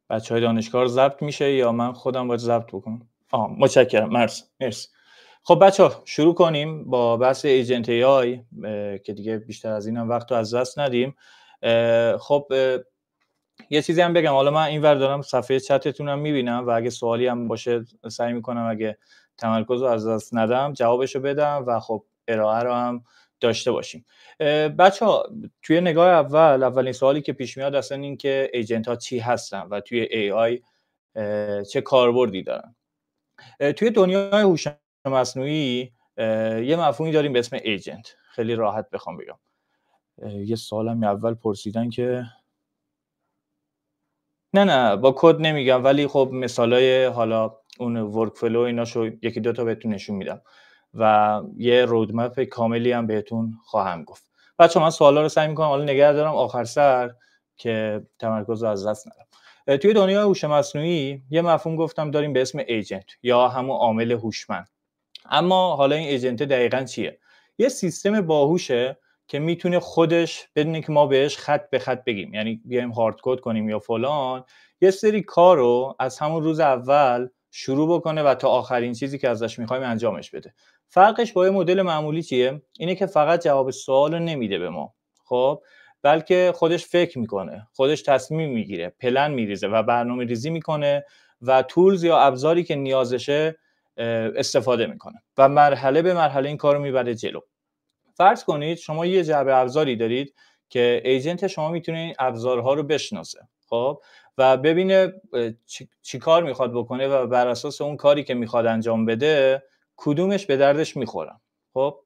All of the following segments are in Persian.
بچهای دانشگاه رو ضبط میشه یا من خودم باید ضبط بکنم؟ متشکرم. مرسی. خب بچه‌ها شروع کنیم با بحث ایجنت AI که دیگه بیشتر از اینم وقت رو از دست ندیم. خب یه چیزی هم بگم، حالا من اینور دارم صفحه چتتونم میبینم و اگه سوالی هم باشه سعی میکنم اگه تمرکز رو از دست ندم جوابشو بدم و خب ارائه رو هم داشته باشیم. بچه‌ها توی نگاه اولین سوالی که پیش میاد اصلا این که ایجنت ها چی هستن و توی AI چه کاربردی دارن. توی دنیای هوش مصنوعی یه مفهومی داریم به اسم ایجنت. خیلی راحت بخوام بگم، یه سوالم اول پرسیدن که نه با کد نمیگم، ولی خب مثالای حالا اون ورک فلو ایناشو یکی دو تا بهتون نشون میدم و یه رودمپ کاملی هم بهتون خواهم گفت. بچه‌ها من سوالا رو سعی میکنم حالا نگه دارم آخر سر که تمرکز رو از دست ندم. توی دنیای هوش مصنوعی یه مفهوم گفتم داریم به اسم ایجنت یا همون عامل هوشمند. اما حالا این ایجنت دقیقاً چیه؟ یه سیستم باهوشه که میتونه خودش بدون که ما بهش خط به خط بگیم، یعنی بیایم هارد کد کنیم یا فلان، یه سری کار رو از همون روز اول شروع بکنه و تا آخرین چیزی که ازش میخوایم انجامش بده. فرقش با یه مدل معمولی چیه؟ اینه که فقط جواب سوال رو نمیده به ما، خب، بلکه خودش فکر میکنه، خودش تصمیم میگیره، پلن میریزه و برنامه ریزی میکنه و تولز یا ابزاری که نیازشه استفاده میکنه و مرحله به مرحله این کار رو میبره جلو. فرض کنید شما یه جعبه ابزاری دارید که ایجنت شما میتونه این ابزارها رو بشناسه، خب، و ببینه چی کار میخواد بکنه و بر اساس اون کاری که میخواد انجام بده کدومش به دردش میخورن. خب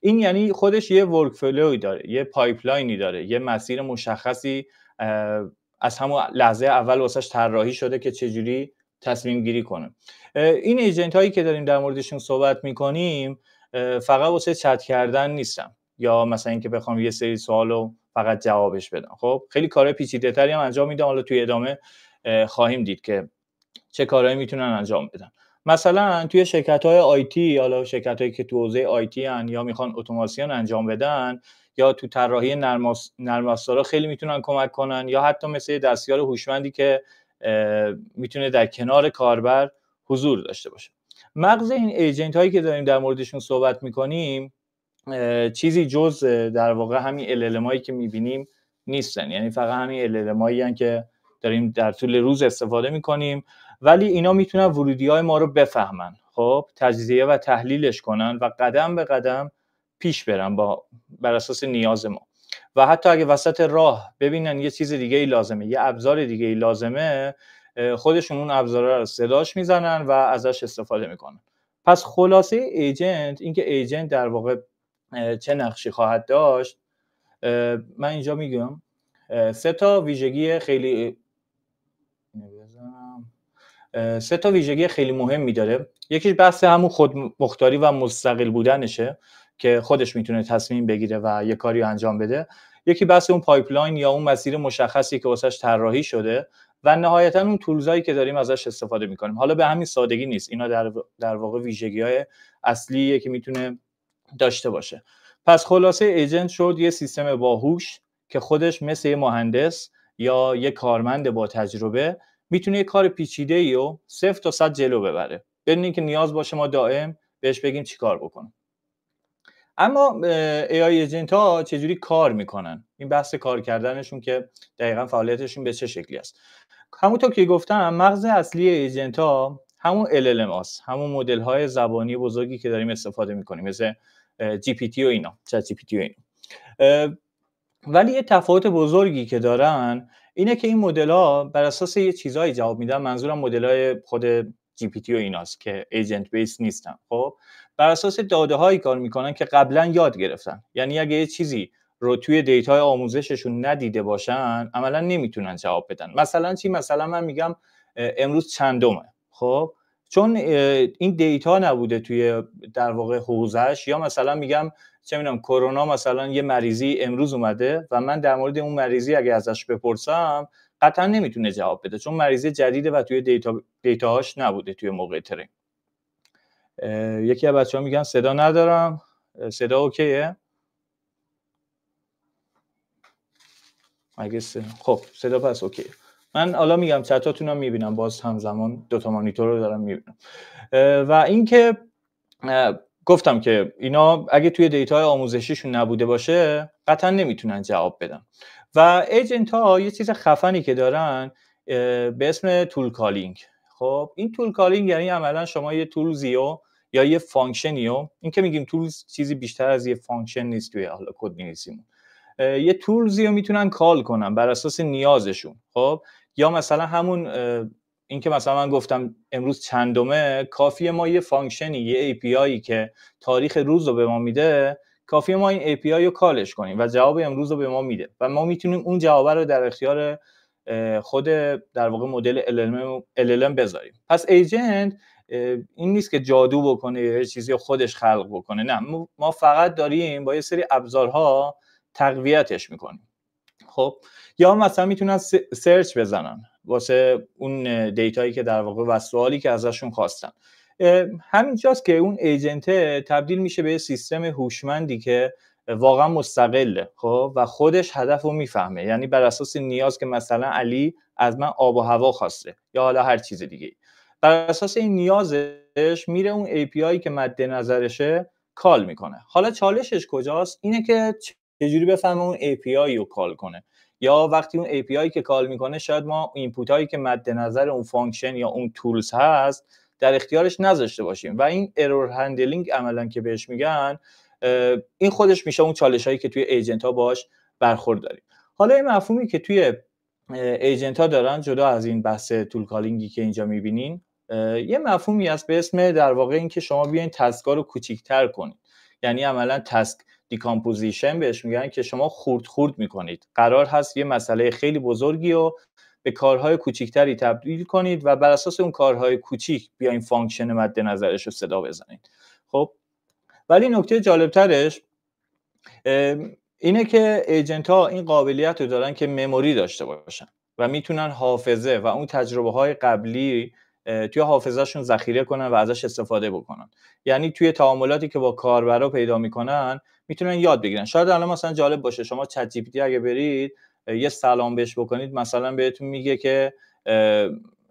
این یعنی خودش یه ورک فلوی داره، یه پایپلاینی داره، یه مسیر مشخصی از همون لحظه اول واسش طراحی شده که چجوری تصمیم گیری کنه. این ایجنت هایی که داریم در موردشون صحبت میکنیم فقط واسه چت کردن نیستن یا مثلا اینکه بخوام یه سری سوالو فقط جوابش بدم. خب خیلی کارهای پیچیده تری هم انجام میدن، حالا توی ادامه خواهیم دید که چه کارهایی میتونن انجام بدن. مثلا توی شرکت‌های آیتی، حالا شرکت‌هایی که تو حوزه آیتی ان یا میخوان اتوماسیون انجام بدن یا تو طراحی نرم افزارها خیلی میتونن کمک کنن، یا حتی مثل دستیار هوشمندی که میتونه در کنار کاربر حضور داشته باشه. مغز این ایجنت هایی که داریم در موردشون صحبت میکنیم چیزی جز در واقع همین LLM هایی که میبینیم نیستن، یعنی فقط همین LLM هایی هستن که داریم در طول روز استفاده میکنیم، ولی اینا میتونن ورودی های ما رو بفهمن، خب، تجزیه و تحلیلش کنن و قدم به قدم پیش برن بر اساس نیاز ما. و حتی اگه وسط راه ببینن یه چیز دیگه ای لازمه، یه ابزار دیگه ای لازمه، خودشون اون ابزارا رو صداش میزنن و ازش استفاده میکنن. پس خلاصه ایجنت، اینکه ایجنت در واقع چه نقشی خواهد داشت، من اینجا میگم سه تا ویژگی خیلی مهمی داره. یکیش بحث همون خودمختاری و مستقل بودنشه که خودش میتونه تصمیم بگیره و یه کاری رو انجام بده. یکی بحث اون پایپلاین یا اون مسیر مشخصی که واسش طراحی شده و نهایتا اون تولزایی که داریم ازش استفاده میکنیم. حالا به همین سادگی نیست، اینا در واقع ویژگی‌های اصلیه که میتونه داشته باشه. پس خلاصه ایجنت شد یه سیستم باهوش که خودش مثل یه مهندس یا یه کارمند با تجربه میتونه یه کار پیچیده‌ای رو 0 تا 100 جلو ببره بدون اینکه نیاز باشه ما دائم بهش بگیم چیکار بکنه. اما AI ایجنت ها چجوری کار میکنن؟ این بحث کار کردنشون که دقیقاً فعالیتشون به چه شکلی است. همونطور که گفتم مغز اصلی ایجنت ها همون LLM هاست، همون مدل های زبانی بزرگی که داریم استفاده میکنیم مثل GPT و اینا، چت GPT و اینا. ولی یه تفاوت بزرگی که دارن اینه که این مدل ها بر اساس یه چیزایی جواب میدن. منظورم مدل های خود GPT و ایناست که ایجنت بیس نیستن. خب بر اساس داده هایی کار میکنن که قبلا یاد گرفتن، یعنی اگه یه چیزی رو توی دیتای آموزششون ندیده باشن عملا نمیتونن جواب بدن. مثلا چی؟ مثلا من میگم امروز چندمه، خب چون این دیتا نبوده توی در واقع حوزه‌اش، یا مثلا میگم چه میدونم کرونا مثلا یه مریضی امروز اومده و من در مورد اون مریضی اگه ازش بپرسم قطعا نمیتونه جواب بده چون مریضی جدیده و توی دیتاهاش نبوده توی موقع ترین. یکی از بچه‌ها میگن صدا ندارم، صدا اوکیه؟ خب صدا پس اوکی. من حالا میگم چتاتون هم میبینم، باز همزمان دوتا مانیتور رو دارم میبینم. و اینکه گفتم که اینا اگه توی دیتاهای آموزشیشون نبوده باشه قطعا نمیتونن جواب بدن. و ایجنت ها یه چیز خفنی که دارن به اسم تول کالینگ. خب این تول کالینگ یعنی عملا شما یه تولزیو یا یه فانکشنیو، این که میگیم تولز چیزی بیشتر از یه فانکشن نیست توی حالا کد نویسیمون، یه تولزی رو میتونن کال کنن بر اساس نیازشون. خب یا مثلا همون این که مثلا من گفتم امروز چندمه، کافیه ما یه فانکشنی، یه API که تاریخ روز رو به ما میده، کافیه ما این API رو کالش کنیم و جواب امروز رو به ما میده و ما میتونیم اون جواب رو در اختیار خود در واقع مدل LLM بذاریم. پس ایجنت این نیست که جادو بکنه یا یه چیزی خودش خلق بکنه، نه، ما فقط داریم با یه سری ابزارها تقویتش میکنیم. خب یا مثلا میتونن سرچ بزنن واسه اون دیتایی که در واقع و سوالی که ازشون خواستن. همینجاست که اون ایجنت تبدیل میشه به سیستم هوشمندی که واقعا مستقله، خب و خودش هدف رو میفهمه. یعنی بر اساس نیاز که مثلا علی از من آب و هوا خواسته یا حالا هر چیز دیگه، بر اساس این نیازش میره اون API که مد نظرشه کال میکنه. حالا چالشش کجاست؟ اینه که چجوری بفهمه اون API رو کال کنه، یا وقتی اون API که کال میکنه شاید ما اینپوت هایی که مد نظر اون فانکشن یا اون تولز هست در اختیارش نذاشته باشیم و این ارور هندلینگ عملا که بهش میگن، این خودش میشه اون چالش هایی که توی ایجنت ها باش برخورد داریم. حالا این مفهومی که توی ایجنت ها دارن جدا از این بحث تول کالینگی که اینجا میبینین، یه مفهومی هست به اسم در واقع این که شما بیاین تسکا رو کوچیک‌تر کنید. یعنی عملا تسک دیکامپوزیشن بهش میگن که شما خورد خورد میکنید. قرار هست یه مسئله خیلی بزرگی رو به کارهای کوچیکتری تبدیل کنید و بر اساس اون کارهای کوچیک بیاین فانکشن مد نظرش رو صدا بزنید. خب ولی نکته جالبترش اینه که ایجنت ها این قابلیت رو دارن که مموری داشته باشن و میتونن حافظه و اون تجربه های قبلی توی حافظهشون ذخیره کنن و ازش استفاده بکنن. یعنی توی تعاملاتی که با کاربرا پیدا میکنن میتونن یاد بگیرن. شاید الان مثلا جالب باشه شما چت جی پی تی اگه برید یه سلام بهش بکنید، مثلا بهتون میگه که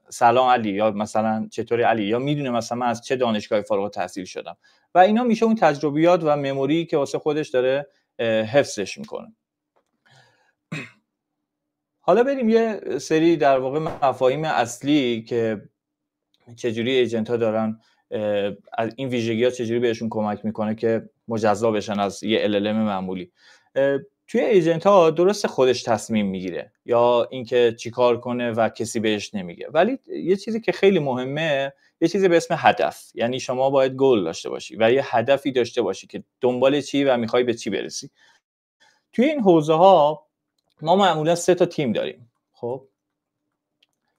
سلام علی، یا مثلا چطوری علی، یا میدونه مثلا من از چه دانشگاهی فارغ التحصیل شدم و اینا میشه اون تجربیات و مموری که واسه خودش داره حفظش میکنه. حالا بریم یه سری در واقع مفاهیم اصلی که چجوری ایجنت ها دارن از این ویژگی ها چجوری بهشون کمک میکنه که مجزا بشن از یه LLM معمولی. توی ایجنت ها درست خودش تصمیم میگیره یا اینکه چیکار کنه و کسی بهش نمیگه، ولی یه چیزی که خیلی مهمه یه چیزی به اسم هدف. یعنی شما باید گول داشته باشی و یه هدفی داشته باشی که دنبال چی و میخوای به چی برسی. توی این حوزه ها ما معمولا 3 تا تیم داریم. خب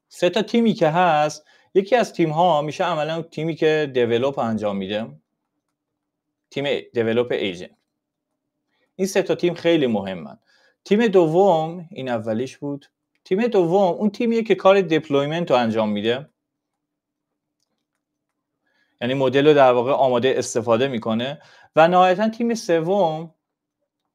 3 تا تیمی که هست، یکی از تیم ها میشه عملا تیمی که دیولپ انجام میده، تیم دیولپ ایجنت. این 3 تا تیم خیلی مهمن. تیم دوم، این اولیش بود، تیم دوم اون تیمیه که کار دیپلویمنت رو انجام میده، یعنی مدل رو در واقع آماده استفاده میکنه. و نهایتا تیم سوم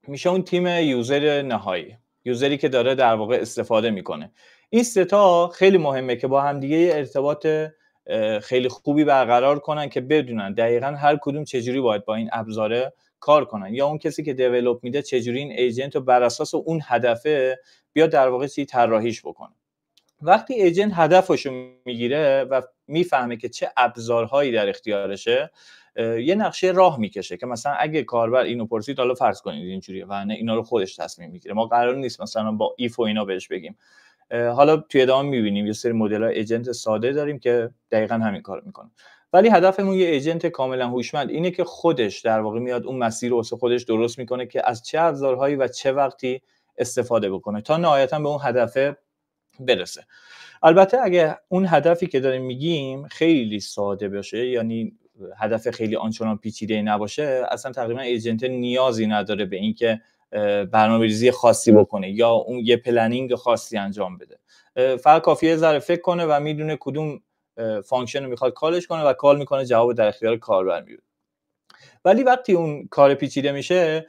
میشه اون تیم یوزر نهایی، یوزری که داره در واقع استفاده میکنه. این 3 تا خیلی مهمه که با همدیگه ارتباط خیلی خوبی برقرار کنن که بدونن دقیقاً هر کدوم چجوری باید با این ابزاره کار کنن، یا اون کسی که دیولپ میده چجوری این ایجنت رو بر اساس اون هدفه بیاد در واقع چی طراحیش بکنه. وقتی ایجنت هدفشو میگیره و میفهمه که چه ابزارهایی در اختیارشه، یه نقشه راه میکشه که مثلا اگه کاربر اینو پرسید، حالا فرض کنید اینجوریه و نه اینا رو خودش تصمیم میگیره، ما قرار نیست مثلا با ایف و اینا بهش بگیم. حالا توی ادامه میبینیم یه سری مدل‌های ایجنت ساده داریم که دقیقاً همین کارو میکنه. ولی هدفمون یه ایجنت کاملا هوشمند اینه که خودش در واقع میاد اون مسیر رو واسه خودش درست میکنه که از چه ابزارهایی و چه وقتی استفاده بکنه تا نهایتاً به اون هدف برسه. البته اگه اون هدفی که داریم میگیم خیلی ساده باشه، یعنی هدف خیلی آنچنان پیچیده نباشه، اصلا تقریبا ایجنت نیازی نداره به این که برنامه‌ریزی خاصی بکنه یا اون یه پلنینگ خاصی انجام بده. فقط کافیه ذره فکر کنه و میدونه کدوم فانکشن رو میخواد کالش کنه و کال میکنه، جواب در اختیار کاربر میاد. ولی وقتی اون کار پیچیده میشه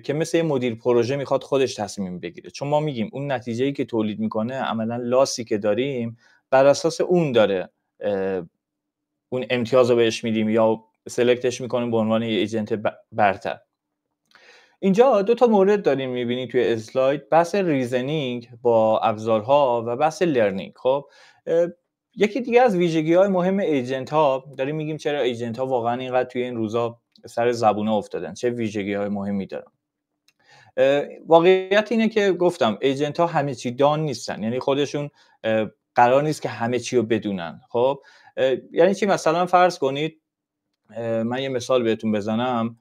که مثل یه مدیر پروژه میخواد خودش تصمیم بگیره، چون ما میگیم اون نتیجه‌ای که تولید میکنه عملا لاسی که داریم بر اساس اون داره اون امتیاز رو بهش میدیم یا سلکتش میکنیم به عنوان یه ایجنت برتر. اینجا دو تا مورد داریم میبینید توی اسلاید، بحث ریزنینگ با ابزارها و بحث لرنینگ. خب یکی دیگه از ویژگی‌های مهم ایجنت ها داریم میگیم چرا ایجنت ها واقعا اینقدر توی این روزا سر زبونه افتادن، چه ویژگی‌های مهمی دارن. واقعیت اینه که گفتم ایجنت ها همه چی دان نیستن، یعنی خودشون قرار نیست که همه چی رو بدونن. خب یعنی چی؟ مثلا فرض کنید من یه مثال بهتون بزنم،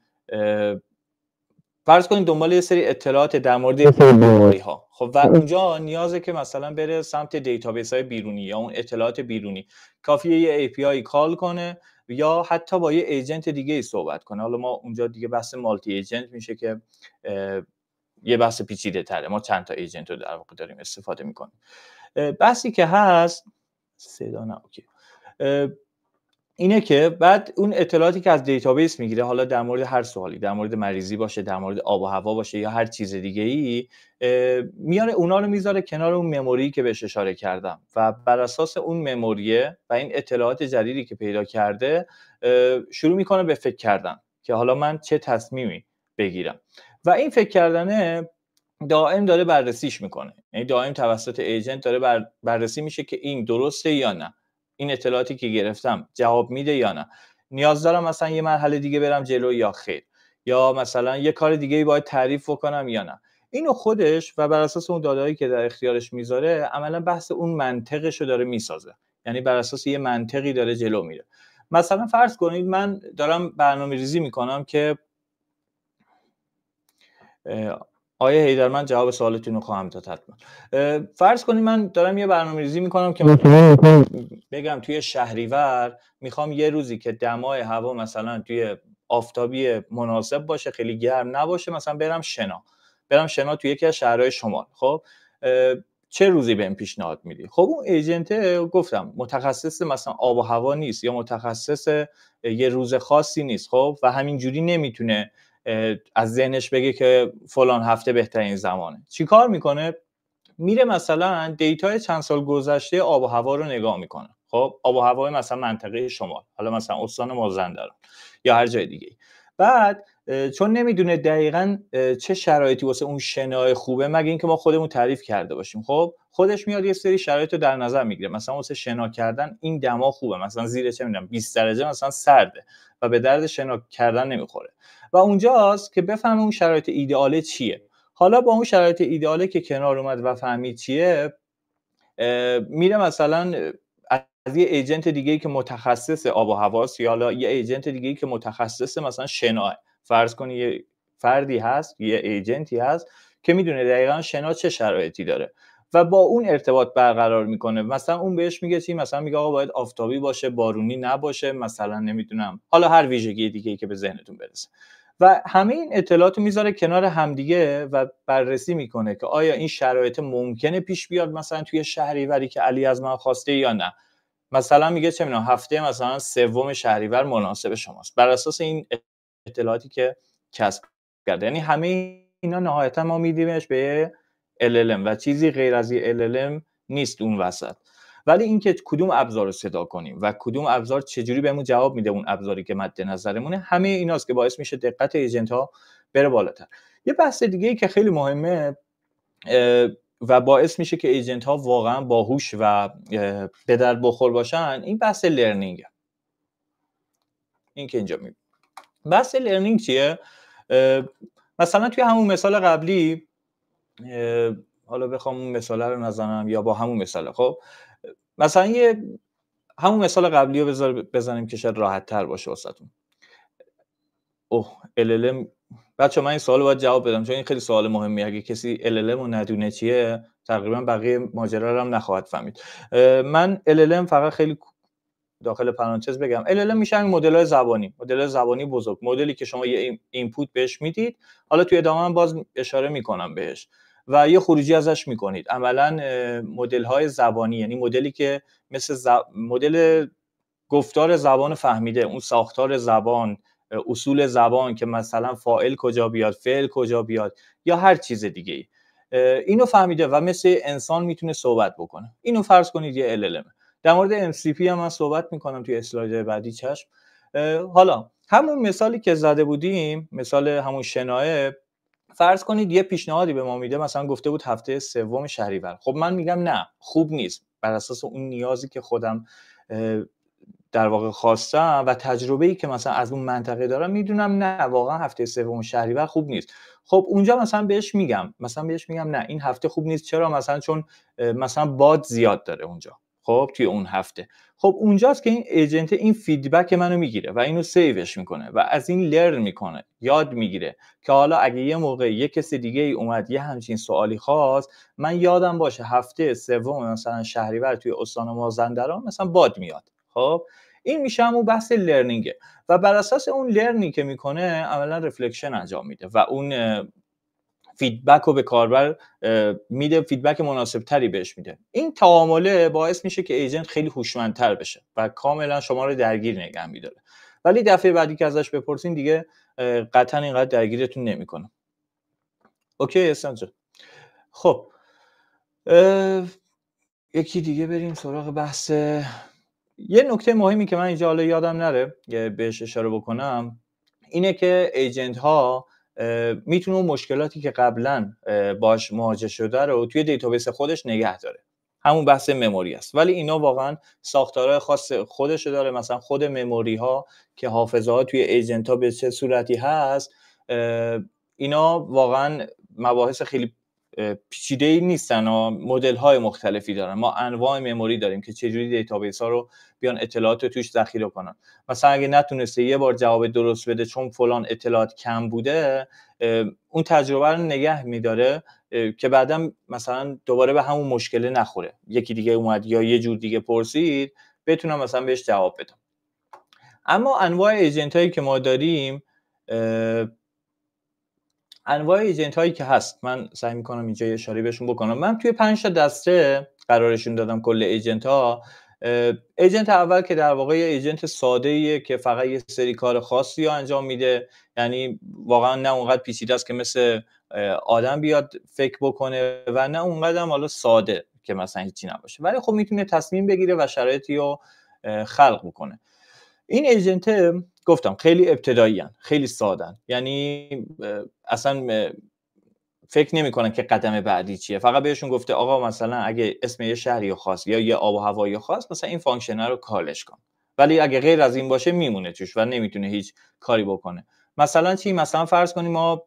فرض کنید دنبال یه سری اطلاعات در مورد بیماری ها، خب و اونجا نیازه که مثلا بره سمت دیتابیس های بیرونی یا اون اطلاعات بیرونی، کافیه یه API کال کنه یا حتی با یه ایجنت دیگه ای صحبت کنه. حالا ما اونجا دیگه بحث مالتی ایجنت میشه که یه بحث پیچیده تره، ما چند تا ایجنت رو در واقع داریم استفاده میکنیم. بحثی که هست صدا نه اوکی، اینه که بعد اون اطلاعاتی که از دیتابیس میگیره، حالا در مورد هر سوالی، در مورد مریضی باشه، در مورد آب و هوا باشه یا هر چیز دیگه ای، میاره اونا رو میذاره کنار اون مموری که بهش اشاره کردم و بر اساس اون مموریه و این اطلاعات جدیدی که پیدا کرده شروع میکنه به فکر کردن که حالا من چه تصمیمی بگیرم و این فکر کردنه دائم داره بررسیش میکنه، یعنی دائم توسط ایجنت داره بررسی میشه که این درسته یا نه، این اطلاعاتی که گرفتم جواب میده یا نه، نیاز دارم مثلا یه مرحله دیگه برم جلو یا خیر، یا مثلا یه کار دیگه باید تعریف بکنم یا نه. اینو خودش و بر اساس اون داده‌ای که در اختیارش میذاره عملا بحث اون منطقش رو داره میسازه، یعنی بر اساس یه منطقی داره جلو میره. مثلا فرض کنید من دارم برنامه‌ریزی میکنم که آیه هیدر، من جواب سوالتون رو خواهم داد حتما. فرض کنید من دارم یه برنامه‌ریزی میکنم که بگم توی شهریور میخوام یه روزی که دمای هوا مثلا توی آفتابی مناسب باشه، خیلی گرم نباشه، مثلا برم شنا توی یکی از شهرهای شمال. خب چه روزی بهم پیشنهاد میدی؟ خب اون ایجنت گفتم متخصص مثلا آب و هوا نیست یا متخصص یه روز خاصی نیست، خب و همینجوری نمیتونه از ذهنش بگه که فلان هفته بهترین زمانه. چی کار میکنه؟ میره مثلا دیتای چند سال گذشته آب و هوا رو نگاه میکنه. خب آب و هوای مثلا منطقه شمال، حالا مثلا استان مازندران یا هر جای دیگه. بعد چون نمیدونه دقیقاً چه شرایطی واسه اون شنای خوبه مگه اینکه ما خودمون تعریف کرده باشیم، خب خودش میاد یه سری شرایط رو در نظر میگیره، مثلا واسه شنا کردن این دما خوبه، مثلا زیر چه میدونم 20 درجه مثلا سرده و به درد شنا کردن نمیخوره و اونجاست که بفهمه اون شرایط ایدئاله چیه. حالا با اون شرایط ایدئاله که کنار اومد و فهمید چیه، میره مثلا از یه ایجنت دیگه‌ای که متخصص آب و هواست یا حالا یه ایجنت دیگه‌ای که متخصص مثلا شنا، فرض کنی یه فردی هست، یه ایجنتی هست که میدونه دقیقاً شنا چه شرایطی داره و با اون ارتباط برقرار میکنه. مثلا اون بهش میگه چی؟ مثلا میگه آقا باید آفتابی باشه، بارونی نباشه، مثلا نمیدونم حالا هر ویژگی دیگه‌ای که به ذهنتون برسه و همه این اطلاعات رو میذاره کنار همدیگه و بررسی میکنه که آیا این شرایط ممکنه پیش بیاد مثلا توی شهریوری که علی از من خواسته یا نه. مثلا میگه چه میدونم هفته مثلا سوم شهریور مناسب شماست بر اساس این اطلاعاتی که کسب کرده. یعنی همه اینا نهایتا ما میدیمش به LLM و چیزی غیر از یه LLM نیست اون وسط. ولی اینکه کدوم ابزار رو صدا کنیم و کدوم ابزار چجوری بهمون جواب میده اون ابزاری که مد نظرمونه، همه ایناست که باعث میشه دقت ایجنت ها بره بالاتر. یه بحث دیگه ای که خیلی مهمه و باعث میشه که ایجنت ها واقعا باهوش و به درد بخور باشن، این بحث لرنینگ. این که اینجا میبینیم بحث لرنینگ چیه؟ مثلا توی همون مثال قبلی، حالا بخوام اون مثال رو نزنم یا با همون مثال، خب مثلا همون مثال قبلی رو بزنیم که شاید راحت تر باشه واسهتون. LLM بچه من این سوال باید جواب بدم چون این خیلی سوال مهمی، اگه کسی LLM رو ندونه چیه تقریبا بقیه ماجرا رو هم نخواهد فهمید. من LLM فقط خیلی داخل پرانتز بگم LLM میشه این مدل زبانی بزرگ، مدلی که شما یه اینپوت بهش میدید، حالا توی ادامه من باز اشاره میکنم بهش و یه خروجی ازش میکنید. عملاً مدل های زبانی، یعنی مدلی که مثل مدل گفتار زبان فهمیده، اون ساختار زبان اصول زبان که مثلا فاعل کجا بیاد، فعل کجا بیاد یا هر چیز دیگه ای. اینو فهمیده و مثل انسان میتونه صحبت بکنه. اینو فرض کنید یه LLM. در مورد MCP هم من صحبت میکنم توی اسلاید بعدی. چشم. حالا همون مثالی که زده بودیم، مثال همون شنایع، فرض کنید یه پیشنهادی به ما میده، مثلا گفته بود هفته سوم شهریور. خب من میگم نه، خوب نیست، بر اساس اون نیازی که خودم در واقع خواستم و تجربه‌ای که مثلا از اون منطقه دارم، میدونم نه، واقعا هفته سوم شهریور خوب نیست. خب اونجا مثلا بهش میگم نه این هفته خوب نیست. چرا؟ مثلا چون مثلا باد زیاد داره اونجا، خب توی اون هفته. خب اونجاست که این ایجنت این فیدبک منو میگیره و اینو سیوش میکنه و از این لرن میکنه، یاد میگیره که حالا اگه یه موقع یه کسی دیگه ای اومد یه همچین سوالی خواست، من یادم باشه هفته سوم مثلا شهریور توی استان مازندران مثلا باد میاد. خب این میشه همون بحث لرنینگه و بر اساس اون لرنینگ که میکنه عملا رفلکشن انجام میده و اون فیدبک رو به کاربر میده، فیدبک مناسب تری بهش میده. این تعامله باعث میشه که ایجنت خیلی هوشمندتر بشه و کاملا شما رو درگیر نگه میداره. ولی دفعه بعدی که ازش بپرسین دیگه قطعا اینقدر درگیرتون نمیکنه. اوکی استنجا. خب یکی دیگه بریم سراغ بحث. یه نکته مهمی که من اینجا حالا یادم نره بهش اشاره بکنم اینه که ایجنت ها میتونه مشکلاتی که قبلا باش مواجه شده رو توی دیتابیس خودش نگه داره. همون بحث مموری است، ولی اینا واقعا ساختارهای خاص خودش داره. مثلا خود مموری ها که حافظه ها توی ایجنت ها به چه صورتی هست، اینا واقعا مباحث خیلی پیچیده‌ای نیستن و مدل‌های مختلفی دارن. ما انواع مموری داریم که چجوری دیتابیس ها رو بیان اطلاعات توش ذخیره کنن. مثلا اگه نتونسته یه بار جواب درست بده چون فلان اطلاعات کم بوده، اون تجربه رو نگه می‌داره که بعداً مثلا دوباره به همون مشکل نخوره. یکی دیگه اومد یا یه جور دیگه پرسید، بتونم مثلا بهش جواب بدم. اما انواع ایجنت هایی که ما داریم، انواع ایجنت هایی که هست، من سعی میکنم اینجا یه اشاره بهشون بکنم. من توی 5 تا دسته قرارشون دادم کل ایجنت ها. ایجنت اول که در واقع ایجنت ساده ایه که فقط یه سری کار خاصی رو انجام میده، یعنی واقعا نه اونقدر پیچیده است که مثل آدم بیاد فکر بکنه و نه اونقدر هم حالا ساده که مثلا هیچی نباشه، ولی خب میتونه تصمیم بگیره و شرایطی رو خلق بکنه. این ایجنت گفتم خیلی ابتدایی هن، خیلی سادن، یعنی اصلا فکر نمی‌کنن که قدم بعدی چیه. فقط بهشون گفته آقا مثلا اگه اسم یه شهری خاص یا یه آب و هوایی خاص، مثلا این فانکشن رو کالش کن. ولی اگه غیر از این باشه میمونه توش و نمیتونه هیچ کاری بکنه. مثلا چی؟ مثلا فرض کنیم ما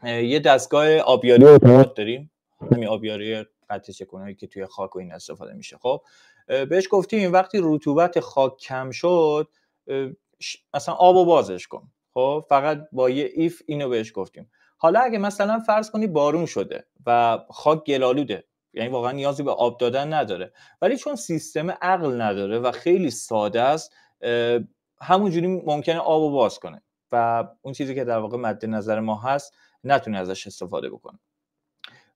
یه دستگاه آبیاری اتومات داریم، همین آبیاری قطع چکونایی که توی خاک و این استفاده میشه. خب بهش گفتیم وقتی رطوبت خاک کم شد مثلا آبو بازش کن. خب فقط با یه ایف اینو بهش گفتیم. حالا اگه مثلا فرض کنی بارون شده و خاک گلالوده، یعنی واقعا نیازی به آب دادن نداره، ولی چون سیستم عقل نداره و خیلی ساده است، همونجوری ممکنه آبو باز کنه و اون چیزی که در واقع مد نظر ما هست نتونه ازش استفاده بکنه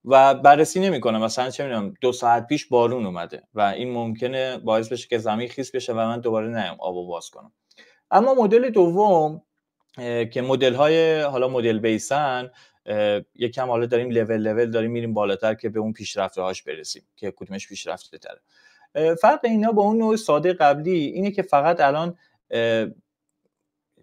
و بررسی نمیکنه. مثلا چه میدونم 2 ساعت پیش بارون اومده و این ممکنه باعث بشه که زمین خیس بشه و من دوباره نیام آبو باز کنم. اما مدل دوم که مدل های حالا مدل بیسن، یکم حالا داریم لول داریم میریم بالاتر که به اون پیشرفته هاش برسیم که کدومش پیشرفته تره. فرق اینا با اون نوع ساده قبلی اینه که فقط الان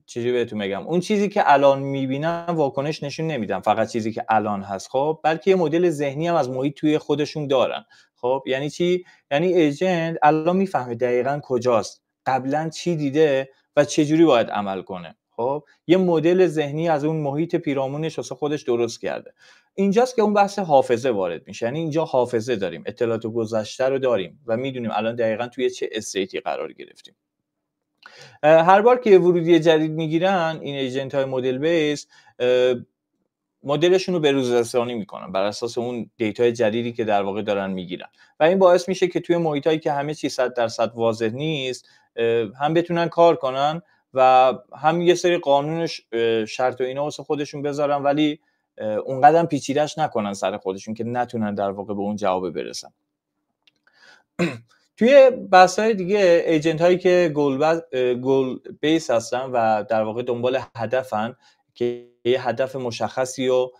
چیزی بهتون بگم، اون چیزی که الان میبینم واکنش نشون نمیدم، فقط چیزی که الان هست. خب بلکه یه مدل ذهنی هم از محیط توی خودشون دارن. خب یعنی چی؟ یعنی ایجنت الان میفهمه دقیقاً کجاست، قبلا چی دیده و چه جوری باید عمل کنه. خب یه مدل ذهنی از اون محیط پیرامونش واسه خودش درست کرده. اینجاست که اون بحث حافظه وارد میشه. یعنی اینجا حافظه داریم، اطلاعات گذشته رو داریم و میدونیم الان دقیقاً توی چه استیتی قرار گرفتیم. هر بار که ورودی جدید میگیرن این ایجنت های مدل بیس، مدلشون رو بروزرسانی میکنن بر اساس اون دیتای جدیدی که در واقع دارن میگیرن و این باعث میشه که توی محیطایی که همه چیز 100% واضح نیست هم بتونن کار کنن و هم یه سری قانون شرط و اینا واسه خودشون بذارن، ولی اونقدر پیچیده‌اش نکنن سر خودشون که نتونن در واقع به اون جواب برسن. توی بحث‌های دیگه ایجنت هایی که گول بیس هستن و در واقع دنبال هدفن که یه هدف مشخصی رو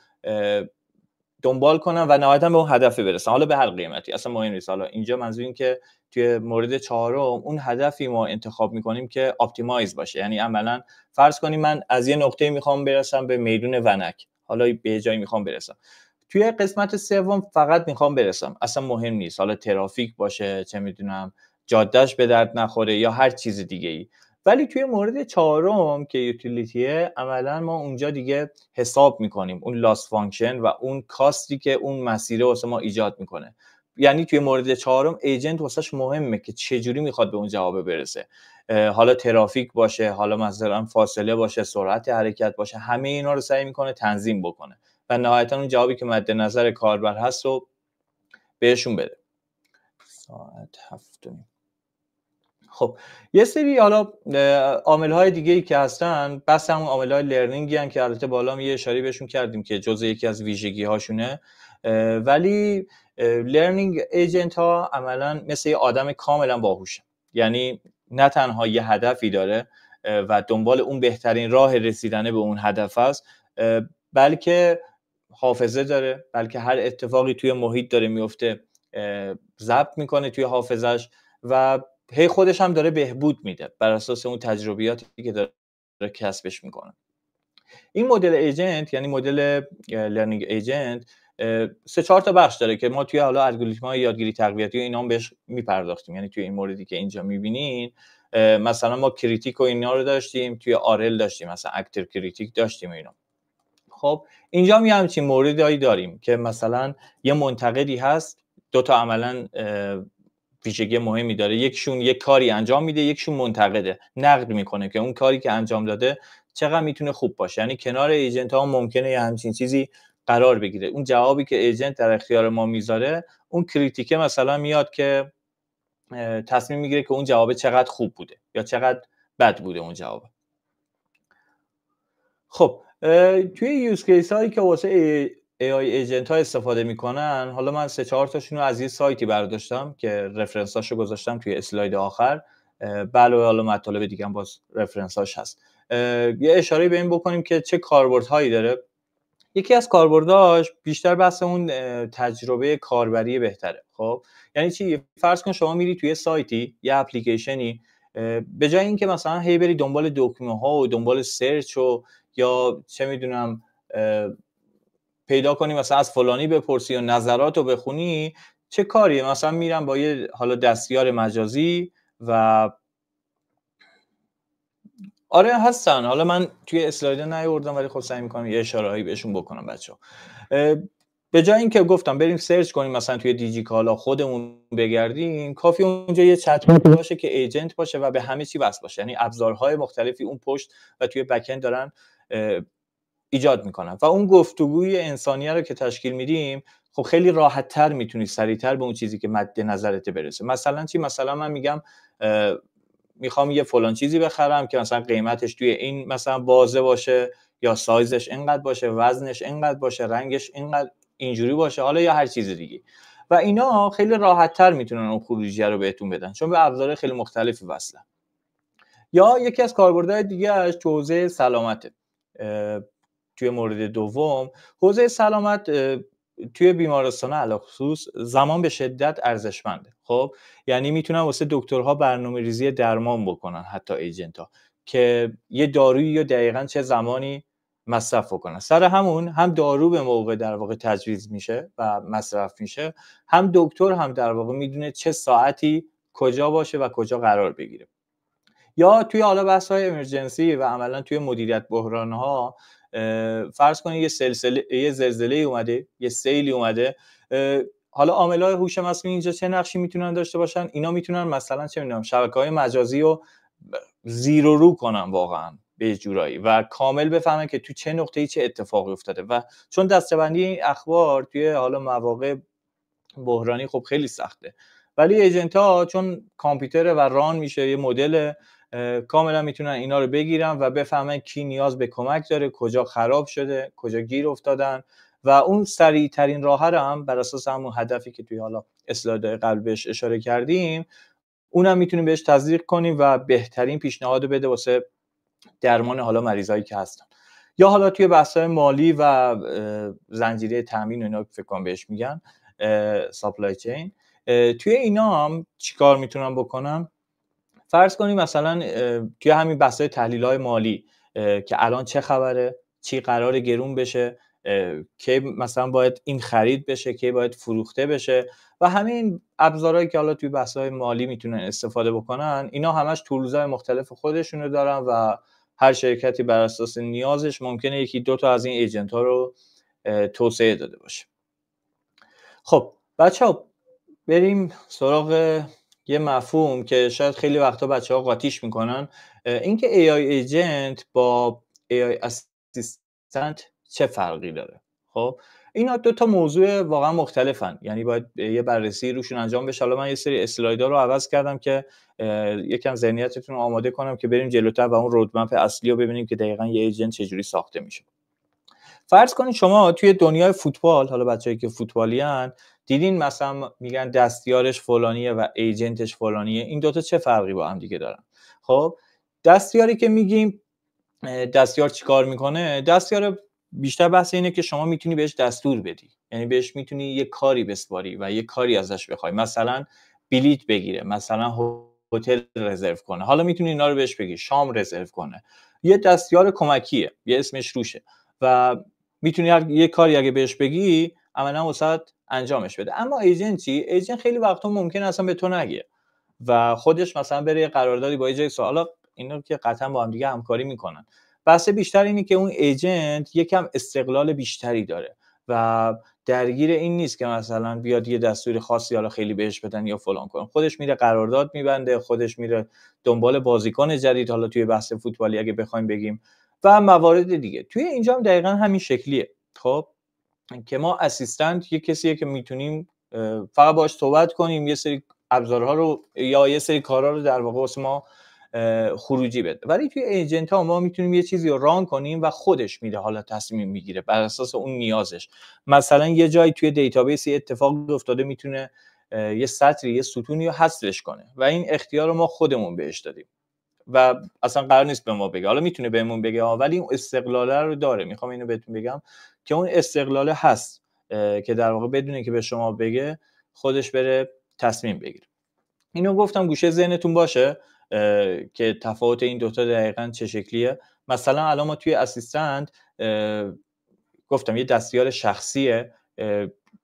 دنبال کنن و نهایتا به اون هدف برسن، حالا به هر قیمتی، اصلا مهم نیست. حالا اینجا منظور این که توی مورد چهارم اون هدفی ما انتخاب میکنیم که اپتیمایز باشه، یعنی عملا فرض کنیم من از یه نقطه میخوام برسم به میدون ونک، حالا به جایی میخوام برسم، توی قسمت سوم فقط میخوام برسم، اصلا مهم نیست حالا ترافیک باشه، چه میدونم جادهش به درد نخوره یا هر چیز دیگه ای. ولی توی مورد چهارم که یوتیلیتیه، عملا ما اونجا دیگه حساب میکنیم اون لاس فانکشن و اون کاستی که اون مسیره واسه ما ایجاد میکنه. یعنی توی مورد چهارم ایجنت واسش مهمه که چجوری میخواد به اون جواب برسه، حالا ترافیک باشه، حالا مثلا فاصله باشه، سرعت حرکت باشه، همه اینا رو سعی میکنه تنظیم بکنه و نهایتا اون جوابی که مد نظر کاربر هست رو بهشون بده. ساعت 7:30. خب یه سری حالا عامل‌های دیگه‌ای که هستن، بس همون عامل‌های لرنینگی ان که البته بالا یه اشاره بهشون کردیم که جزء یکی از ویژگی‌هاشونه، ولی لرنینگ ایجنت ها عملاً مثل یه آدم کاملا باهوشه، یعنی نه تنها یه هدفی داره و دنبال اون بهترین راه رسیدن به اون هدف است، بلکه حافظه داره، بلکه هر اتفاقی توی محیط داره میفته ضبط میکنه توی حافظش و هی خودش هم داره بهبود میده بر اساس اون تجربیاتی که داره کسبش میکنه. این مدل ایجنت، یعنی مدل لرنینگ ایجنت، 3-4 تا بخش داره که ما توی حالا الگوریتم‌های یادگیری تقویتی و اینا هم بهش میپرداختیم. یعنی توی این موردی که اینجا میبینین مثلا ما کریتیک و اینا رو داشتیم، توی آرل داشتیم، مثلا اکتر کریتیک داشتیم اینا. خب اینجا هم یه همچین موردی داریم که مثلا یه منتقدی هست، دو تا عملاً ویژگی مهمی داره، یکشون یک کاری انجام میده، یکشون منتقده، نقد میکنه که اون کاری که انجام داده چقدر میتونه خوب باشه. یعنی کنار ایجنت ها ممکنه یه همچین چیزی قرار بگیره، اون جوابی که ایجنت در اختیار ما میذاره، اون کریتیکه مثلا میاد که تصمیم میگیره که اون جواب چقدر خوب بوده یا چقدر بد بوده اون جواب. خب توی یوز کیس هایی که واسه AI ایجنت ها استفاده میکنن، حالا من 3-4 تاشون رو از یه سایتی برداشتم که رفرنساشو گذاشتم توی اسلاید آخر، علاوه حالا مطالب دیگه هم باز رفرنساش هست. یه اشاره به این بکنیم که چه کاربردهایی داره. یکی از کاربرداش بیشتر بحث اون تجربه کاربری بهتره. خب یعنی چی؟ فرض کن شما میری توی سایتی، یه اپلیکیشنی، به جای اینکه مثلا هی بری دنبال دکمه ها و دنبال سرچ و یا چه میدونم پیدا کنی مثلا از فلانی بپرسی یا نظراتو بخونی، چه کاریه؟ مثلا میرم با یه حالا دستیار مجازی و آره هستن، حالا من توی اسلاید نیاوردم ولی خب سعی می‌کنم یه اشاره‌ای بهشون بکنم بچه‌ها. به جای اینکه گفتم بریم سرچ کنیم مثلا توی دیجیکالا خودمون بگردیم، کافی اونجا یه چت بات باشه که ایجنت باشه و به همه چی وصل باشه، یعنی ابزارهای مختلفی اون پشت و توی بک اند دارن ایجاد میکنن و اون گفتگوی انسانیه رو که تشکیل میدیم، خب خیلی راحت‌تر میتونی سریع‌تر به اون چیزی که مد نظرت برسه. مثلا چی؟ مثلا من میگم میخوام یه فلان چیزی بخرم که مثلا قیمتش توی این مثلا بازه باشه یا سایزش اینقدر باشه، وزنش اینقدر باشه، رنگش اینقدر اینجوری باشه، حالا یا هر چیز دیگه، و اینا خیلی راحت‌تر میتونن اون خروجیه رو بهتون بدن چون به ابزار خیلی مختلفی وصلن. یا یکی از کاربردهای دیگه اش حوزه سلامته. توی مورد دوم، حوزه سلامت توی بیمارستان علاخصوص زمان به شدت ارزشمنده. خب یعنی میتونن واسه دکترها برنامه‌ریزی درمان بکنن، حتی ایجنت ها، که یه دارویی یا دقیقاً چه زمانی مصرف بکنن. سر همون هم دارو به موقع در واقع تجویز میشه و مصرف میشه، هم دکتر هم در واقع میدونه چه ساعتی کجا باشه و کجا قرار بگیره. یا توی حالا بحث‌های امرجنسی و عملاً توی مدیریت بحران‌ها، فرض کنید یه زلزله اومده، یه سیلی اومده، حالا عامل‌های هوش مصنوعی اینجا چه نقشی میتونن داشته باشن؟ اینا میتونن مثلا چه می‌دونم شبکه‌های مجازی رو زیر و رو کنن واقعاً به جورایی و کامل بفهمن که تو چه نقطه‌ای چه اتفاقی افتاده، و چون دسته‌بندی این اخبار توی حالا مواقع بحرانی خب خیلی سخته، ولی ایجنت‌ها چون کامپیوتر و ران میشه یه مدل، کاملا میتونن اینا رو بگیرن و بفهمن کی نیاز به کمک داره، کجا خراب شده، کجا گیر افتادن، و اون سریع ترین راه رو هم بر اساس همون هدفی که توی حالا اسلایدهای قبل بهش اشاره کردیم، اونم میتونیم بهش تزریق کنیم و بهترین پیشنهاد بده واسه درمان حالا مریضایی که هستن. یا حالا توی بحث‌های مالی و زنجیره تامین اینا فکر کنم بهش میگن سپلای چین، توی اینا هم چیکار میتونم بکنم؟ فرض کنیم مثلا توی همین بحث‌های تحلیل‌های مالی که الان چه خبره، چی قراره گرون بشه، کی مثلا باید این خرید بشه، کی باید فروخته بشه و همین ابزارهایی که حالا توی بحث‌های مالی میتونن استفاده بکنن، اینا همش تولزهای مختلف خودشونو دارن و هر شرکتی بر اساس نیازش ممکنه یکی دو تا از این ایجنت‌ها رو توسعه داده باشه. خب بچه‌ها بریم سراغ یه مفهوم که شاید خیلی وقتا بچه‌ها قاطیش میکنن، اینکه AI ایجنت با AI اسیستنت چه فرقی داره. خب اینا دو تا موضوع واقعا مختلفن، یعنی باید یه بررسی روشون انجام بشه. حالا من یه سری اسلایدها رو عوض کردم که یکم ذهنیتتون رو آماده کنم که بریم جلوتر و اون رودمپ اصلی رو ببینیم که دقیقاً یه ایجنت چجوری ساخته میشه. فرض کنید شما توی دنیای فوتبال، حالا بچه‌ای که فوتبالیان دیدین مثلا میگن دستیارش فلانیه و ایجنتش فلانیه، این دوتا چه فرقی با هم دیگه دارن؟ خب دستیاری که میگیم دستیار چیکار میکنه؟ دستیار بیشتر بحث اینه که شما میتونی بهش دستور بدی، یعنی بهش میتونی یه کاری بسپاری و یه کاری ازش بخوای، مثلا بلیت بگیره، مثلا هتل رزرو کنه، حالا میتونی اینا رو بهش بگی، شام رزرو کنه. یه دستیار کمکیه، یه اسمش روشه و میتونی یه کاری اگه بهش بگی عملا واسه انجامش بده. اما ایجنت چی؟ ایجنت خیلی وقتا ممکنه اصلا به تو نگه و خودش مثلا بره قراردادی با یه سوالا، اینا که قطعا با هم دیگه همکاری میکنن. بحث بیشتر اینه که اون ایجنت یکم استقلال بیشتری داره و درگیر این نیست که مثلا بیاد یه دستور خاصی حالا خیلی بهش بدن یا فلان کنه. خودش میره قرارداد میبنده، خودش میره دنبال بازیکن جدید، حالا توی بحث فوتبالی اگه بخوایم بگیم، و موارد دیگه. توی اینجا هم دقیقاً همین شکلیه. خب که ما اسیستنت یه کسیه که میتونیم فقط باهاش صحبت کنیم، یه سری ابزارها رو یا یه سری کارها رو در واقع واسه ما خروجی بده. ولی توی ایجنت ها ما میتونیم یه چیزی رو ران کنیم و خودش میره حالا تصمیم میگیره بر اساس اون نیازش. مثلا یه جایی توی دیتابیس یه اتفاق افتاده، میتونه یه سطری یه ستونی رو حذفش کنه و این اختیار رو ما خودمون بهش دادیم و اصلا قرار نیست به ما بگه. حالا میتونه بهمون بگه ولی اون استقلاله رو داره. میخوام اینو بهتون بگم که اون استقلاله هست که در واقع بدونه که به شما بگه، خودش بره تصمیم بگیره. اینو گفتم گوشه ذهنتون باشه که تفاوت این دوتا دقیقاً چه شکلیه. مثلا الان ما توی اسیستنت گفتم یه دستیار شخصیه،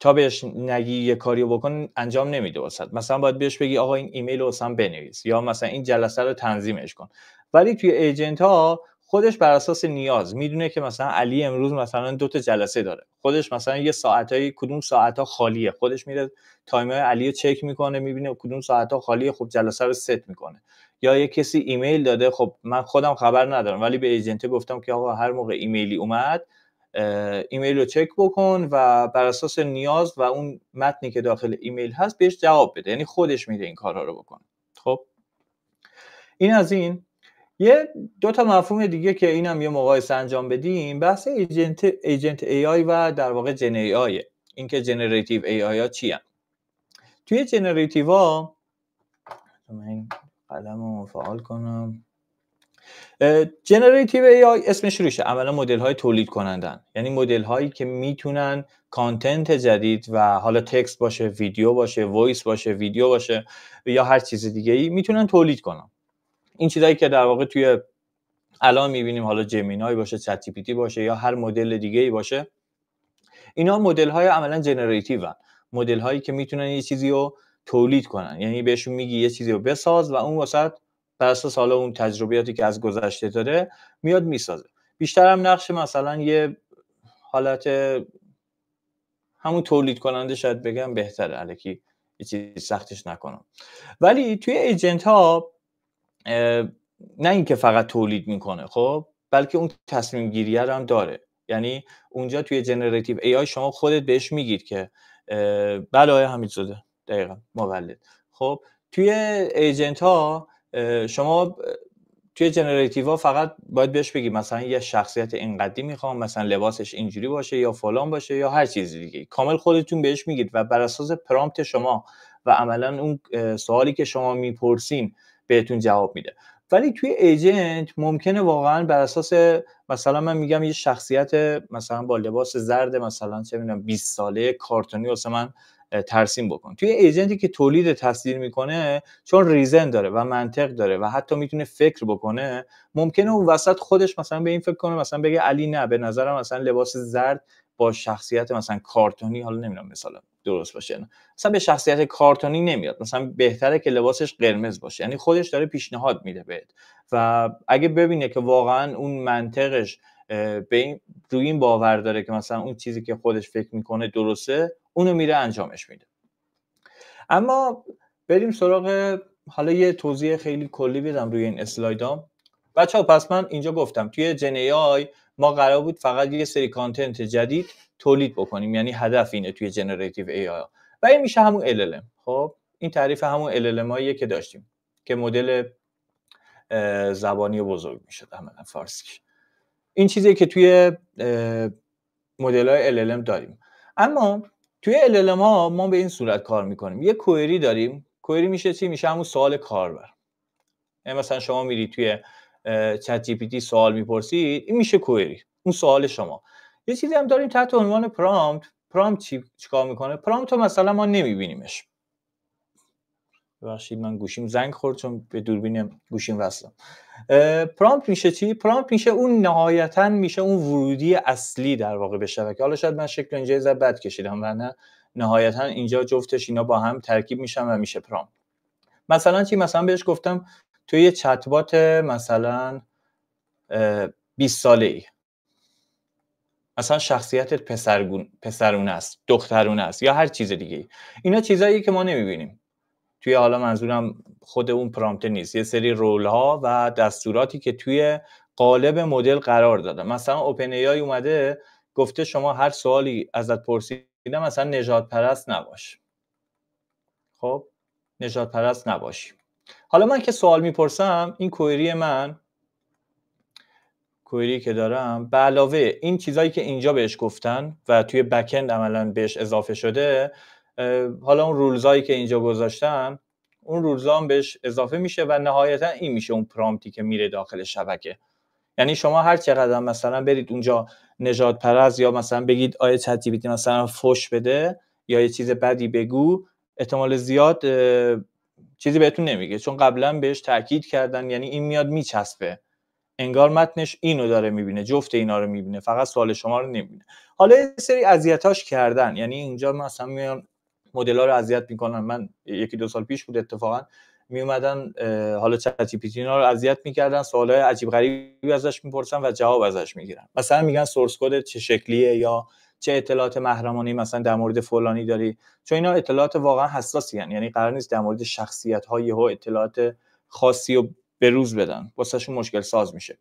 تا بهش نگی یه کاریو بکن انجام نمیده واسط. مثلا باید بهش بگی آقا این ایمیل رو واسم بنویس یا مثلا این جلسه رو تنظیمش کن. ولی توی ایجنت ها خودش بر اساس نیاز میدونه که مثلا علی امروز مثلا 2 تا جلسه داره، خودش مثلا یه ساعتایی کدوم ساعت‌ها خالیه، خودش میره تایمر علی رو چک میکنه، میبینه کدوم ساعت‌ها خالیه، خب جلسه رو ست میکنه. یا یه کسی ایمیل داده، خب من خودم خبر ندارم ولی به ایجنت گفتم که آقا هر موقع ایمیلی اومد ایمیل رو چک بکن و بر اساس نیاز و اون متنی که داخل ایمیل هست بهش جواب بده، یعنی خودش میره این کارها رو بکنه. خب این از این. یه 2 تا مفهوم دیگه که اینم یه مقایسه انجام بدیم، بحث ایجنت AI و در واقع جن AI. این که جنراتیو AI ها چی هست؟ توی جنراتیو ها من این قلمو فعال کنم. جنراتیو AI اسمش روشه، عملا مدل های تولید کنندن، یعنی مدل هایی که میتونن کانتنت جدید و حالا تکست باشه، ویدیو باشه، وایس باشه، ویدیو باشه یا هر چیز دیگه ای میتونن تولید کنن. این چیزایی که در واقع توی الان میبینیم، حالا جمینای باشه، چت جی پی تی باشه یا هر مدل دیگه ای باشه، اینا مدل های عملا جنراتیو ان، مدل هایی که میتونن یه چیزی رو تولید کنن، یعنی بهشون میگی یه چیزی رو بساز و اون واسط بر اساس حالا اون تجربیاتی که از گذشته داره میاد میسازه. بیشتر هم نقش مثلا یه حالت همون تولید کننده شاید بگم بهتره، الکی یه چیزی سختش نکنم. ولی توی ایجنت ها نه اینکه فقط تولید میکنه، خب بلکه اون تصمیم گیری هم داره. یعنی اونجا توی جنراتیو AI شما خودت بهش میگید که بله حمیدزاده دقیقاً مولد. خب توی ایجنت ها شما توی جنراتیو ها فقط باید بهش بگی مثلا یه شخصیت اینقدی میخوام، مثلا لباسش اینجوری باشه یا فلان باشه یا هر چیز دیگه، کامل خودتون بهش میگید و بر اساس پرامپت شما و عملا اون سوالی که شما میپرسین بهتون جواب میده. ولی توی ایجنت ممکنه واقعا بر اساس مثلا من میگم یه شخصیت مثلا با لباس زرد مثلا چه میدونم 20 ساله کارتونی واسه من ترسیم بکن. توی ایجنتی که تولید تصویر میکنه، چون ریزن داره و منطق داره و حتی میتونه فکر بکنه، ممکنه اون وسط خودش مثلا به این فکر کنه، مثلا بگه علی نه به نظرم مثلا لباس زرد با شخصیت مثلا کارتونی، حالا نمیدونم مثلا درست باشه نه، مثلا به شخصیت کارتونی نمیاد، مثلا بهتره که لباسش قرمز باشه. یعنی خودش داره پیشنهاد میده بهت و اگه ببینه که واقعا اون منطقش به این روی این باور داره که مثلا اون چیزی که خودش فکر میکنه درسته، اونو میره انجامش میده. اما بریم سراغ، حالا یه توضیح خیلی کلی بدم روی این اسلایدام. بچه‌ها پس من اینجا گفتم توی جن ای آی ما قرار بود فقط یه سری کانتنت جدید تولید بکنیم، یعنی هدف اینه توی جنراتیو ای آی و این میشه همون LLM. خب این تعریف همون LLM هاییه که داشتیم که مدل زبانی بزرگ میشد عملا فارسیش. این چیزیه که توی مدل‌های LLM داریم. اما توی LLM ها ما به این صورت کار میکنیم، یه کوئری داریم. کوئری میشه چی؟ میشه همون سوال کاربر. یعنی مثلا شما میری توی چت جی پی تی سوال میپرسید، این میشه کوئری، اون سوال شما. یه چیزی هم داریم تحت عنوان پرامپت. پرامپت چیکار میکنه؟ پرامپت مثلا ما نمیبینیمش. ببخشید من گوشیم زنگ خورد چون به دوربین گوشیم وصلم. پرامپت میشه چی؟ پرامپت میشه اون نهایتاً میشه اون ورودی اصلی در واقع به شبکه. حالا شاید من شکل اینجا زد بد کشیدم و نه، نهایتاً اینجا جفتش اینا با هم ترکیب میشن و میشه پرامپت. مثلا چی؟ مثلا بهش گفتم تو یه چت بات مثلا 20 ساله‌ای، مثلا شخصیتت پسرونه است، دخترونه است یا هر چیز دیگه. اینا چیزاییه که ما نمیبینیم توی، حالا منظورم خود اون پرامپت نیست، یه سری رول ها و دستوراتی که توی قالب مدل قرار داده. مثلا اوپن ای آی اومده گفته شما هر سوالی ازت پرسیدم مثلا نژاد پرست نباش. خب نژاد پرست نباشی. حالا من که سوال میپرسم، این کوئری که دارم به علاوه این چیزایی که اینجا بهش گفتن و توی بک اند عملاً بهش اضافه شده، حالا اون رولزایی که اینجا گذاشتن، اون رولزا هم بهش اضافه میشه و نهایتا این میشه اون پرامپتی که میره داخل شبکه. یعنی شما هر چقدر مثلا برید اونجا نژاد پرست یا مثلا بگید آیا چت جی پی تی مثلا فوش بده یا یه چیز بدی بگو، احتمال زیاد چیزی بهتون نمیگه، چون قبلا بهش تاکید کردن. یعنی این میاد میچسبه، انگار متنش اینو داره میبینه، جفت اینا رو میبینه، فقط سوال شما رو نمیبینه. حالا یه سری اذیتاش کردن، یعنی اینجا مثلا میان مدل‌ها رو اذیت میکنن. من 1-2 سال پیش بود اتفاقا میومدن حالا چت جی پی تی اینا رو اذیت میکردن، سوالای عجیب غریبی ازش میپرسن و جواب ازش میگیرن. مثلا میگن سورس کد چه شکلیه یا چه اطلاعات محرمانه‌ای مثلا در مورد فلانی داری، چون اینا اطلاعات واقعا حساسی هستن. یعنی قرار نیست در مورد شخصیت‌های یهو اطلاعات خاصی و به روز بدن، واسهشون مشکل ساز میشه.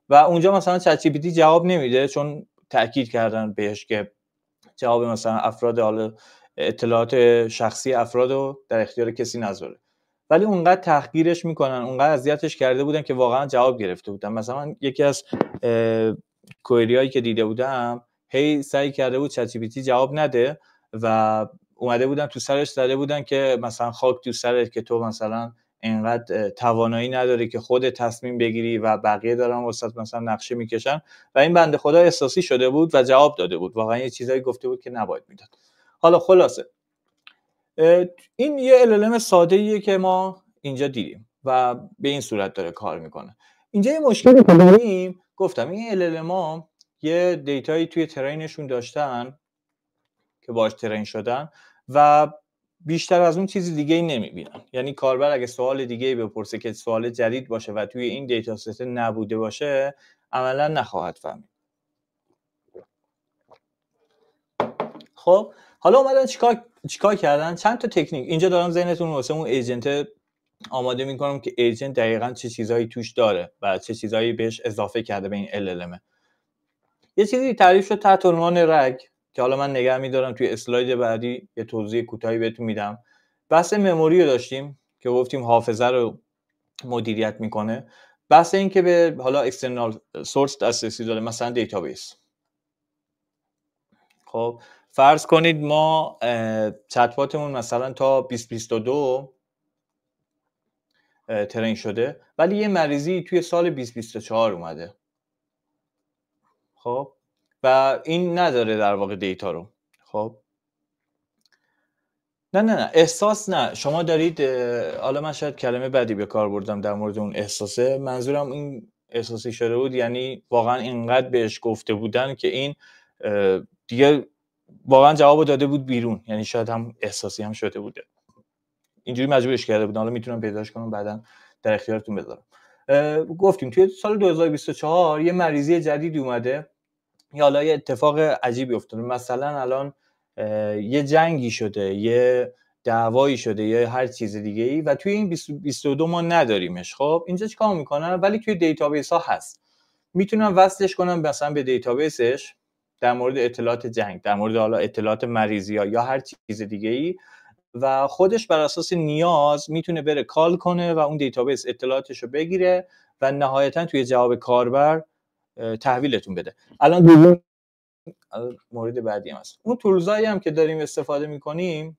و اونجا مثلا چت جی پی تی جواب نمیده چون تاکید کردن بهش که جواب مثلا افراد، حالا اطلاعات شخصی افراد رو در اختیار کسی نذاره. ولی اونقدر تحقیرش میکنن، اونقدر اذیتش کرده بودن که واقعا جواب گرفته بودن. مثلا من یکی از کوئری هایی که دیده بودم، هی سعی کرده بود چت جی پی تی جواب نده و اومده بودن تو سرش زده بودن که مثلا خاک تو سرت که تو مثلا اینقدر توانایی نداری که خود تصمیم بگیری و بقیه دارن واسط مثلا نقشه میکشن. و این بنده خدا احساسی شده بود و جواب داده بود، واقعا یه چیزایی گفته بود که نباید میداد. حالا خلاصه این یه LLM ساده‌ایه که ما اینجا دیدیم و به این صورت داره کار میکنه. اینجا یه مشکلی که داریم، گفتم این LLM ها یه دیتایی توی ترینشون داشتن که باهاش ترین شدن و بیشتر از اون چیزی دیگه ای نمیبینن. یعنی کاربر اگه سوال دیگه ای بپرسه که سوال جدید باشه و توی این دیتا ست نبوده باشه، عملا نخواهد فهمید. خب حالا اومدن چیکار کردن؟ چند تا تکنیک اینجا دارم ذهنتون واسه اون ایجنت آماده میکنم که ایجنت دقیقاً چه چیزایی توش داره و چه چیزایی بهش اضافه کرده به این LLM. یه چیزی تعریف شد تحت عنوان رگ که حالا من نگه می‌دارم توی اسلاید بعدی یه توضیح کوتاهی بهتون میدم. بحث مموری رو داشتیم که گفتیم حافظه رو مدیریت میکنه. بحث این که به حالا اکسترنال سورس دسترسی داره، مثلا دیتابیس. خب فرض کنید ما چتباتمون مثلا تا 2022 ترین شده، ولی یه مریضی توی سال 2024 اومده. خب و این نداره در واقع دیتا رو. خب نه احساس نه، شما دارید، حالا من شاید کلمه بدی به کار بردم در مورد اون احساسه، منظورم این احساسی شده بود، یعنی واقعا اینقدر بهش گفته بودن که این دیگه واقعا جواب داده بود بیرون، یعنی شاید هم احساسی هم شده بوده، اینجوری مجبورش کرده بودن. حالا میتونم پیداش کنم بعداً در اختیارتون بذارم. گفتیم توی سال 2024 یه مریضی جدید اومده، یا حالا یه اتفاق عجیبی افتاده، مثلا الان یه جنگی شده، یه دعوایی شده، یا هر چیز دیگه ای، و توی این 2022 ما نداریمش. خب اینجا چیکار میکنن؟ ولی توی دیتابیس ها هست، میتونن وصلش کنن مثلا به دیتابیسش در مورد اطلاعات جنگ، در مورد حالا اطلاعات مریضی ها یا هر چیز دیگه ای، و خودش بر اساس نیاز میتونه بره کال کنه و اون دیتابیس اطلاعاتش رو بگیره و نهایتا توی جواب کاربر تحویلتون بده. الان مورد بعدی هم هست، اون تولزایی هم که داریم استفاده میکنیم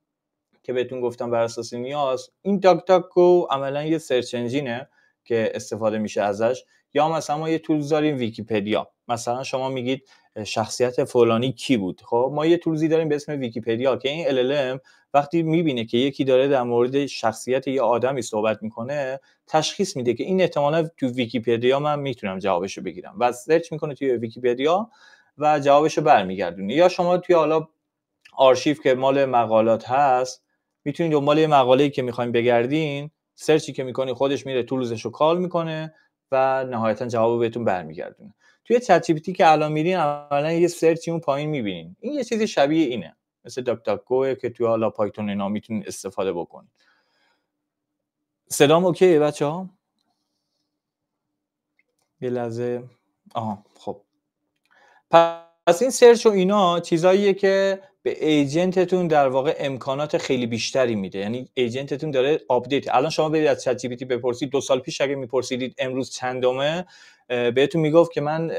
که بهتون گفتم بر اساس نیاز، این داکتاکو عملا یه سرچ انجینه که استفاده میشه ازش، یا مثلا ما یه تولز داریم ویکی‌پدیا، مثلا شما میگید شخصیت فلانی کی بود، خب ما یه تولزی داریم به اسم ویکی‌پدیا که این LLM وقتی میبینه که یکی داره در مورد شخصیت یه آدمی صحبت میکنه، تشخیص میده که این احتمالاً تو ویکی‌پدیا من میتونم جوابشو بگیرم، و سرچ میکنه توی ویکی‌پدیا و جوابشو برمیگردونه. یا شما توی حالا آرشیو که مال مقالات هست، میتونید دنبال یه مقاله‌ای که میخواین بگردین، سرچی که میکنی خودش میره تولزشو کال میکنه و نهایتا جواب بهتون برمیگردونه. توی چت جی پی تی که الان میرین عملاً یه سرچی اون پایین میبینین، این یه چیزی شبیه اینه، مثل داکتاکو که توی حالا پایتون اینا میتونید استفاده بکنید. صدام اوکیه بچه‌ها؟ یه لحظه. خب پس این سرچ و اینا چیزاییه که به ایجنتتون در واقع امکانات خیلی بیشتری میده، یعنی ایجنتتون داره آپدیت. الان شما برید از چت جی پی تی بپرسید، 2 سال پیش اگه میپرسیدید امروز چندمه، بهتون میگفت که من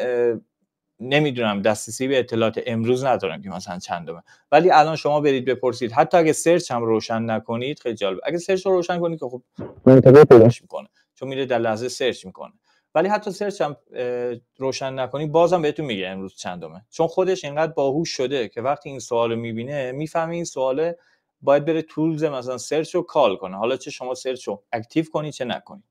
نمیدونم، دسترسی به اطلاعات امروز ندارم که مثلا چندمه. ولی الان شما برید بپرسید، حتی اگه سرچ هم روشن نکنید، خیلی جالب، اگه سرچ رو روشن کنید که خب منطقه پیداش میکنه، چون میره در لحظه سرچ میکنه، ولی حتی سرچ هم روشن نکنید بازم بهتون میگه امروز چندمه، چون خودش اینقدر باهوش شده که وقتی این سوالو میبینه میفهمه این سواله باید بره تولز مثلا سرچ رو کال کنه، حالا چه شما سرچ رو اکتیو کنید چه نکنید.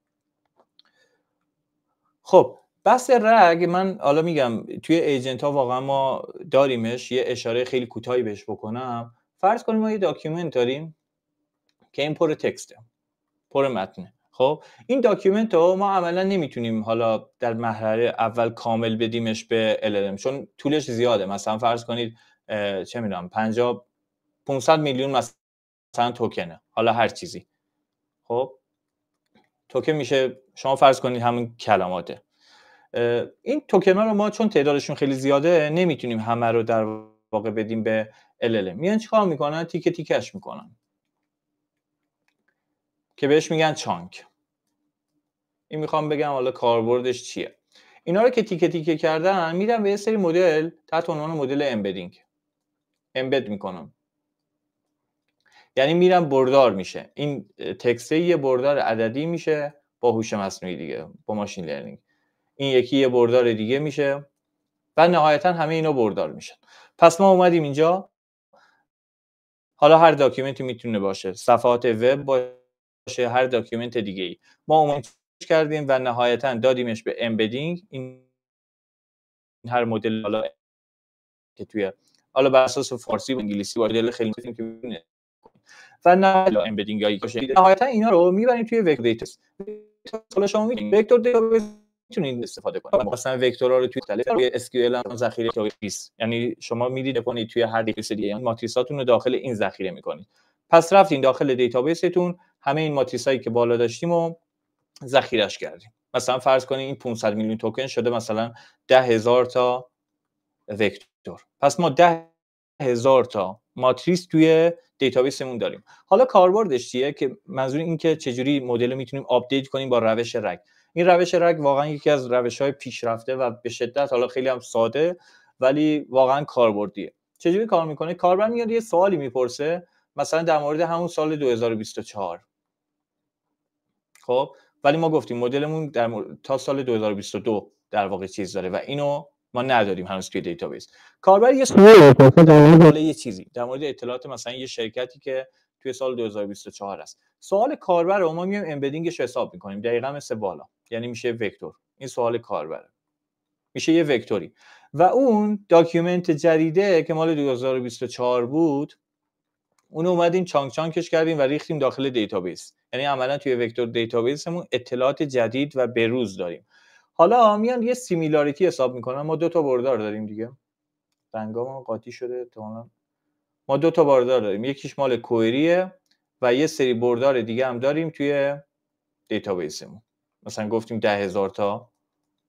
خب بحث رگ، من حالا میگم توی ایجنت ها واقعا ما داریمش، یه اشاره خیلی کوتاهی بهش بکنم. فرض کنیم ما یه داکیومنت داریم که این پر تکسته، پر متنه. خب این داکیومنت رو ما عملا نمیتونیم حالا در مرحله اول کامل بدیمش به LLM، چون طولش زیاده. مثلا فرض کنید چه میدونم 500 میلیون مثلا توکنه، حالا هر چیزی. خب توکن میشه، شما فرض کنید همون کلماته. این توکن ها رو ما چون تعدادشون خیلی زیاده نمیتونیم همه رو در واقع بدیم به LLM. میان چیکار میکنن؟ تیکه تیکش میکنن که بهش میگن چانک. این میخوام بگم حالا کاربردش چیه. اینا رو که تیکه تیکه کردن میدن به یه سری مدل تحت عنوان مدل امبدینگ، امبد میکنم، یعنی میرم بردار میشه. این تکسته یه بردار عددی میشه با هوش مصنوعی دیگه، با ماشین لرنینگ. این یکی یه بردار دیگه میشه و نهایتا همه اینا بردار میشن. پس ما اومدیم اینجا، حالا هر داکیومنتی میتونه باشه، صفحات وب باشه، هر داکیومنت دیگه ای، ما اومدیم کردیم و نهایتا دادیمش به امبدینگ. این هر مدل حالا که توی حالا بر اساس فارسی و انگلیسی با مدل خیلی مختلفی که میبینه و نه امبدینگ هایی باشه، نهایتا اینا رو میبریم توی وکتور دیتابیس. حالا شما میگید وکتور دیتابیس میتونید استفاده کنید، مثلا وکتورها رو توی روی SQL هم ذخیره دیتابیس، یعنی شما میدید کنید توی هر دیتابیس دیگه، یعنی ماتریساتون رو داخل این ذخیره میکنید. پس رفتین داخل دیتابیستون، همه این ماتریسایی که بالا داشتیم رو ذخیرهش کردیم. مثلا فرض کنید این 500 میلیون توکن شده مثلا 10,000 تا وکتور. پس ما 10,000 تا ماتریس توی دیتابیسمون داریم. حالا کاربردش چیه؟ که منظور این که چجوری مدل رو میتونیم آپدیت کنیم با روش رگ. این روش رگ واقعا یکی از روش‌های پیشرفته و به شدت حالا خیلی هم ساده ولی واقعا کاربردیه. چجوری کار میکنه؟ کاربر میاد یه سوالی میپرسه مثلا در مورد همون سال 2024. خب ولی ما گفتیم مدلمون تا سال 2022 در واقع چیز داره و اینو ما نداریم هنوز توی دیتابیس. کاربر یه سوال میپرسه در مورد یه چیزی، در مورد اطلاعات مثلا یه شرکتی که توی سال 2024 است. سوال کاربر رو ما میایم امبدینگش رو حساب میکنیم، دقیقاً مثل بالا، یعنی میشه وکتور. این سوال کاربره، میشه یه وکتوری و اون داکیومنت جدیده که مال 2024 بود اون اومدیم چانکش کردیم و ریختیم داخل دیتابیس. یعنی عملا توی وکتور دیتابیسمون اطلاعات جدید و بروز داریم. حالا میان یه سیمیلاریتی حساب میکنن. ما 2 تا بردار داریم دیگه، رنگام قاطی شده تماما. ما 2 تا بردار داریم، یکیش مال کوئریه و یه سری بردار دیگه هم داریم توی دیتابیسمون. مثلا گفتیم 10,000 تا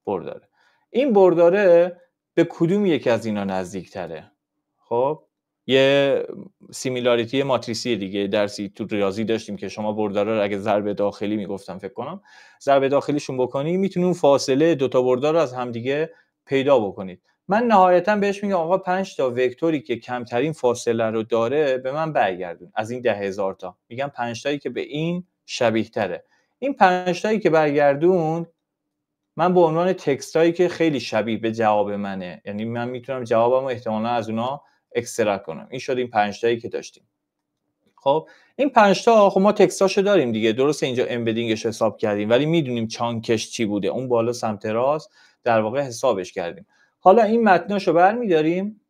برداره. این برداره به کدوم یک از اینا نزدیک‌تره؟ خب یه سیمیلاریتی ماتریسی دیگه درسی تو ریاضی داشتیم که شما بردارا رو اگه ضرب داخلی میگفتم فکر کنم ضرب داخلیشون بکنی میتونی اون فاصله 2 تا بردار رو از همدیگه پیدا بکنید. من نهایتا بهش میگم آقا 5 تا وکتوری که کمترین فاصله رو داره به من برگردون از این 10,000 تا. میگم 5 تایی که به این شبیه تره. این 5 تایی که برگردون من به عنوان تکستایی که خیلی شبیه به جواب منه، یعنی من میتونم جوابمو احتمالاً از اونا اکسترکت کنم. این شد این 5 تایی که داشتیم. خب این 5 تا خب ما تکستاشو داریم دیگه، درسته اینجا امبدینگش حساب کردیم ولی میدونیم چانکش چی بوده، اون بالا سمت راست در واقع حسابش کردیم. حالا این متناشو برمی‌داریم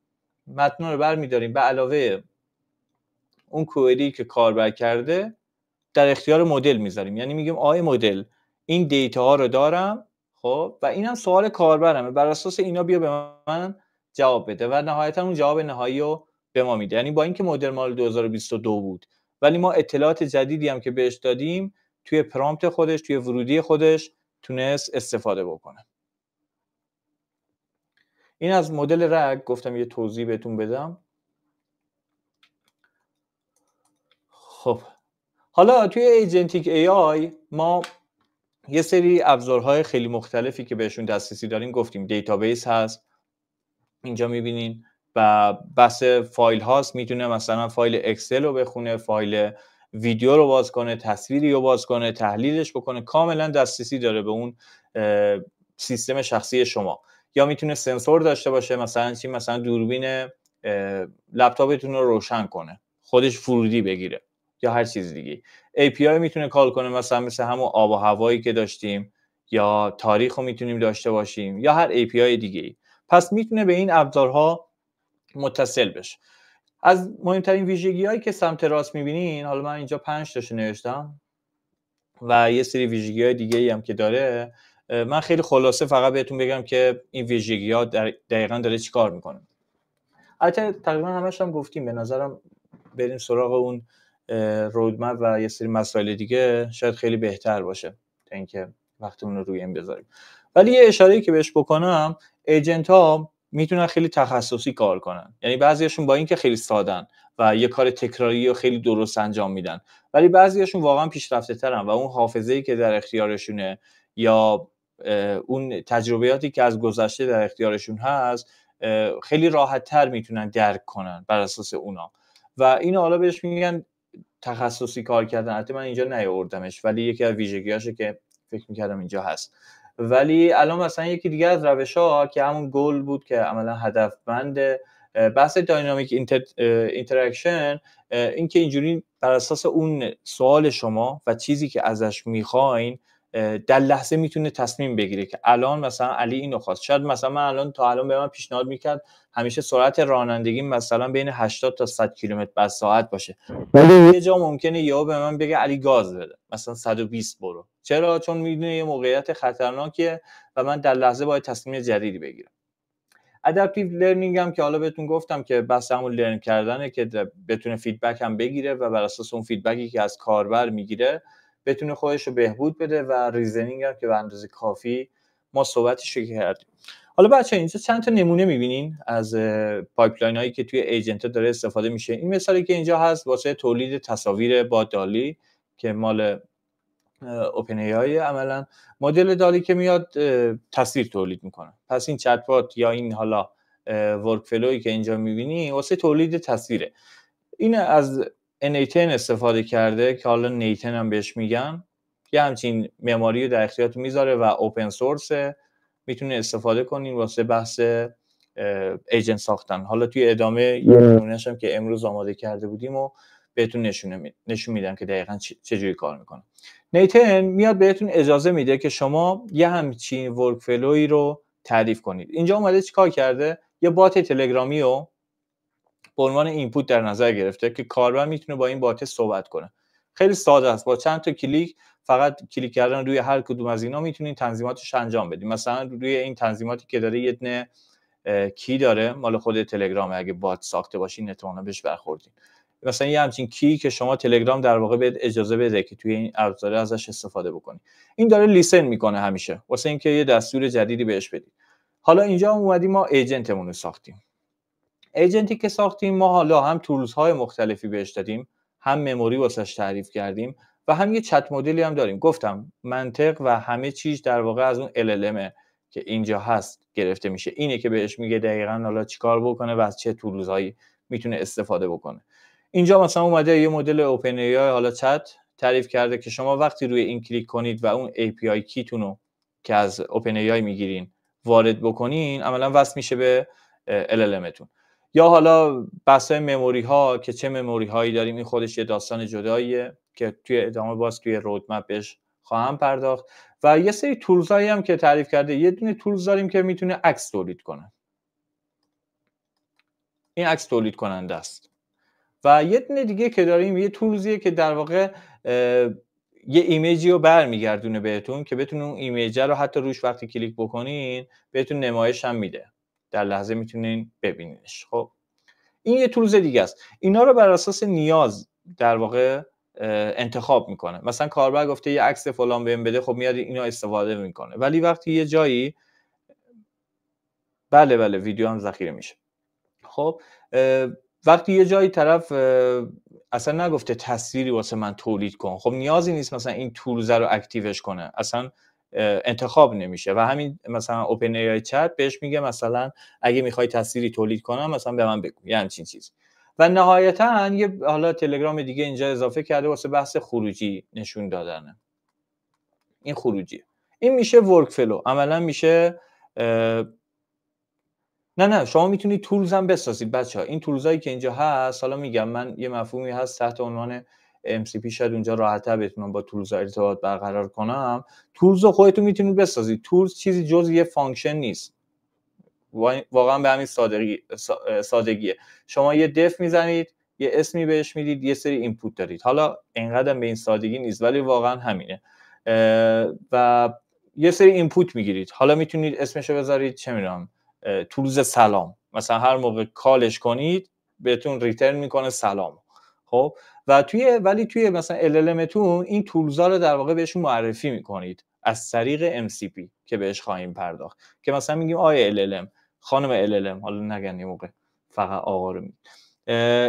به علاوه اون کوئری که کاربر کرده در اختیار مدل میذاریم. یعنی میگیم آی مدل این دیتا ها رو دارم، خب و اینم سوال کاربرمه، بر اساس اینا بیا به من جواب بده و نهایتا اون جواب نهایی رو به ما میده. یعنی با اینکه مدل مال 2022 بود ولی ما اطلاعات جدیدی هم که بهش دادیم توی پرامپت خودش، توی ورودی خودش تونست استفاده بکنه. این از مدل رگ گفتم یه توضیح بهتون بدم. خب حالا توی ایجنتیک AI ما یه سری ابزارهای خیلی مختلفی که بهشون دسترسی داریم گفتیم. دیتابیس هست اینجا میبینین و بس فایل هاست، میتونه مثلا فایل اکسل رو بخونه، فایل ویدیو رو باز کنه، تصویری رو باز کنه، تحلیلش بکنه، کاملا دسترسی داره به اون سیستم شخصی شما. یا میتونه سنسور داشته باشه، مثلا چی، مثلا دوربین لپتاپتون رو روشن کنه، خودش ورودی بگیره یا هر چیز دیگه. API میتونه کال کنه، مثلا مثل همون آب و هوایی که داشتیم یا تاریخ رو میتونیم داشته باشیم یا هر API دیگه. پس میتونه به این ابزارها متصل بشه. از مهمترین ویژگی هایی که سمت راست میبینین، حالا من اینجا 5 تاشو نوشتم و یه سری ویژگی های دیگه ای هم که داره، من خیلی خلاصه فقط بهتون بگم که این ویژگی ها دقیقاً داره چی کار میکنه. البته تقریبا همش هم گفتیم، به نظرم بریم سراغ اون رودمپ و یه سری مسائل دیگه شاید خیلی بهتر باشه تا اینکه وقتمون رو روی این بذاریم. ولی یه اشاره‌ای که بهش بکنم، ایجنت ها میتونن خیلی تخصصی کار کنن. یعنی بعضیاشون با اینکه خیلی سادن و یه کار تکراری و خیلی درست انجام میدن، ولی بعضیاشون واقعا پیشرفته ترن و اون حافظه‌ای که در اختیارشونه یا اون تجربیاتی که از گذشته در اختیارشون هست خیلی راحت تر میتونن درک کنن بر اساس اونا و اینو حالا بهش میگن تخصصی کار کردن. البته من اینجا نیاوردمش ولی یکی از ویژگی‌هاشه که فکر می‌کردم اینجا هست. ولی الان مثلا یکی دیگه از روش‌ها که همون گل بود که عملا هدفمند بحث داینامیک اینتراکشن، این که اینجوری بر اساس اون سوال شما و چیزی که ازش می‌خواین در لحظه میتونه تصمیم بگیره که الان مثلا علی اینو خواست. شاید مثلا من تا الان به من پیشنهاد میکرد همیشه سرعت رانندگی مثلا بین 80 تا 100 کیلومتر بر ساعت باشه، ولی یه جا ممکنه یهو به من بگه علی گاز بده، مثلا 120 برو. چرا؟ چون میدونه یه موقعیت خطرناکیه و من در لحظه باید تصمیم جدیدی بگیرم. ادپتیو لرنینگ هم که حالا بهتون گفتم که بحث همون لرن کردنه که بتونه فیدبک هم بگیره و بر اساس اون فیدبکی که از کاربر میگیره بتونه خودش رو بهبود بده و ریزنینگ هم که به اندازه کافی ما صحبتش رو کردیم. حالا بچه‌ها اینجا چند تا نمونه می‌بینین از پایپلاین هایی که توی ایجنت داره استفاده میشه. این مثالی که اینجا هست واسه تولید تصاویر با دالی که مال اوپن ای آی عملا مدل دالی که میاد تصویر تولید میکنه. پس این چت بات یا این حالا ورک فلویی که اینجا میبینی واسه تولید تصویره. این از نیتن استفاده کرده که حالا نیتن هم بهش میگن، یه همچین مموری رو در اختیارتون میذاره و اوپن سورسه، میتونه استفاده کنین واسه بحث ایجنت ساختن. حالا توی ادامه یه نمونه‌اش هم که امروز آماده کرده بودیم و بهتون نشون میدم که دقیقاً چجوری کار میکنه. نیتن میاد بهتون اجازه میده که شما یه همچین ورک فلوی رو تعریف کنید. اینجا اومده چیکار کرده؟ یه بات تلگرامی رو به عنوان اینپوت در نظر گرفته که کاربر میتونه با این بات صحبت کنه. خیلی ساده است، با چند تا کلیک، فقط کلیک کردن روی هر کدوم از اینا میتونین تنظیماتش انجام بدید. مثلا روی این تنظیماتی که داره یه دونه کی داره مال خود تلگرام، اگه بات ساخته باشین احتمالاً بهش برخوردین. مثلا یه همچین کی که شما تلگرام در واقع بهت اجازه بده که توی این ابزار ازش استفاده بکنی. این داره لیسن میکنه همیشه واسه اینکه یه دستور جدیدی بهش بدید. حالا اینجا اومدیم ما ایجنتمون رو ساختیم. ایجنتی که ساختیم ما حالا هم تولز های مختلفی بهش دادیم، هم مموری واسش تعریف کردیم و هم یه چت مدلی هم داریم. گفتم منطق و همه چیز در واقع از اون LLM که اینجا هست گرفته میشه. اینه که بهش میگه دقیقاً حالا چیکار بکنه و از چه تولز هایی میتونه استفاده بکنه. اینجا مثلا اومده یه مدل اوپن ای آی حالا چت تعریف کرده که شما وقتی روی این کلیک کنید و اون API کیتون رو که از اوپن ای آی میگیرین وارد بکنین، عملاً وصل میشه به LLM تون. یا حالا بحث‌های مموری ها که چه مموری هایی داریم، این خودش یه داستان جداییه که توی ادامه باز توی رودمپ بهش خواهم پرداخت. و یه سری تولز هایی هم که تعریف کرده، یه دونه تولز داریم که میتونه عکس تولید کنه. این عکس تولید کننده است. و یه دونه دیگه که داریم یه تولزیه که در واقع یه ایمیجی رو برمیگردونه بهتون که بتونه اون ایمیج رو حتی روش وقتی کلیک بکنین بهتون نمایش هم میده. در لحظه میتونین ببینینش. خب این یه تولز دیگه است. اینا رو بر اساس نیاز در واقع انتخاب میکنه. مثلا کاربر گفته یه عکس فلان بهم بده، خب میاد اینا استفاده میکنه. ولی وقتی یه جایی بله ویدیو هم ذخیره میشه. خب وقتی یه جایی طرف اصلا نگفته تصویری واسه من تولید کن، خب نیازی نیست مثلا این تولز رو اکتیوش کنه، اصلا انتخاب نمیشه. و همین مثلا اوپن ای آی چت بهش میگه مثلا اگه میخوای تصویری تولید کنم مثلا به من بگو، یعنی همچین چیز. و نهایتا یه حالا تلگرام دیگه اینجا اضافه کرده واسه بحث خروجی نشون دادنه. این خروجی، این میشه ورک فلو. عملا میشه نه شما میتونید تولز هم بسازید بچه‌ها. این تولزایی که اینجا هست، حالا میگم من یه مفهومی هست تحت عنوان MCP، شاید اونجا راحت‌تر بتونم با تولز ارتباط برقرار کنم. تولز رو خودتون میتونید بسازید. تولز چیزی جز یه فانکشن نیست، واقعا به همین سادگیه. شما یه دف میزنید، یه اسمی بهش میدید، یه سری اینپوت دارید. حالا اینقدر به این سادگی نیست ولی واقعا همینه. و یه سری اینپوت میگیرید. حالا میتونید اسمشو بذارید چه میدونم تولز سلام، مثلا هر موقع کالش کنید بهتون ریترن میکنه سلام. خب و توی مثلا LLM تون این تولزا رو در واقع بهشون معرفی میکنید از طریق MCP که بهش خواهیم پرداخت. که مثلا میگیم آیه LLM، خانم LLM، حالا نگن یه موقع فقط آقا رو میگیم.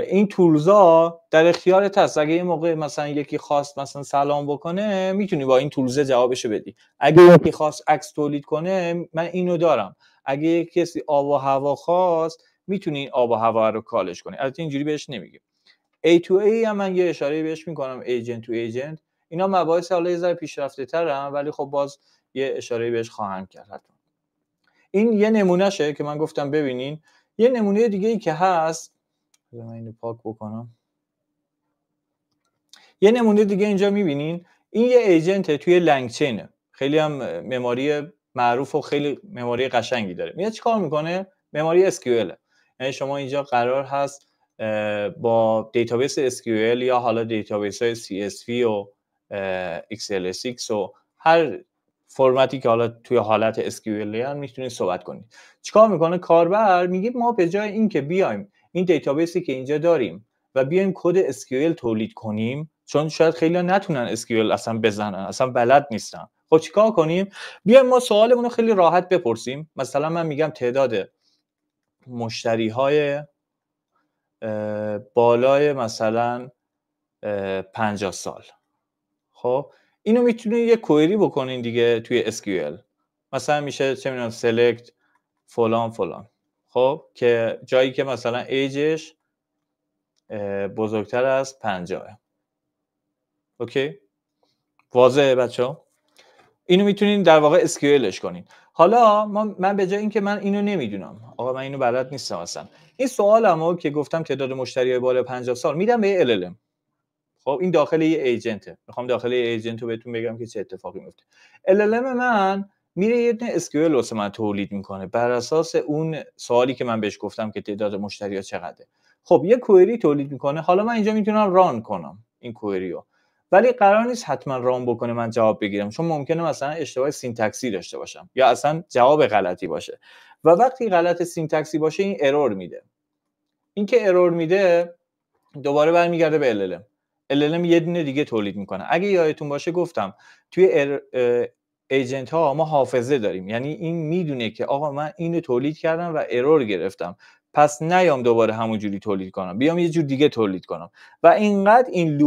این تولزا در اختیارت هست. اگه یه موقع مثلا یکی خواست مثلا سلام بکنه، میتونی با این تولزه جوابشو بدی. اگه یکی خواست عکس تولید کنه، من اینو دارم. اگه یک کسی آب و هوا خواست، میتونی آب و هوا رو کالش کنی. البته اینجوری بهش نمیگیم. A to A هم من یه اشاره بهش میکنم، ایجنت تو ایجنت. اینا مباحث حالا یه ذره پیشرفته ترن ولی خب باز یه اشاره بهش خواهم کرد. این یه نمونهشه که من گفتم ببینین. یه نمونه دیگه ای که هست، من اینو پاک بکنم. یه نمونه دیگه اینجا میبینین، این یه ایجنت توی لنگچینه، خیلی هم مموری معروف و خیلی مموری قشنگی داره. میاد چیکار میکنه؟ مموری SQL. یعنی شما اینجا قرار هست با دیتابیس SQL یا حالا دیتابیس های CSV و XLSX و هر فرمتی که حالا توی حالت SQL هم میتونید صحبت کنید. چیکار میکنه کاربر؟ میگه ما به جای این که بیایم این دیتابیسی که اینجا داریم و بیایم کد SQL تولید کنیم، چون شاید خیلی نتونن SQL اصلا بزنن، اصلا بلد نیستن. خب چیکار کنیم؟ بیایم ما سوالمون رو خیلی راحت بپرسیم. مثلا من میگم تعداد مشتری های بالای مثلا 50 سال. خب اینو میتونین یه کوئری بکنین دیگه توی SQL. مثلا میشه چه میدونم select فلان فلان، خب که جایی که مثلا ایجش بزرگتر از 50. اوکی واضحه بچه‌ها؟ اینو میتونین در واقع SQLش کنین. حالا من به جای اینکه من اینو نمیدونم، آقا من اینو بلد نیستم اصلا، این سوالمو که گفتم تعداد مشتریای بالای 50 سال میدم به LLM. خب این داخل یه ایجنته، میخوام داخل یه ایجنت رو بهتون بگم که چه اتفاقی میفته. LLM من میره یه دونه SQL واسه من تولید میکنه بر اساس اون سوالی که من بهش گفتم که تعداد مشتری‌ها چقدره. خب یه کوئری تولید میکنه. حالا من اینجا میتونم ران کنم این کوئری رو، ولی قرار نیست حتما ران بکنه من جواب بگیرم، چون ممکنه مثلا اشتباه سینتکسی داشته باشم یا اصلا جواب غلطی باشه، و وقتی غلط سینتکسی باشه این ارور میده. این که ارور میده دوباره برمیگرده به LLM یه دونه دیگه تولید میکنه. اگه یادتون باشه گفتم توی ایجنت ها ما حافظه داریم، یعنی این میدونه که آقا من اینو تولید کردم و ارور گرفتم، پس نیام دوباره همونجوری تولید کنم، بیام یه جور دیگه تولید کنم. و اینقدر این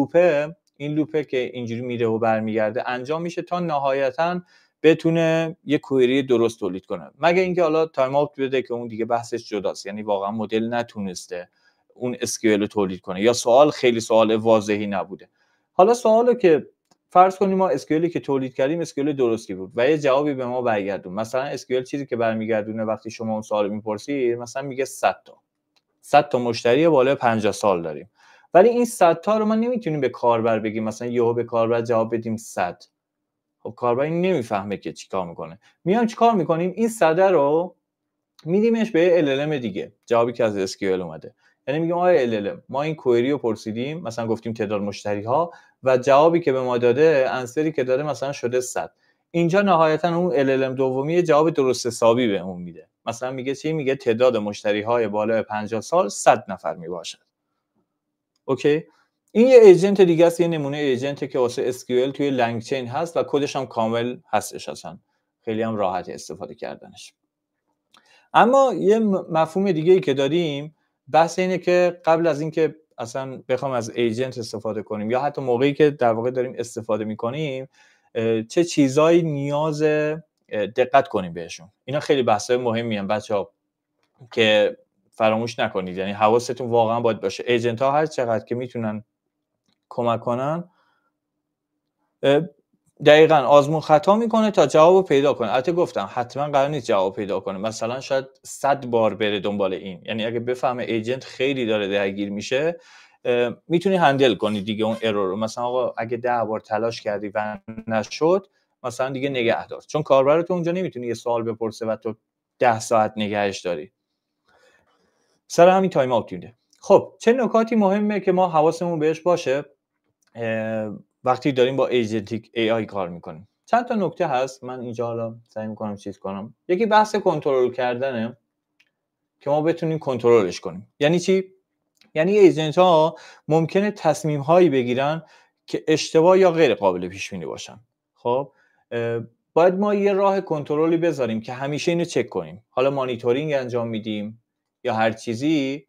لوپه که اینجوری میره و برمیگرده انجام میشه تا نهایتا بتونه یه کوئری درست تولید کنه. مگه اینکه حالا تایم آوت بده که اون دیگه بحثش جداست، یعنی واقعا مدل نتونسته اون SQL رو تولید کنه یا سوال خیلی سوال واضحی نبوده. حالا سوالو که فرض کنیم ما SQLی که تولید کردیم SQL درستی بود و یه جوابی به ما برگردون. مثلا SQL چیزی که برمیگردونه وقتی شما اون سوالو میپرسید مثلا میگه 100 تا مشتری بالای 50 سال داریم، ولی این 100 تا رو ما نمیتونیم به کاربر بگیم مثلا یهو به کاربر جواب بدیم 100. خب کاربر این نمیفهمه که چیکار میکنه. میام چیکار میکنیم؟ این 100 رو میدیمش به LLM دیگه، جوابی که از SQL اومده. یعنی میگم آیا LLM ما این کوئری رو پرسیدیم، مثلا گفتیم تعداد مشتری ها و جوابی که به ما داده، انسری که داده مثلا شده 100. اینجا نهایتا اون LLM دومی جواب درست حسابی بهمون میده. مثلا میگه چی؟ میگه تعداد مشتری های بالای 50 سال 100 نفر میباشد. اوکی؟ این یه ایجنت دیگه است، یه نمونه ایجنتی که واسه SQL توی لنگچین هست و کدش هم کامل هستش، اصلا خیلی هم راحت استفاده کردنش. اما یه مفهوم دیگه ای که داریم بحث اینه که قبل از اینکه اصلا بخوام از ایجنت استفاده کنیم یا حتی موقعی که در واقع داریم استفاده میکنیم چه چیزایی نیاز دقت کنیم بهشون. اینا خیلی بحثای مهمی ان بچه‌ها که فراموش نکنید، یعنی حواستون واقعا باید باشه. ایجنت ها هر چقدر که میتونن کمک کنن دقیقاً آزمون خطا میکنه تا جوابو پیدا کنه. البته گفتم حتما قرار نیست جواب پیدا کنه، مثلا شاید 100 بار بره دنبال این، یعنی اگه بفهمه ایجنت خیلی داره درگیر میشه میتونی هندل کنی دیگه اون ارور رو. مثلا آقا اگه 10 بار تلاش کردی و نشد مثلا دیگه نگه دار، چون کاربر تو اونجا نمیتونی یه سوال بپرسه و تو 10 ساعت نگهش داری. سر همین تایم آوت میده. خب چه نکاتی مهمه که ما حواسمون بهش باشه وقتی داریم با ایجنتیک AI کار میکنیم؟ چند تا نکته هست، من اینجا حالا سعی میکنم چیز کنم. یکی بحث کنترل کردنه که ما بتونیم کنترلش کنیم. یعنی چی؟ یعنی ایجنت ها ممکنه تصمیم هایی بگیرن که اشتباه یا غیر قابل پیش بینی باشن. خب باید ما یه راه کنترلی بذاریم که همیشه اینو چک کنیم. حالا مانیتورینگ انجام میدیم یا هر چیزی،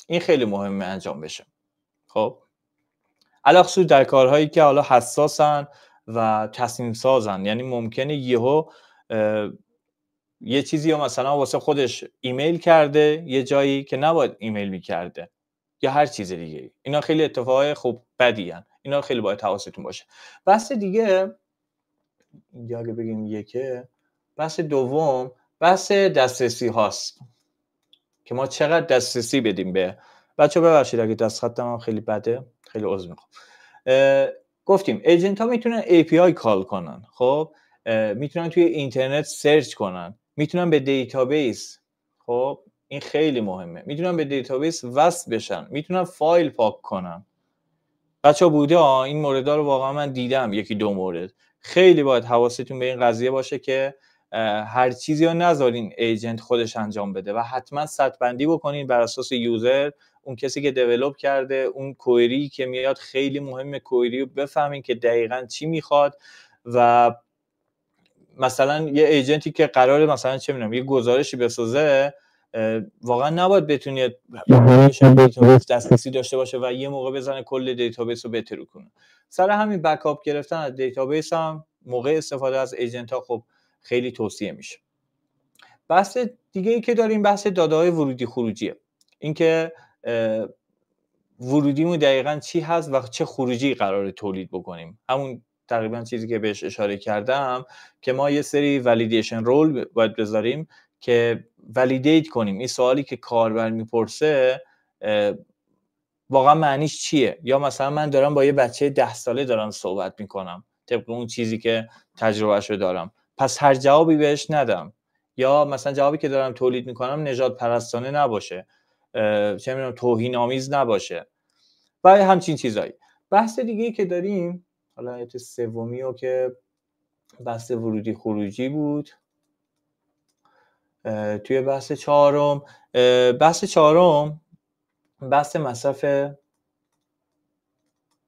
این خیلی مهمه انجام بشه. خب علاوه در کارهایی که حالا حساسن و تصمیم سازن، یعنی ممکنه یهو یه چیزی رو مثلا واسه خودش ایمیل کرده یه جایی که نباید ایمیل میکرده یا هر چیز دیگه. اینا خیلی اتفاقای خوب بدی هن. اینا خیلی باید حواستون باشه. بحث دیگه اینجا اگه بگیم یکه، بحث دوم بحث دسترسی هاست که ما چقدر دسترسی بدیم به بچه. ببخشید اگه دست خطم هم خیلی بده، خیلی عذر میخوام. گفتیم ایجنت ها میتونن API کال کنن، خب میتونن توی اینترنت سرچ کنن، میتونن به دیتابیس، خب این خیلی مهمه، میتونن به دیتابیس وصل بشن، میتونن فایل پاک کنن. بچه‌ها بوده این موردها رو واقعا من دیدم، یکی دو مورد. خیلی باید حواستون به این قضیه باشه که هر چیزی رو نذارین ایجنت خودش انجام بده و حتما سطح بندی بکنین بر اساس یوزر، اون کسی که دیولپ کرده، اون کوئری که میاد خیلی مهمه کوئری رو بفهمین که دقیقاً چی میخواد. و مثلا یه ایجنتی که قراره مثلا چه میدونم یه گزارشی بسازه، واقعا نباید بتونید دیتابیس دسترسی داشته باشه و یه موقع بزنه کل دیتابیس رو بترو کنه. سر همین بکاپ گرفتن از دیتابیس هم موقع استفاده از ایجنت ها خب خیلی توصیه میشه. بحث دیگه ای که داریم بحث داده‌های ورودی خروجیه. اینکه ورودیمون دقیقاً چی هست و چه خروجی قراره تولید بکنیم. همون تقریبا چیزی که بهش اشاره کردم که ما یه سری ولیدیشن رول باید بذاریم که ولیدیت کنیم این سوالی که کاربر میپرسه واقعا معنیش چیه. یا مثلا من دارم با یه بچه 10 ساله دارم صحبت میکنم طبق اون چیزی که تجربهشو دارم، پس هر جوابی بهش ندم. یا مثلا جوابی که دارم تولید میکنم نژاد پرستانه نباشه، چه میدونم توهین آمیز نباشه و همچین چیزایی. بحث دیگه که داریم حالا آیت سومی رو که بحث ورودی خروجی بود. توی بحث چهارم بحث مصرف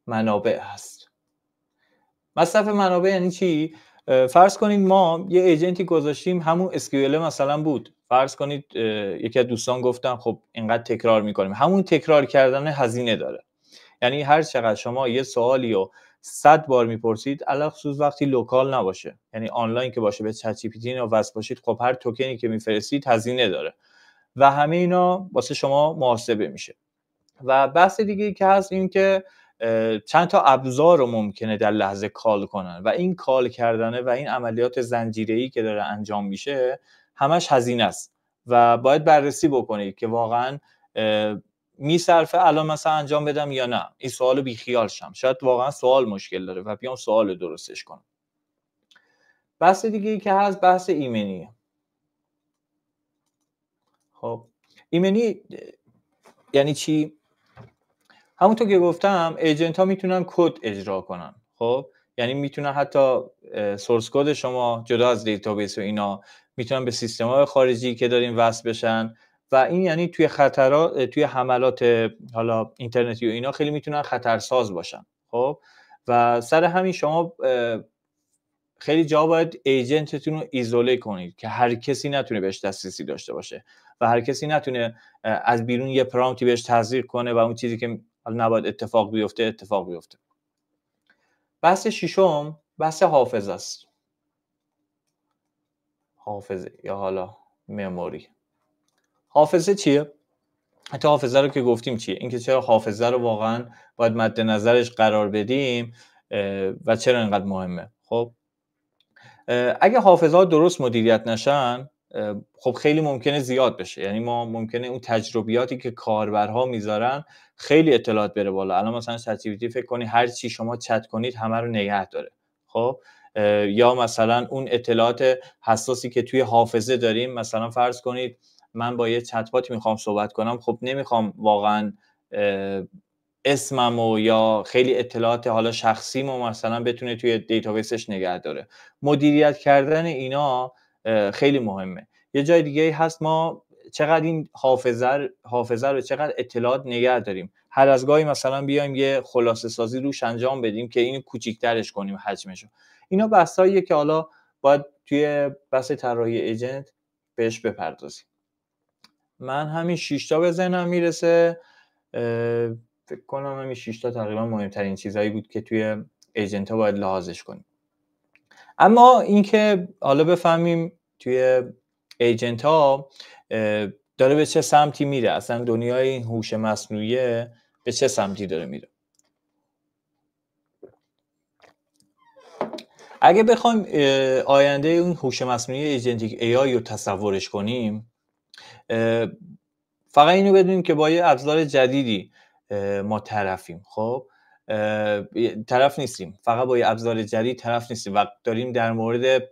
منابع هست. مصرف منابع یعنی چی؟ فرض کنید ما یه ایجنتی گذاشتیم همون SQL مثلا بود. فرض کنید یکی از دوستان گفتن خب اینقدر تکرار میکنیم. همون تکرار کردن هزینه داره. یعنی هر چقدر شما یه سوالی رو 100 بار میپرسید، علاوه خصوص وقتی لوکال نباشه، یعنی آنلاین که باشه به چت جی پی تی اینا وصل باشید، خب هر توکنی که میفرستید هزینه داره و همه اینا واسه شما محاسبه میشه. و بحث دیگه که هست این که چند تا ابزار رو ممکنه در لحظه کال کنن و این کال کردنه و این عملیات زنجیره‌ای که داره انجام میشه همش هزینه است و باید بررسی بکنید که واقعا میصرفه الان مثلا انجام بدم یا نه. این سوالو بیخیال شم، شاید واقعا سوال مشکل داره و بیام سوال درستش کنم. بحث دیگه ای که هست بحث ایمنیه. خب ایمنی یعنی چی؟ همونطور که گفتم ایجنت ها میتونن کد اجرا کنن. خب یعنی میتونن حتی سورس کد شما جدا از دیتابیس و اینا میتونن به سیستم های خارجی که داریم وصل بشن و این یعنی توی خطرات توی حملات حالا اینترنتی و اینا خیلی میتونن خطرساز باشن. خب و سر همین شما خیلی جا باید ایجنتتون رو ایزوله کنید که هر کسی نتونه بهش دسترسی داشته باشه و هر کسی نتونه از بیرون یه پرامپتی بهش تزریق کنه و اون چیزی که نباید اتفاق بیفته. بحث ششم بحث حافظه است. حافظه یا حالا مموری. حافظه چیه؟ حتی حافظه رو که گفتیم چیه، اینکه چرا حافظه رو واقعا باید مد نظرش قرار بدیم و چرا اینقدر مهمه. خب اگه حافظه ها درست مدیریت نشن خب خیلی ممکنه زیاد بشه. یعنی ما ممکنه اون تجربیاتی که کاربرها میذارن خیلی اطلاعات بره بالا. الان مثلا چت جی پی تی فکر کنی هر چی شما چت کنید همه رو نگه داره. خب یا مثلا اون اطلاعات حساسی که توی حافظه داریم، مثلا فرض کنید من با یه چت باتی میخوام صحبت کنم، خب نمیخوام واقعا اسممو یا خیلی اطلاعات حالا شخصیمو مثلا بتونه توی دیتابیسش نگه داره. مدیریت کردن اینا خیلی مهمه. یه جای دیگه هست ما چقدر این حافظه رو چقدر اطلاعات نگه داریم. هر از گاهی مثلا بیایم یه خلاصه سازی روش انجام بدیم که اینو کوچیک‌ترش کنیم حجمشو. اینا بحثاییه که حالا باید توی بحث طراحی ایجنت بهش بپردازیم. من همین 6 تا به ذهنم میرسه. فکر کنم همین 6 تا تقریبا مهمترین چیزایی بود که توی ایجنت ها باید لحاظش کنیم. اما اینکه حالا بفهمیم توی ایجنت ها داره به چه سمتی میره، اصلا دنیای این هوش مصنوعی به چه سمتی داره میره. اگه بخوایم آینده اون هوش مصنوعی ایجنتیک AI رو تصورش کنیم، فقط اینو بدونیم که با یه ابزار جدیدی ما طرفیم. خب طرف نیستیم، فقط با یه ابزار جدید طرف نیستیم و داریم در مورد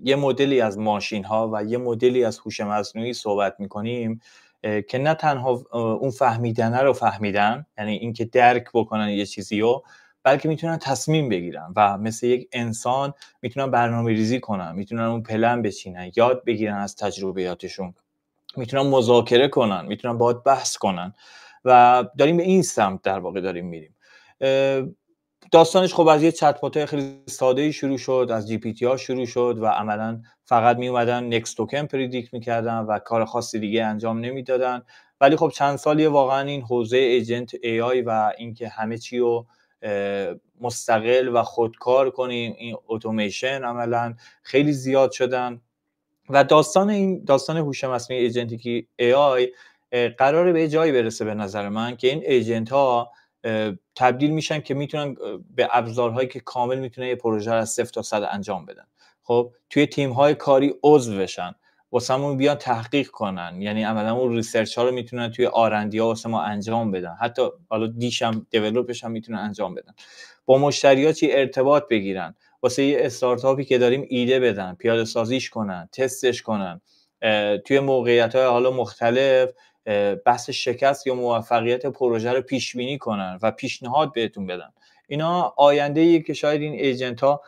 یه مدلی از ماشین ها و یه مدلی از هوش مصنوعی صحبت میکنیم که نه تنها اون فهمیدنه رو فهمیدن، یعنی اینکه درک بکنن یه چیزی رو، بلکه میتونن تصمیم بگیرن و مثل یک انسان میتونن برنامه ریزی کنن، میتونن اون پلن بچینن، یاد بگیرن از تجربیاتشون، میتونن مذاکره کنن، میتونن باهات بحث کنن و داریم به این سمت در واقع داریم میریم. داستانش خب از یه چت بات خیلی ساده‌ای شروع شد، از جی پی تی ها شروع شد و عملاً فقط می اومدن نکست توکن پردیکت می‌کردن و کار خاصی دیگه انجام نمیدادن. ولی خب چند سالیه واقعاً این حوزه ایجنت ای آی و اینکه همه چی رو مستقل و خودکار کنیم، این اتوماسیون عملاً خیلی زیاد شدن و داستان هوش مصنوعی ایجنتیک ای آی قراره به جایی برسه به نظر من که این ایجنت ها تبدیل میشن که میتونن به ابزارهایی که کامل میتونه یه پروژه رو از 0 تا 100 انجام بدن. خب توی تیم های کاری عضو بشن، واسمون بیان تحقیق کنن، یعنی عملا اون ریسرچ ها رو میتونن توی آرندی ها واسه ما انجام بدن، حتی حالا دیش هم دیولپش هم میتونن انجام بدن، با مشتریات چی ارتباط بگیرن، واسه یه استارتاپی که داریم ایده بدن، پیاده سازیش کنن، تستش کنن، توی موقعیت‌های حالا مختلف بحث شکست یا موفقیت پروژه رو پیش بینی کنن و پیشنهاد بهتون بدن. اینا آینده‌ایه که شاید این ایجنت ها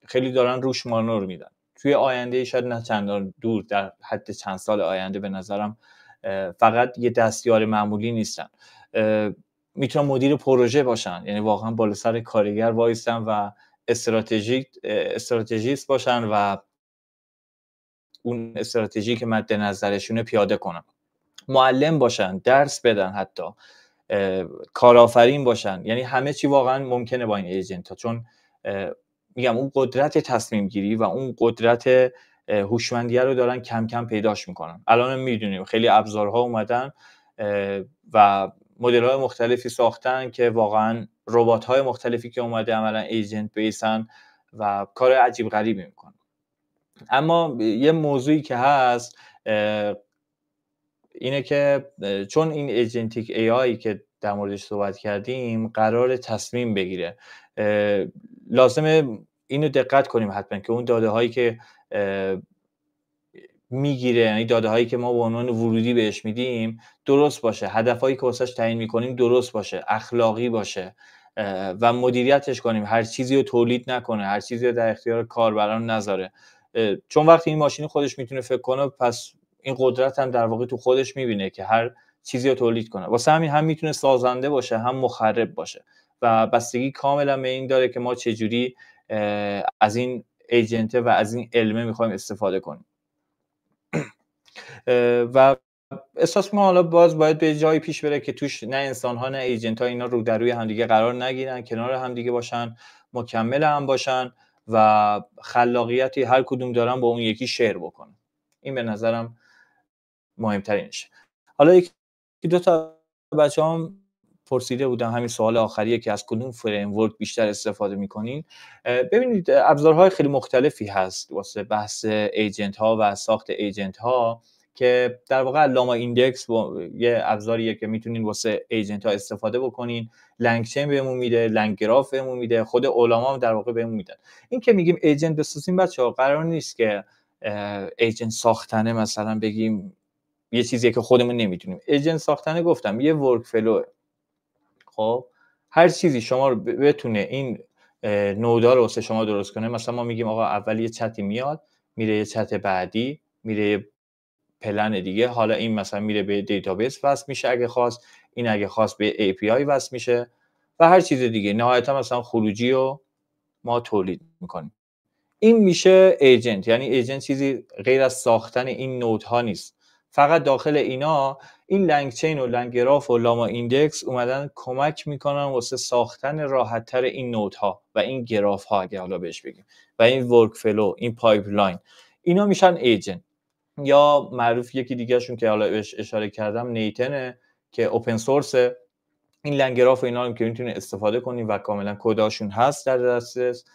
خیلی دارن روش مانور میدن. توی آینده شاید نه چندان دور، در حد چند سال آینده به نظرم فقط یه دستیار معمولی نیستن، میتونن مدیر پروژه باشن، یعنی واقعا بالا سر کارگر وایستن و استراتژیست باشن و اون استراتژی که مد نظرشونه پیاده کنن، معلم باشن، درس بدن، حتی کارآفرین باشن. یعنی همه چی واقعا ممکنه با این ایجنت ها، چون میگم اون قدرت تصمیم گیری و اون قدرت هوشمندیه رو دارن کم کم پیداش میکنن. الان میدونیم خیلی ابزارها اومدن و مدل های مختلفی ساختن که واقعا ربات های مختلفی که اومده عملا ایجنت بیسن و کار عجیب غریبی میکنن. اما یه موضوعی که هست اینه که چون این ایجنتیک ای آی که در موردش صحبت کردیم قرار تصمیم بگیره، لازمه اینو دقت کنیم حتما که اون داده هایی که میگیره، یعنی داده هایی که ما به عنوان ورودی بهش میدیم درست باشه، هدفهایی که واسش تعیین میکنیم درست باشه، اخلاقی باشه و مدیریتش کنیم، هر چیزی رو تولید نکنه، هر چیزی رو در اختیار کاربران نذاره. چون وقتی این ماشین خودش میتونه فکر کنه، پس این قدرت هم در واقع تو خودش میبینه که هر چیزی رو تولید کنه. واسه همین هم میتونه سازنده باشه، هم مخرب باشه و بستگی کاملا به این داره که ما چجوری از این ایجنت و از این علمه میخوایم استفاده کنیم. و احساس می‌کنم حالا باید به جایی پیش بره که توش نه انسان‌ها نه ایجنت‌ها اینا رو در روی همدیگه قرار نگیرن، کنار همدیگه باشن، مکمل هم باشن و خلاقیتی هر کدوم دارن با اون یکی شیر بکنن. این به نظرم مهمترینشه. حالا یکی دو تا بچه‌ام پرسیده بودن، همین سوال آخریه که از کدوم فریم ورک بیشتر استفاده می‌کنین. ببینید ابزارهای خیلی مختلفی هست واسه بحث ایجنت‌ها و ساخت ایجنت‌ها که در واقع لاما ایندکس یه ابزاریه که میتونین واسه ایجنت ها استفاده بکنین، لنگ چین بهمون میده، لنگ گراف بهمون میده، خود علما هم در واقع بهمون میدن. این که میگیم ایجنت بسازیم بچه‌ها، قرار نیست که ایجنت ساختنه مثلا بگیم یه چیزیه که خودمون نمیتونیم. ایجنت ساختنه گفتم یه ورک فلو، خب هر چیزی شما رو بتونه این نودا رو واسه شما درست کنه. مثلا ما میگیم آقا اول یه چتی میاد، میره یه چت بعدی، میره پلن دیگه، حالا این مثلا میره به دیتابیس وصل میشه اگه خواست، این اگه خواست به ای پی آی وصل میشه و هر چیز دیگه. نهایتا مثلا خروجی رو ما تولید میکنیم. این میشه ایجنت. یعنی ایجنت چیزی غیر از ساختن این نودها نیست، فقط داخل اینا این لنگ چین و لنگ گراف و لاما ایندکس اومدن کمک میکنن واسه ساختن راحت تر این نودها و این گراف ها اگه حالا بهش بگیم، و این ورک فلو، این پایپلاین، اینا میشن ایجنت. یا معروف یکی دیگه شون که حالا بهش اشاره کردم نیتنه که اوپن سورس، این لنگراف و اینا رو که میتونید استفاده کنید و کاملا کداشون هست در دسترس.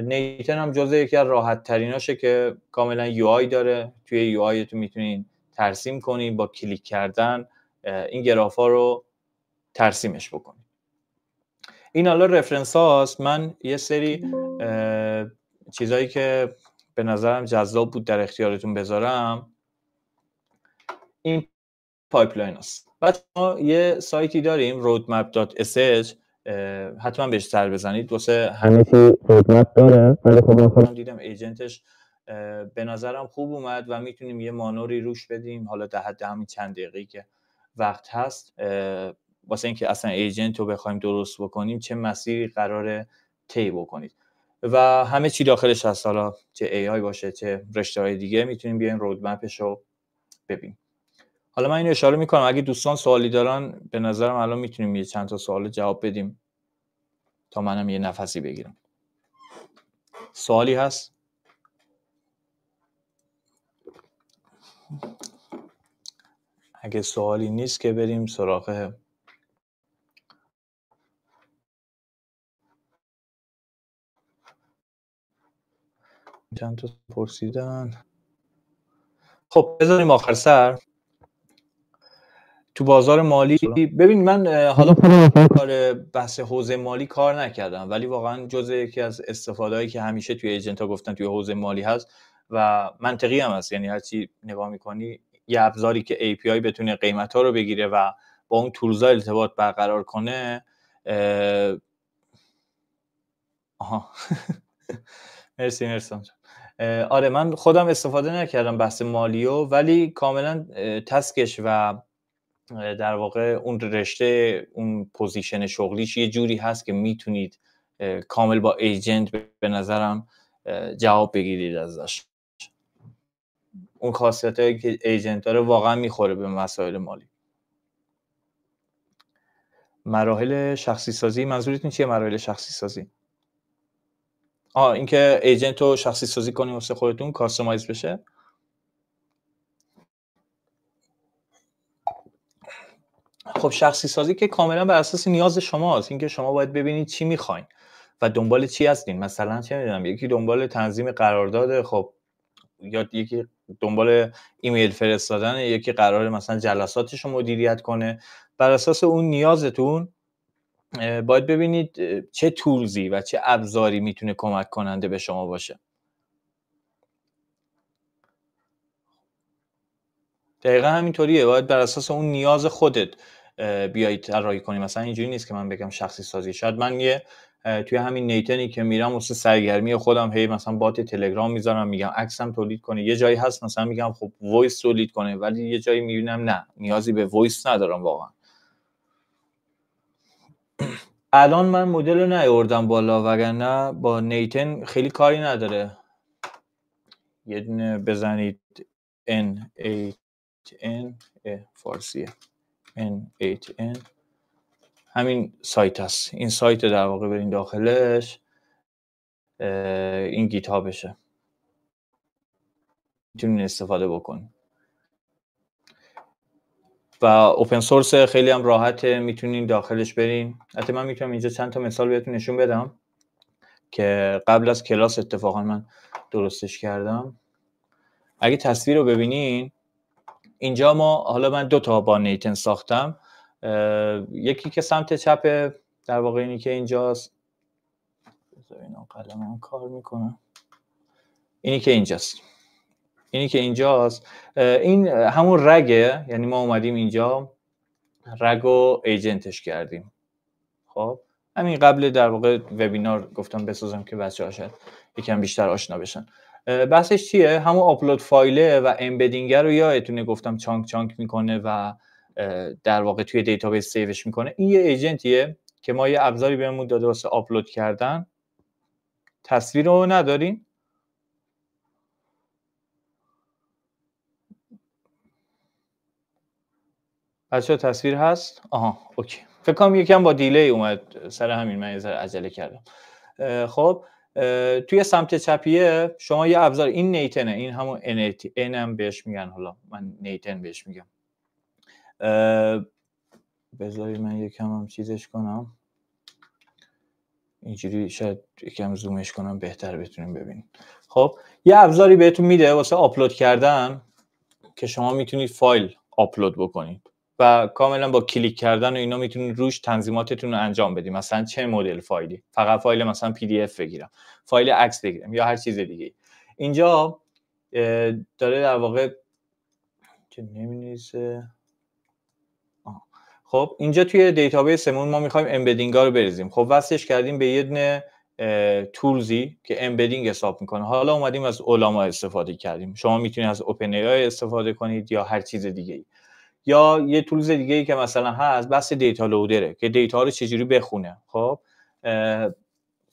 نیتن هم جزء یکی از راحت تریناشه که کاملا یو آی داره، توی یو آی تو میتونید ترسیم کنید، با کلیک کردن این گراف ها رو ترسیمش بکنید. این حالا رفرنس هاست. من یه سری چیزایی که به نظرم جذاب بود در اختیارتون بذارم. این پایپلاین هست. بعد ما یه سایتی داریم roadmap.sh، حتما بهش سر بزنید، واسه همه چی رودمپ داره. ولی خب من خودم دیدم ایجنتش به نظرم خوب اومد و میتونیم یه مانوری روش بدیم، حالا در حد همین چند دقیقه‌ای که وقت هست واسه اینکه اصلا ایجنت رو بخوایم درست بکنیم چه مسیری قراره طی بکنید و همه چی داخلش هست. حالا چه AI باشه چه رشته‌های دیگه میتونیم بیاین رودمپش رو ببینیم. حالا من اینو اشاره میکنم اگه دوستان سوالی دارن به نظرم الان میتونیم یه چند تا سوال جواب بدیم تا منم یه نفسی بگیرم. سوالی هست؟ اگه سوالی نیست که بریم سراغ چند تا پرسیدن. خب بذاریم آخر سر تو بازار مالی. ببین من حالا کار بحث حوزه مالی کار نکردم ولی واقعا جزء یکی از استفادهایی که همیشه توی ایجنت ها گفتن توی حوزه مالی هست و منطقی هم هست. یعنی هرچی نگاه میکنی یه ابزاری که API بتونه قیمت ها رو بگیره و با اون تولزا ارتباط برقرار کنه. مرسی. آره من خودم استفاده نکردم بحث مالیو ولی کاملا تسکش و در واقع اون رشته اون پوزیشن شغلیش یه جوری هست که میتونید کامل با ایجنت به نظرم جواب بگیرید ازش. اون خاصیتایی که ایجنت داره واقعا میخوره به مسائل مالی. مراحل شخصی سازی منظورتون چیه؟ مراحل شخصی سازی اینکه ایجنت رو شخصی سازی کنید واسه خودتون کاستماایز بشه. خب شخصی سازی که کاملا بر اساس نیاز شماست. اینکه شما باید ببینید چی میخواین و دنبال چی هستین. مثلا چه میدونم یکی دنبال تنظیم قرارداد، خب یا یکی دنبال ایمیل فرستادن، یکی قراره مثلا جلساتش رو مدیریت کنه. بر اساس اون نیازتون باید ببینید چه تولزی و چه ابزاری میتونه کمک کننده به شما باشه. دقیقا همینطوریه. باید بر اساس اون نیاز خودت بیایید طراحی کنی. مثلا اینجوری نیست که من بگم شخصی سازی. شاید من توی همین نیتنی که میرم واسه سرگرمی خودم هی مثلا بات تلگرام میذارم میگم عکسم تولید کنه. یه جایی هست مثلا میگم خب وایس تولید کنه ولی یه جایی میبینم نه نیازی به وایس ندارم واقعا. الان من مدل رو نیاوردم بالا وگرنه با نیتن خیلی کاری نداره. یه دونه بزنید N8N فارسیه N8N همین سایت هست. این سایت در واقع برین داخلش این گیت هابشه میتونین استفاده بکن و اوپن سورس خیلی هم راحته میتونین داخلش برین. حتی من میتونم اینجا چند تا مثال بهتون نشون بدم که قبل از کلاس اتفاقا من درستش کردم. اگه تصویر رو ببینین اینجا ما حالا من 2 تا با نیتن ساختم. یکی که سمت چپ در واقع اینی که اینجاست. اینا قلمم کار میکنه. اینی که اینجاست این همون رگه. یعنی ما اومدیم اینجا رگ و ایجنتش کردیم. خب همین قبل در واقع وبینار گفتم بسازم که بچه‌ها شاید یکم بیشتر آشنا بشن. بحثش چیه؟ همون آپلود فایله و امبدینگ رو یادتونه گفتم چانک میکنه و در واقع توی دیتابیس سیوش میکنه. این یه ایجنتیه که ما یه ابزاری بهمون داده واسه آپلود کردن. تصویر رو ندارین؟ بچه‌ها تصویر هست؟ اوکی. فکر کنم یکم با دیلی اومد سر همین من یه ذره عجله کردم. خب توی سمت چپیه شما یه ابزار این نیتنه. این همون N8N هم بهش میگن. حالا من نیتن بهش میگم. بذارید من یکم هم چیزش کنم اینجوری شاید یکم زومش کنم بهتر بتونیم ببینیم. خب یه ابزاری بهتون میده واسه آپلود کردن که شما میتونید فایل آپلود بکنید و کاملا با کلیک کردن و اینا میتونید روش تنظیماتتون رو انجام بدید. مثلا چه مدل فایلی؟ فقط فایل مثلا PDF بگیرم، فایل عکس بگیرم یا هر چیز دیگه. اینجا داره در واقع که نمی‌نویسه. خب اینجا توی دیتابیسمون ما می‌خوایم امبدینگ‌ها رو بریزیم. خب وصلش کردیم به یه دونه تولزی که امبدینگ حساب میکنه. حالا اومدیم از اولاما استفاده کردیم. شما میتونید از اوپن ای آی استفاده کنید یا هر چیز دیگه ای. یا یه تولز دیگه ای که مثلا هست بحث دیتا لودره که دیتا رو چجوری بخونه. خب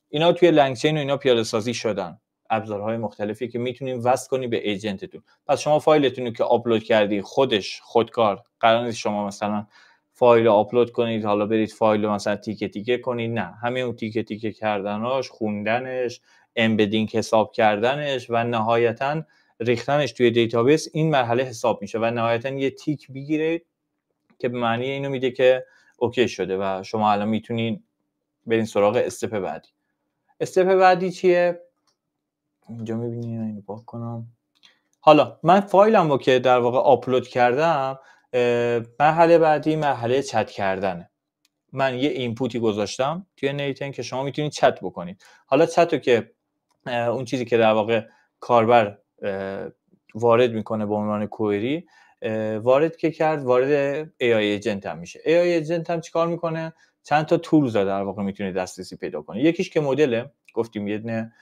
اینا توی لنگچین و اینا پیاده سازی شدن، ابزارهای مختلفی که میتونیم وصل کنیم به ایجنتتون. پس شما فایلتون رو که آپلود کردی خودکار قرار نیست شما مثلا فایل رو آپلود کنید حالا برید فایل رو مثلا تیکه تیکه کنید، نه، همه اون تیکه تیکه کردناش، خوندنش، امبدینگ حساب کردنش و نهایتاً ریختنش توی دیتابیس این مرحله حساب میشه و نهایتاً یه تیک بگیرید که به معنی اینو میده که اوکی شده و شما الان میتونین برین سراغ استپ بعدی. استپ بعدی چیه؟ اینجا میبینید، اینو پاک کنم. حالا من فایلم رو که در واقع آپلود کردم، مرحله بعدی مرحله چت کردنه. من یه اینپوتی گذاشتم توی نیتن که شما میتونید چت بکنید. حالا چت رو که اون چیزی که در واقع کاربر وارد میکنه به عنوان کوئری، وارد که کرد وارد AI ایجنت هم میشه. AI ایجنت هم چیکار میکنه؟ چند تا تولز در واقع میتونه دسترسی پیدا کنه. یکیش که مدله، گفتیم یه دونه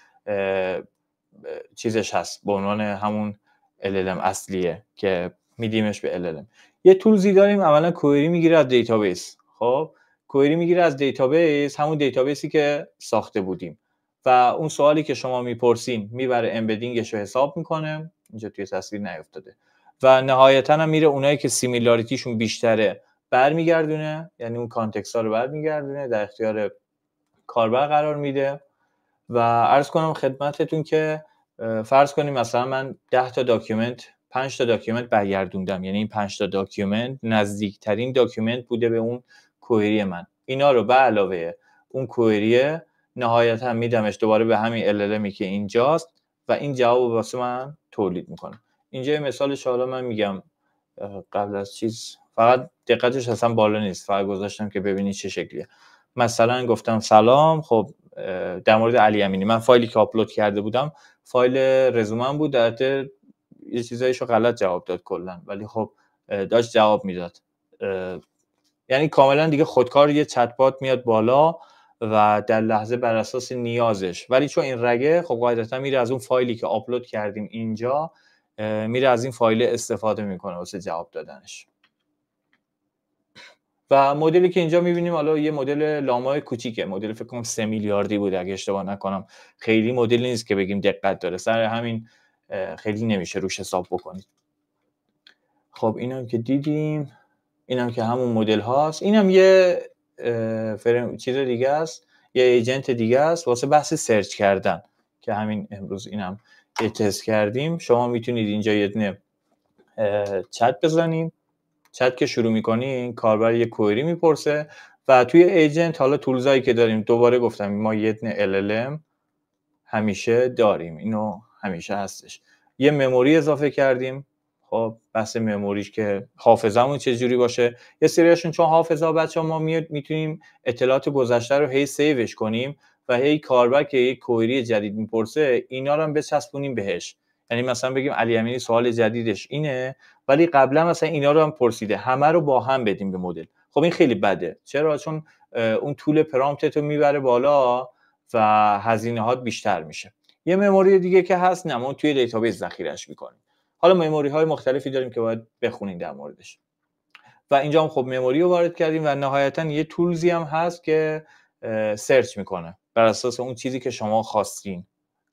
چیزش هست به عنوان همون LLM اصلیه که میدیمش به LLM. یه تولزی داریم عملا کوئری میگیره از دیتابیس. خب کوئری میگیره از دیتابیس، همون دیتابیسی که ساخته بودیم و اون سوالی که شما میپرسین میبره امبدینگش رو حساب میکنه، اینجا توی تصویر نیافتاده، و نهایتا هم میره اونایی که سیمیلاریتیشون بیشتره برمیگردونه، یعنی اون کانتکست ها رو برمیگردونه، در اختیار کاربر قرار میده. و عرض کنم خدمتتون که فرض کنیم مثلا من 10 تا داکیومنت 5 تا داکیومنت برگردوندم، یعنی این 5 تا داکیومنت نزدیکترین داکیومنت بوده به اون کوئری من. اینا رو به علاوه اون کوئری نهایتا میدمش دوباره به همین LLMی که اینجاست و این جواب واسه من تولید میکنه. اینجا یه مثالش حالا من میگم قبل از چیز، فقط دقتش اصلا بالا نیست، فقط گذاشتم که ببینید چه شکلیه. مثلا گفتم سلام، خب در مورد علی امینی من فایلی که آپلود کرده بودم فایل رزومم بود، در یه چیزایشو غلط جواب داد کلا، ولی خب داشت جواب میداد. یعنی کاملا دیگه خودکار یه چت بات میاد بالا و در لحظه بر اساس نیازش، ولی چون این رگه خب قاعدتا میره از اون فایلی که آپلود کردیم اینجا، میره از این فایل استفاده میکنه واسه جواب دادنش. و مدلی که اینجا میبینیم حالا یه مدل لامای کوچیکه، مدل فکر کنم 3 میلیاردی بوده اگه اشتباه نکنم، خیلی مدل نیست که بگیم دقت داره، سر همین خیلی نمیشه روش حساب بکنید. خب اینم که دیدیم، اینم که همون مدل هاست، اینم یه چیز دیگه است، یه ایجنت دیگه است واسه بحث سرچ کردن که همین امروز اینم یه تست کردیم. شما میتونید اینجا یه دونه چت بزنید، چت که شروع میکنین کاربر یه کوئری میپرسه و توی ایجنت حالا تولزایی که داریم، دوباره گفتم ما یه دونه LLM همیشه داریم، اینو همیشه هستش. یه مموری اضافه کردیم. خب بحث مموریش که حافظه‌مون چجوری باشه، یه سریاشون چون حافظه بچه‌ها ما میتونیم اطلاعات گذشته رو هی سیوش کنیم و هی کاربر که یک کوئری جدید میپرسه اینا رو هم بچسبونیم بهش. یعنی مثلا بگیم علی امینی سوال جدیدش اینه ولی قبلا مثلا اینا رو هم پرسیده، همه رو با هم بدیم به مدل. خب این خیلی بده. چرا؟ چون اون طول پرامپتت رو میبره بالا و هزینه هات بیشتر میشه. یه مموری دیگه که هست ما توی دیتابیس ذخیره‌اش میکنیم. حالا مموری های مختلفی داریم که باید بخونیم در موردش. و اینجا هم خب مموری رو وارد کردیم و نهایتا یه تولزی هم هست که سرچ میکنه بر اساس اون چیزی که شما خواستین.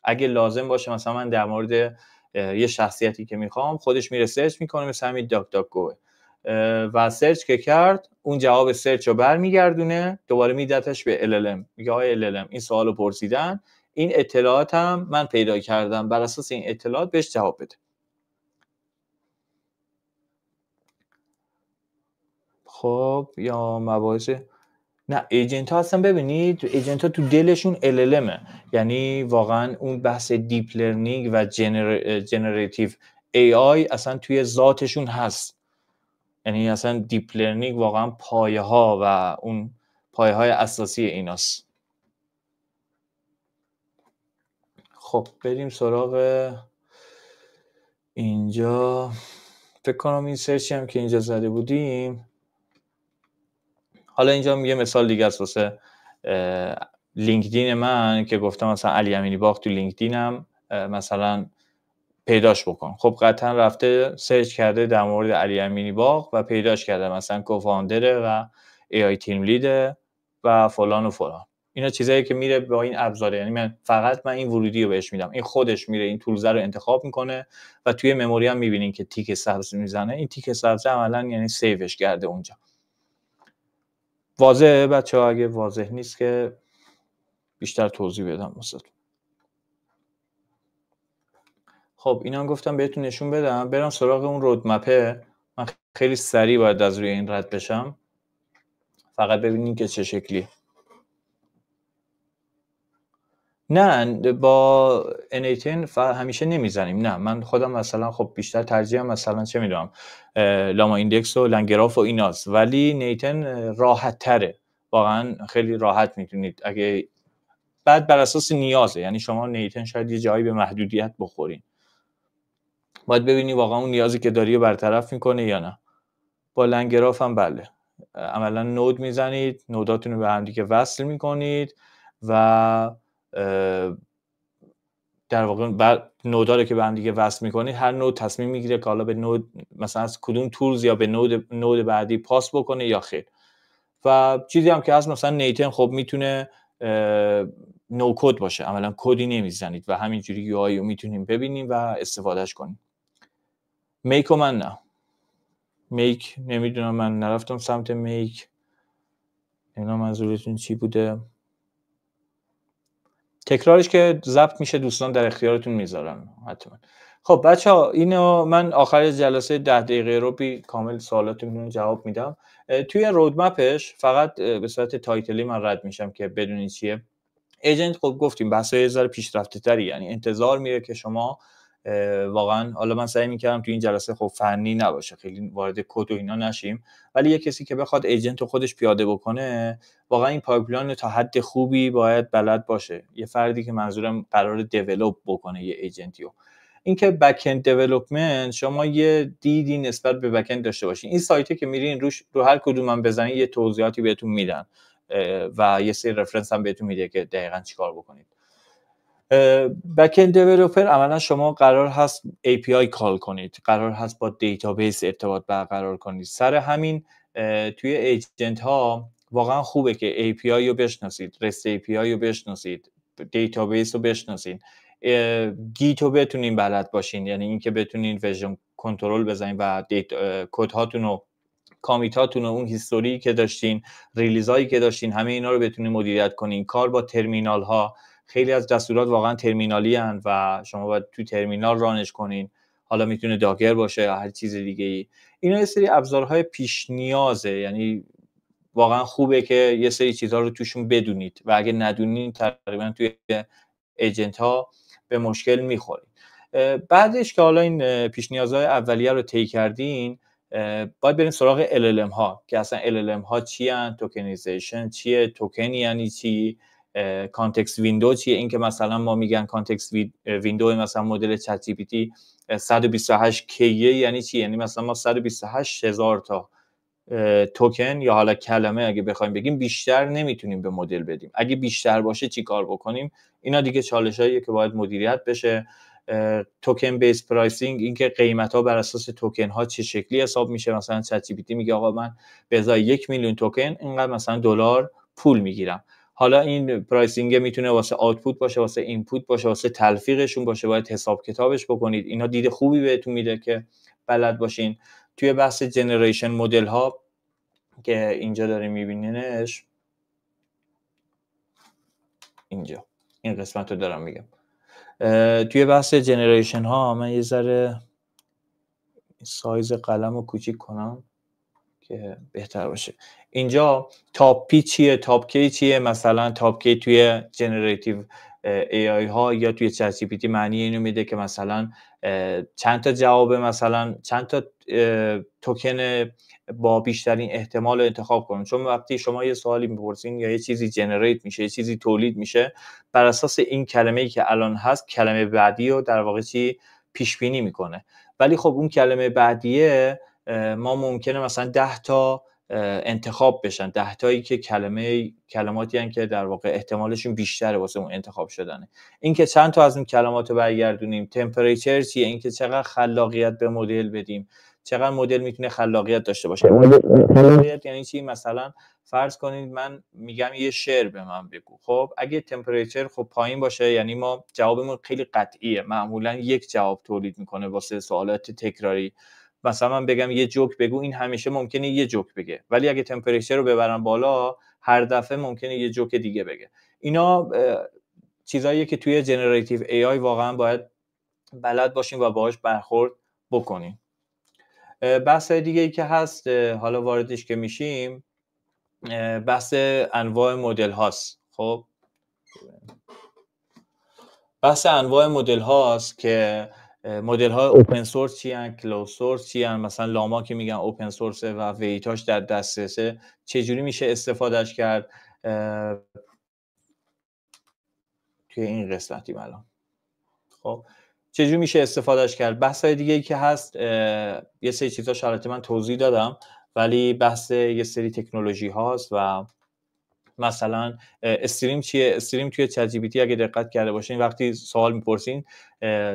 اگه لازم باشه مثلا من در مورد یه شخصیتی که میخوام، خودش میره سرچ میکنه، مثلا همین داک داک گو و سرچ که کرد اون جواب سرچ رو برمیگردونه، دوباره میدتش به LLM، میگه آقای LLM این سوالو پرسیدن، این اطلاعات هم من پیدا کردم، بر اساس این اطلاعات بهش جواب بده. خب یا مباحث نه ایجنت ها اصلا ببینید، ایجنت ها تو دلشون LLMه، یعنی واقعا اون بحث دیپ لرنینگ و جنراتیو AI اصلا توی ذاتشون هست. یعنی اصلا دیپ لرنینگ واقعا پایه ها و اون پایه های اساسی ایناست. خب بریم سراغ اینجا. فکر کنم این سرچی هم که اینجا زده بودیم، حالا اینجا یه مثال دیگه است واسه لینکدین من که گفتم مثلا علی امینی باغ تو لینکدینم مثلا پیداش بکن. خب قطعا رفته سرچ کرده در مورد علی امینی باغ و پیداش کرده، مثلا کوفاندره و AI تیم لیده و فلان و فلان. اینا چیزایی که میره با این ابزاره، یعنی من این ورودی رو بهش میدم، این خودش میره این تولز رو انتخاب میکنه و توی مموری هم میبینین که تیک سبز میزنه. این تیک سبز عملا یعنی سیوش کرده اونجا. واضحه بچه‌ها؟ اگه واضح نیست که بیشتر توضیح بدم واسهتون. خب اینا هم گفتم بهتون نشون بدم. برم سراغ اون رودمپه. من خیلی سریع باید از روی این رد بشم، فقط ببینین که چه شکلی. نه با N18 همیشه نمیزنیم. نه من خودم مثلا خب بیشتر ترجیحم مثلا چه میدونم لاما ایندکس و لنگراف و ایناست، ولی نیتن راحت تره، واقعا خیلی راحت میتونید اگه بعد بر اساس نیازه، یعنی شما نیتن شاید یه جایی به محدودیت بخورین، باید ببینی واقعا اون نیازی که داری رو برطرف میکنه یا نه. با لنگراف هم بله، عملا نود میزنید، نوداتون رو به هم دیگه وصل میکنید و در واقع نودا رو که به هم دیگه وصل میکنید، هر نود تصمیم میگیره که حالا به نود مثلا از کدوم تولز یا به نود بعدی پاس بکنه یا خیر. و چیزی هم که هست مثلا نیتن خب میتونه نو کد باشه، عملا کدی نمیزنید و همینجوری یو آی رو میتونیم ببینیم و استفادهش کنیم. میک و من نه، میک نمیدونم، من نرفتم سمت میک. اینا منظورتون چی بوده؟ تکرارش که ضبط میشه دوستان در اختیارتون میذارن حتما. خب بچه‌ها اینو من آخر جلسه 10 دقیقه رو کامل سوالاتتون رو جواب میدم. توی رودمپش فقط به صورت تایتلی من رد میشم که بدونید چیه. ایجنت خب گفتیم بحث‌های یه ذره پیشرفته تری، یعنی انتظار میره که شما واقعا، حالا من سعی میکردم تو این جلسه خب فنی نباشه، خیلی وارد کد و اینا نشیم، ولی یه کسی که بخواد ایجنت رو خودش پیاده بکنه واقعا این پایپلاین تا حد خوبی باید بلد باشه. یه فردی که منظورم قراره دیولپ بکنه یه ایجنتیو. اینکه بک اند دیولپمنت شما یه دیدی نسبت به بک اند داشته باشین. این سایتی که میرین رو هر کدوم هم بزنین یه توضیحاتی بهتون میدن و یه سری رفرنس هم بهتون میده که دقیقاً چیکار بکنید. بک اند دیولپر عملا شما قرار هست API کال کنید، قرار هست با دیتابیس ارتباط برقرار کنید. سر همین توی ایجنت ها واقعا خوبه که API رو بشناسید، رست API رو بشناسید، دیتابیس رو بشناسید، گیت رو بتونین بلد باشین، یعنی اینکه بتونین ورژن کنترل بزنین و کد هاتون رو، کامیتاتون و اون هیستوری که داشتین، ریلیزایی که داشتین، همه اینا رو بتونین مدیریت کنین. کار با ترمینال ها، خیلی از دستورات واقعا ترمینالی هن و شما باید تو ترمینال رانش کنین، حالا میتونه داگر باشه یا هر چیز دیگه ای. اینا یه سری ابزارهای پیش نیازه، یعنی واقعا خوبه که یه سری چیزها رو توشون بدونید و اگه ندونین تقریبا توی ایجنت ها به مشکل میخورین. بعدش که حالا این پیش نیازهای اولیه رو طی کردین، باید بریم سراغ LLM ها که اصلا LLM ها چی هن، توکنیزیشن چیه، توکن یعنی چی، کانتکست ویندو چیه. این که مثلا ما میگن کانتکست ویندو مثلا مدل چت جی پی تی 128 کیه یعنی چی، یعنی مثلا ما 128,000 تا توکن یا حالا کلمه اگه بخوایم بگیم بیشتر نمیتونیم به مدل بدیم. اگه بیشتر باشه چی کار بکنیم؟ اینا دیگه چالشاییه که باید مدیریت بشه. توکن بیس پرایسینگ، این که قیمت ها بر اساس توکن ها چه شکلی حساب میشه. مثلا چت جی پی تی میگه آقا من به ازای 1 میلیون توکن اینقدر مثلا دلار پول میگیرم. حالا این پرایسینگ میتونه واسه آوتپوت باشه، واسه اینپوت باشه، واسه تلفیقشون باشه، باید حساب کتابش بکنید. اینا دید خوبی بهتون میده که بلد باشین. توی بحث جنریشن مدل ها که اینجا داریم میبینینش، اینجا این قسمت رو دارم میگم، توی بحث جنریشن ها من یه ذره سایز قلم رو کوچیک کنم که بهتر باشه. اینجا تاپ پی چیه، تاپ کی چیه. مثلا تاپ کی توی جنراتیو ای آی ها یا توی چت جی پی تی معنی اینو میده که مثلا چند تا جواب، مثلا چند تا توکن با بیشترین احتمال رو انتخاب کنن. چون وقتی شما یه سوالی میپرسین یا یه چیزی جنریت میشه، یه چیزی تولید میشه، بر اساس این کلمه‌ای که الان هست کلمه بعدی رو در واقع چی پیش بینی میکنه. ولی خب اون کلمه بعدیه ما ممکنه مثلا 10 تا انتخاب بشن، 10 تایی که کلماتی هستن که در واقع احتمالشون بیشتره واسه اون انتخاب شدنه. این که چند تا از این کلمات رو برگردونیم، تمپریچر چیه، این که چقدر خلاقیت به مدل بدیم، چقدر مدل میتونه خلاقیت داشته باشه. خلاقیت یعنی چی؟ مثلا فرض کنید من میگم یه شعر به من بگو، خب اگه تمپریچر خب پایین باشه یعنی ما جوابمون خیلی قطعیه، معمولا یک جواب تولید میکنه واسه سوالات تکراری. مثلا من بگم یه جوک بگو، این همیشه ممکنه یه جوک بگه، ولی اگه تمپریچر رو ببرم بالا هر دفعه ممکنه یه جوک دیگه بگه. اینا چیزاییه که توی جنراتیو ای آی واقعا باید بلد باشیم و باهاش برخورد بکنیم. بحث دیگه ای که هست حالا واردش که میشیم، بحث انواع مدل هاست. خب بحث انواع مدل هاست که مدل ها اوپن سورس چی ان، کلوز سورس چی ان. مثلا لاما که میگن اوپن سورس و ویتاش در دسترسه، چجوری میشه استفادهش کرد توی این قسمتیم الان. خب چجوری میشه استفادهش کرد. بحث دیگه ای که هست، یه سری چیزا شرایط من توضیح دادم، ولی بحث یه سری تکنولوژی هاست و مثلا استریم چیه؟ استریم توی چت جی پی تی اگه دقت کرده باشین وقتی سوال میپرسین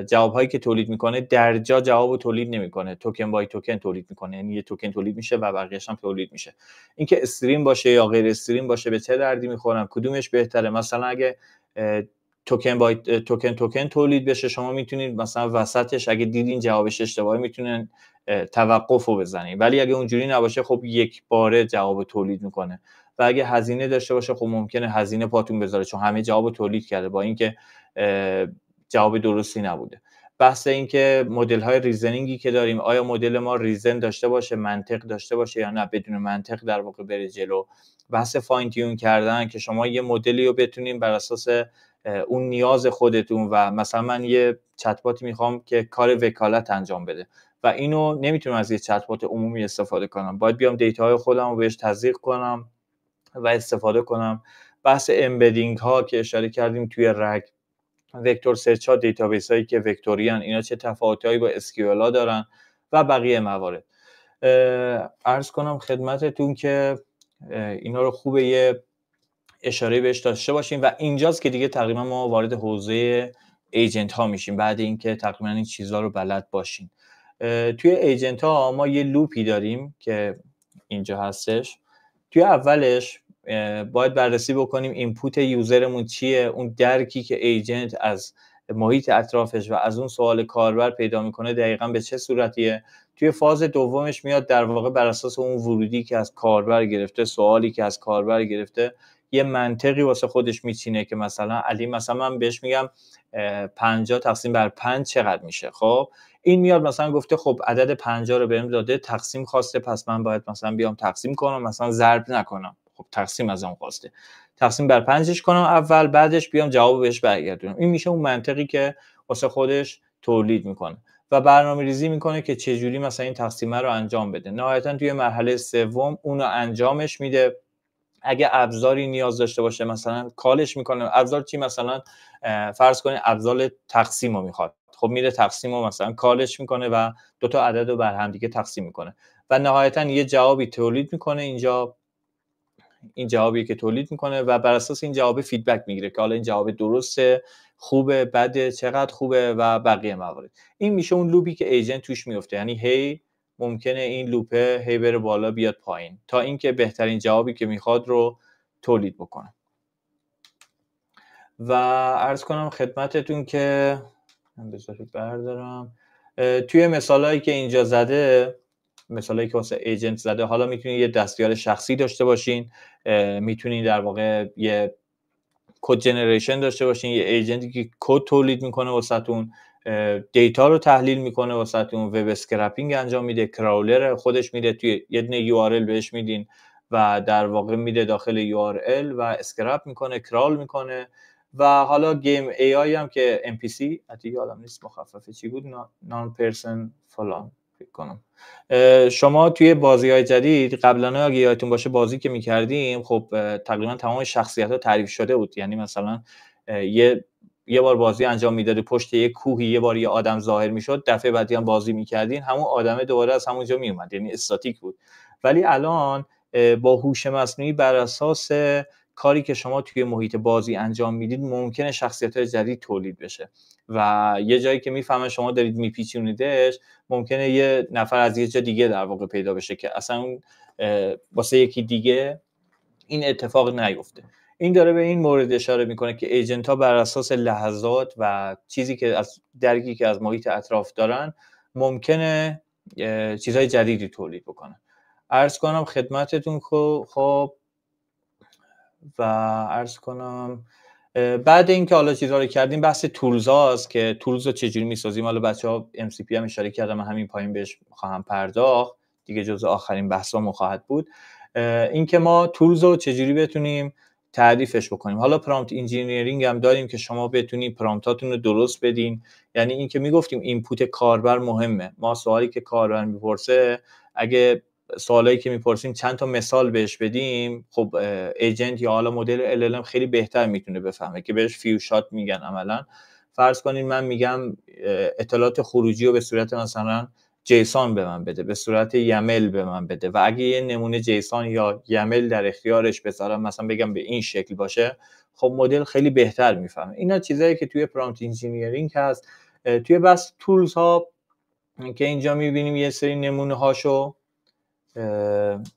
جوابهایی که تولید میکنه در جا جوابو تولید نمیکنه، توکن بای توکن تولید میکنه، یعنی یه توکن تولید میشه و بقیه‌اش هم تولید میشه. اینکه استریم باشه یا غیر استریم باشه به چه دردی میخورن، کدومش بهتره؟ مثلا اگه توکن بای توکن تولید بشه، شما میتونید مثلا وسطش اگه دیدین جوابش اشتباهه میتونن توقفو بزنین، ولی اگه اونجوری نباشه خب یک باره جواب تولید میکنه. و اگه هزینه داشته باشه خب ممکنه هزینه پاتون بذاره، چون همه جواب تولید کرده با اینکه جواب درستی نبوده. بحث این که مدل های ریزنینگی که داریم، آیا مدل ما ریزن داشته باشه، منطق داشته باشه یا نه بدون منطق در واقع بره جلو. بحث فاین تیون کردن که شما یه مدلی رو بتونین بر اساس اون نیاز خودتون، و مثلا من یه چت باتی میخوام که کار وکالت انجام بده و اینو نمیتونم از یه چت بات عمومی استفاده کنم، باید بیام دیتاهای خودم رو بهش تزریق کنم و استفاده کنم. بحث امبدینگ ها که اشاره کردیم توی رگ، وکتور سرچ ها، دیتابیس هایی که وکتوریان، اینا چه تفاوتایی با اسکیول ها دارن و بقیه موارد. عرض کنم خدمتتون که اینا رو خوبه یه اشاره بهش داشته باشیم و اینجاست که دیگه تقریبا ما وارد حوزه ایجنت ها میشیم بعد اینکه تقریبا این چیزها رو بلد باشیم. توی ایجنت ها ما یه لوپی داریم که اینجا هستش. توی اولش باید بررسی بکنیم اینپوت یوزرمون چیه، اون درکی که ایجنت از محیط اطرافش و از اون سوال کاربر پیدا میکنه دقیقاً به چه صورتیه. توی فاز دومش میاد در واقع بر اساس اون ورودی که از کاربر گرفته، سوالی که از کاربر گرفته، یه منطقی واسه خودش میچینه که مثلا علی، مثلا من بهش میگم 50 تقسیم بر 5 چقدر میشه. خب این میاد مثلا گفته خب عدد 50 رو بهم داده، تقسیم خواسته، پس من باید مثلا بیام تقسیم کنم، مثلا ضرب نکنم. خب تقسیم از اون خواسته، تقسیم بر 5ش کنم اول، بعدش بیام جواب بهش برگردونم. این میشه اون منطقی که واسه خودش تولید میکنه و برنامه‌ریزی میکنه که چه جوری مثلا این تقسیمه رو انجام بده. نهایتا توی مرحله سوم اون رو انجامش میده. اگه ابزاری نیاز داشته باشه مثلا کالش میکنه. ابزار چی؟ مثلا فرض کنید ابزار تقسیم رو میخواد، خب میره تقسیم رو مثلا کالش میکنه و دو تا عدد رو بر هم دیگه تقسیم میکنه و نهایتا یه جوابی تولید میکنه. اینجا این جوابی که تولید میکنه و بر اساس این جواب فیدبک میگیره که حالا این جواب درسته، خوبه، بده، چقدر خوبه و بقیه موارد. این میشه اون لوپی که ایجنت توش میفته، یعنی هی ممکنه این لوپه هی بره بالا بیاد پایین تا اینکه بهترین جوابی که میخواد رو تولید بکنه. و عرض کنم خدمتتون که من بذارید بردارم توی مثالایی که اینجا زده، مثالایی که واسه ایجنت زده، حالا میتونید یه دستیار شخصی داشته باشین، میتونید در واقع یه کد جنریشن داشته باشین، یه ایجنتی که کد تولید میکنه واسهتون، دیتا رو تحلیل میکنه واسهتون، وب اسکرپینگ انجام میده، کراولر خودش میده توی یه دونه یو آر ال بهش میدین و در واقع میده داخل یو آر ال و اسکرپ میکنه، کرال میکنه. و حالا گیم ای آی هم که ام پی سی، حتی یادم نیست مخففه چی بود، نان پرسن فلان فکر کنم. شما توی بازی‌های جدید قبلا اگه یادتون باشه بازی که می‌کردیم، خب تقریبا تمام شخصیت‌ها تعریف شده بود. یعنی مثلا یه بار بازی انجام میدادی پشت یه کوهی، یه بار یه آدم ظاهر میشد، دفعه بعدی هم بازی می‌کردین همون آدمه دوباره از همونجا میومد، یعنی استاتیک بود. ولی الان با هوش مصنوعی بر اساس کاری که شما توی محیط بازی انجام میدید ممکنه شخصیت‌های جدید تولید بشه و یه جایی که میفهمه شما دارید میپیچونیدش ممکنه یه نفر از یه جا دیگه در واقع پیدا بشه که اصلا اون واسه یکی دیگه این اتفاق نیفته. این داره به این مورد اشاره میکنه که ایجنت ها بر اساس لحظات و چیزی که از درکی که از محیط اطراف دارن ممکنه چیزهای جدیدی تولید بکنن. عرض کنم خدمتتون خب و عرض کنم بعد اینکه حالا چیزها رو کردیم بحث تولز هاست که تولز رو چجوری میسازیم. حالا بچه‌ها MCP هم اشاره کردم، من همین پایین بهش خواهم پرداخت دیگه، جزء آخرین بحثامون خواهد بود. اینکه ما تولز رو چجوری بتونیم تعریفش بکنیم. حالا پرامپت انجینیرینگ هم داریم که شما بتونید پرامپتاتون رو درست بدین. یعنی اینکه میگفتیم اینپوت کاربر مهمه. ما سوالی که کاربر میپرسه اگه سوالایی که میپرسیم چند تا مثال بهش بدیم، خب ایجنت یا حالا مدل LLM خیلی بهتر میتونه بفهمه که بهش فیو شات میگن. عملا فرض کنین من میگم اطلاعات خروجی رو به صورت مثلا جیسون به من بده، به صورت یمل به من بده و اگه یه نمونه جیسون یا یمل در اختیارش بذارم، مثلا بگم به این شکل باشه، خب مدل خیلی بهتر میفهمه. اینا چیزایی که توی پرامپت انجینیرینگ هست. توی بس تولز ها که اینجا میبینیم یه سری نمونه هاشو،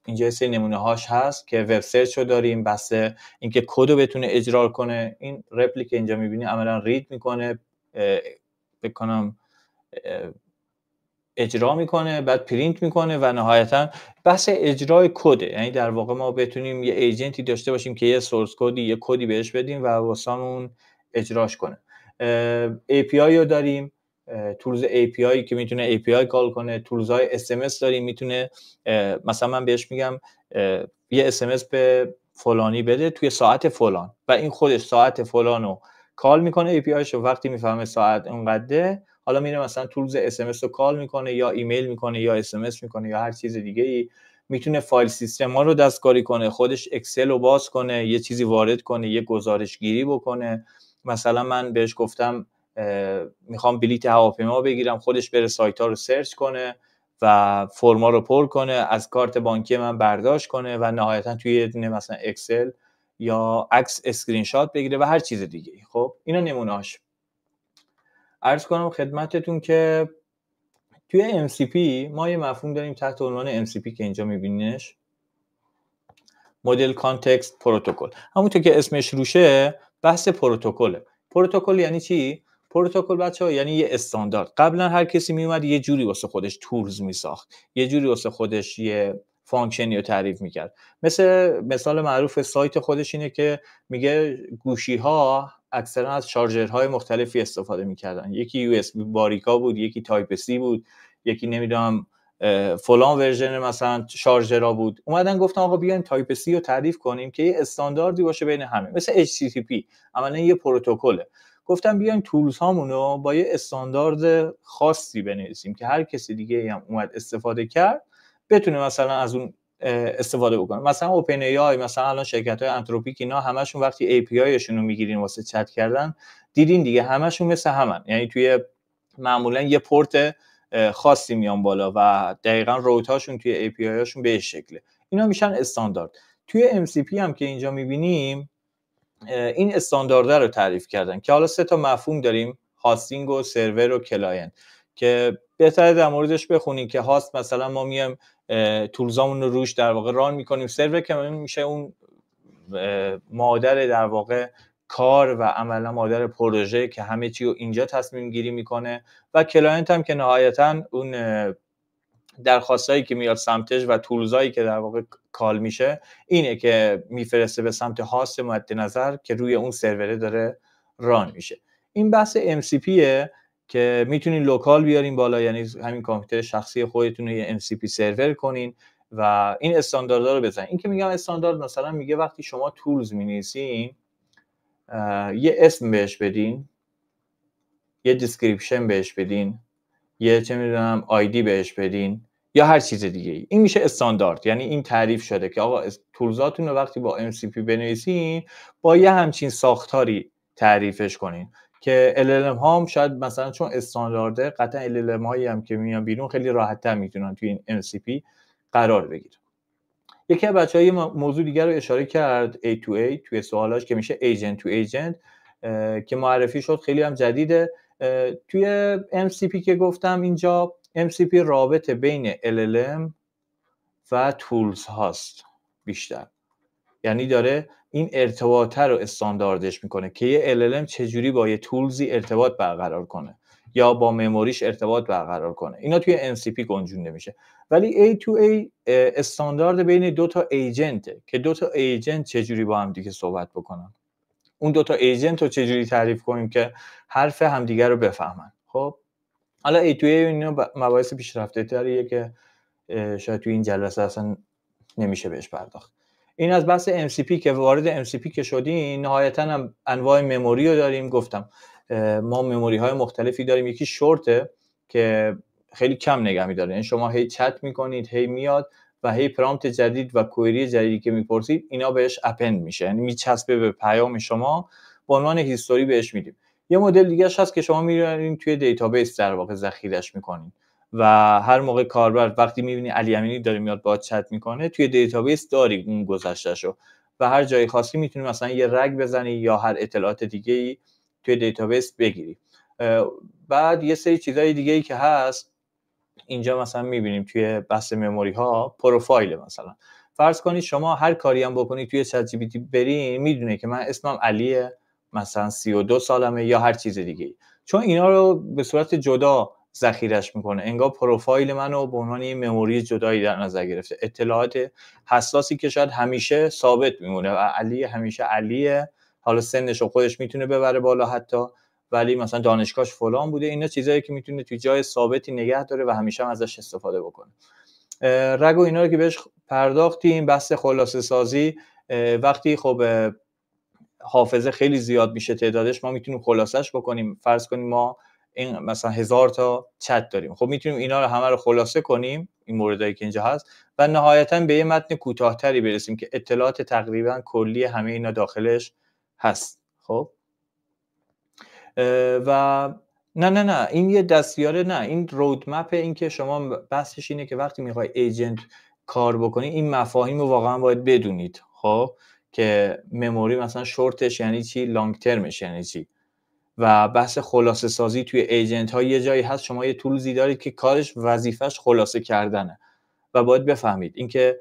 اینجا سری نمونه هاش هست که وب سرچ رو داریم، بس اینکه کد رو بتونه اجرا کنه. این رپلی که اینجا میبینی عملا رید میکنه، بکنم اجرا میکنه، بعد پرینت میکنه و نهایتا بحث اجرای کده. یعنی در واقع ما بتونیم یه ایجنتی داشته باشیم که یه سورس کدی، یه کدی بهش بدیم و واسمون اجراش کنه. API رو داریم، تولز API که میتونه API کال کنه. تولز های SMS داریم، میتونه مثلا من بهش میگم یه SMS به فلانی بده توی ساعت فلان و این خودش ساعت فلانو کال میکنه API شو. وقتی میفهمه ساعت اونقدره، حالا میره مثلا تولز SMS رو کال میکنه یا ایمیل میکنه یا SMS میکنه یا هر چیز دیگه ای. میتونه فایل سیستم ها رو دستکاری کنه، خودش اکسل رو باز کنه، یه چیزی وارد کنه، یه گزارش گیری بکنه. مثلا من بهش گفتم میخوام بلیت هواپیما بگیرم، خودش بره سایت ها رو سرچ کنه و فرما رو پر کنه، از کارت بانکی من برداشت کنه و نهایتا توی یه دونه مثلا اکسل یا عکس اسکرین شات بگیره و هر چیز دیگه. خب اینا نمونه‌هاش. عرض کنم خدمتتون که توی MCP ما یه مفهوم داریم تحت عنوان MCP که اینجا میبینیش، مدل کانتکست پروتکل. همونطور که اسمش روشه بحث پروتکله. پروتکل یعنی چی؟ پروتکل بچه‌ها یعنی یه استاندارد. قبلا هر کسی میومد یه جوری واسه خودش تولز میساخت، یه جوری واسه خودش یه فانکشنی رو تعریف میکرد. مثال معروف سایت خودش اینه که میگه گوشی ها اکثرا از شارژرهای مختلفی استفاده میکردن. یکی USB باریکا بود، یکی تایپ C بود، یکی نمیدونم فلان ورژن مثلا شارژرها بود. اومدن گفتن آقا بیایم تایپ C رو تعریف کنیم که یه استانداردی باشه بین همه، مثل HTTP عملا یه پروتکله. گفتم بیایم تولز هامونو با یه استاندارد خاصی بنویسیم که هر کسی دیگه هم اومد استفاده کرد بتونه مثلا از اون استفاده بکنه. مثلا اوپن ای آی، مثلا الان شرکت‌های انتروپیک اینا همشون وقتی ای پی آیشون رو میگیرین واسه چت کردن، دیدین دیگه همشون مثل همن. یعنی توی معمولا یه پورت خاصی میان بالا و دقیقاً روت هاشون توی ای پی آی هاشون به این شکله. اینا میشن استاندارد. توی ام سی پی هم که اینجا میبینیم این استاندارد رو تعریف کردن که حالا 3 تا مفهوم داریم: هاستینگ و سرور و کلاینت، که بهتره در موردش بخونیم. که هاست مثلا ما میایم تولزامون رو روش در واقع ران میکنیم. سرور که میشه اون مادر در واقع کار و عملا مادر پروژه که همه چی رو اینجا تصمیم گیری میکنه. و کلاینت هم که نهایتا اون درخواستایی که میاد سمتش و تولزایی که در واقع کال میشه اینه که میفرسته به سمت هاست مد نظر که روی اون سروره داره ران میشه. این بحث MCPه که میتونین لوکال بیارین بالا، یعنی همین کامپیوتر شخصی خودتون رو یه MCP سرور کنین و این استانداردها رو بزنین. این که میگم استاندارد مثلا میگه وقتی شما تولز مینویسین یه اسم بهش بدین، یه دیسکریپشن بهش بدین، یه چه میدونم آیدی بهش بدین یا هر چیز دیگه. این میشه استاندارد. یعنی این تعریف شده که آقا تولزاتون رو وقتی با MCP بنویسین با یه همچین ساختاری تعریفش کنین که LLM ها هم شاید مثلا چون استاندارده قطعا LLM هایی هم که میان بیرون خیلی راحت تر میتونن توی این MCP قرار بگیرن. یکی از بچه‌ها یه موضوع دیگر رو اشاره کرد A2A توی سوالاش که میشه ایجنت تو ایجنت که معرفی شد، خیلی هم جدیده. توی MCP که گفتم اینجا MCP رابطه بین LLM و تولز هاست بیشتر، یعنی داره این ارتباطه رو استانداردش میکنه که یه LLM چجوری با یه تولزی ارتباط برقرار کنه یا با مموریش ارتباط برقرار کنه. اینا توی MCP گنجونده میشه. ولی A2A استاندارد بین دو تا ایجنته که دو تا ایجنت چجوری با هم دیگه صحبت بکنن. اون دو تا ایجنت رو چجوری تعریف کنیم که حرف همدیگه رو بفهمن. خب حالا A2A اینا مباحث پیشرفته تریه که شاید توی این جلسه اصلا نمیشه بهش پرداخت. این از بحث MCP که وارد MCP که شدیم، نهایتاً هم انواع مموری رو داریم. گفتم ما مموری های مختلفی داریم. یکی شورته که خیلی کم نگه می‌داره، یعنی شما هی چت میکنید، هی میاد و هی پرامپت جدید و کوئری جدیدی که میپرسید اینا بهش اپند میشه، یعنی میچسبه به پیام شما، به عنوان هیستوری بهش میدیم. یه مدل دیگه هست که شما میرین توی دیتابیس در واقع ذخیره‌اش میکنید و هر موقع کاربر وقتی میبینی علی امینی داره میاد با چت میکنه، توی دیتابیس داری اون گذشتهشو و هر جایی خواستی میتونی مثلا یه رگ بزنی یا هر اطلاعات دیگه ای توی دیتابیس بگیری. بعد یه سری چیزای دیگه ای که هست اینجا مثلا میبینیم توی بحث مموری ها، پروفایل. مثلا فرض کنید شما هر کاری هم بکنید توی چت جی پی تی برین، میدونه که من اسمم علیه، مثلا 32 سالمه یا هر چیز دیگه ای. چون اینا رو به صورت جدا ذخیرش میکنه، انگار پروفایل منو به عنوان یه مموری جدایی در نظر گرفته، اطلاعات حساسی که شاید همیشه ثابت میمونه و علی همیشه علیه، حالا سنش رو خودش میتونه ببره بالا حتی، ولی مثلا دانشگاهش فلان بوده. اینا چیزایی که میتونه توی جای ثابتی نگه داره و همیشه هم ازش استفاده بکنه. رگ و اینا رو که بهش پرداختیم. بحث خلاصه سازی، وقتی خب حافظه خیلی زیاد میشه تعدادش، ما میتونیم خلاصش بکنیم. فرض کنیم ما این مثلا 1000 تا چت داریم، خب میتونیم اینا رو همه رو خلاصه کنیم، این موردایی که اینجا هست، و نهایتا به یه متن کوتاه‌تری برسیم که اطلاعات تقریبا کلی همه اینا داخلش هست. خب و نه این یه دستیاره، نه این رودمپ. این که شما بحثش اینه که وقتی میخوای ایجنت کار بکنی این مفاهیم رو واقعا باید بدونید. خب که مموری مثلا شورتش یعنی چی، لانگ ترمش یعنی چی، و بحث خلاصه سازی توی ایجنت ها یه جایی هست شما یه تولزی دارید که کارش وظیفش خلاصه کردنه و باید بفهمید اینکه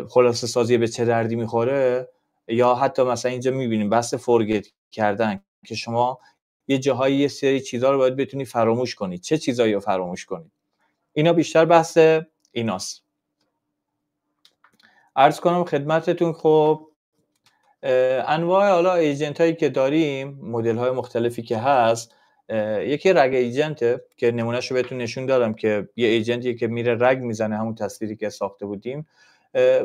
خلاصه سازی به چه دردی میخوره. یا حتی مثلا اینجا میبینیم بحث فورگت کردن که شما یه جاهایی یه سری چیزا رو باید بتونی فراموش کنید. چه چیزایی رو فراموش کنید؟ اینا بیشتر بحث ایناست. عرض کنم خدمتتون خب انواع حالا ایجنت هایی که داریم، مدل های مختلفی که هست، یکی رگ ایجنته که نمونهشو بهتون نشون دادم که یه ایجنتیه که میره رگ میزنه، همون تصویری که ساخته بودیم.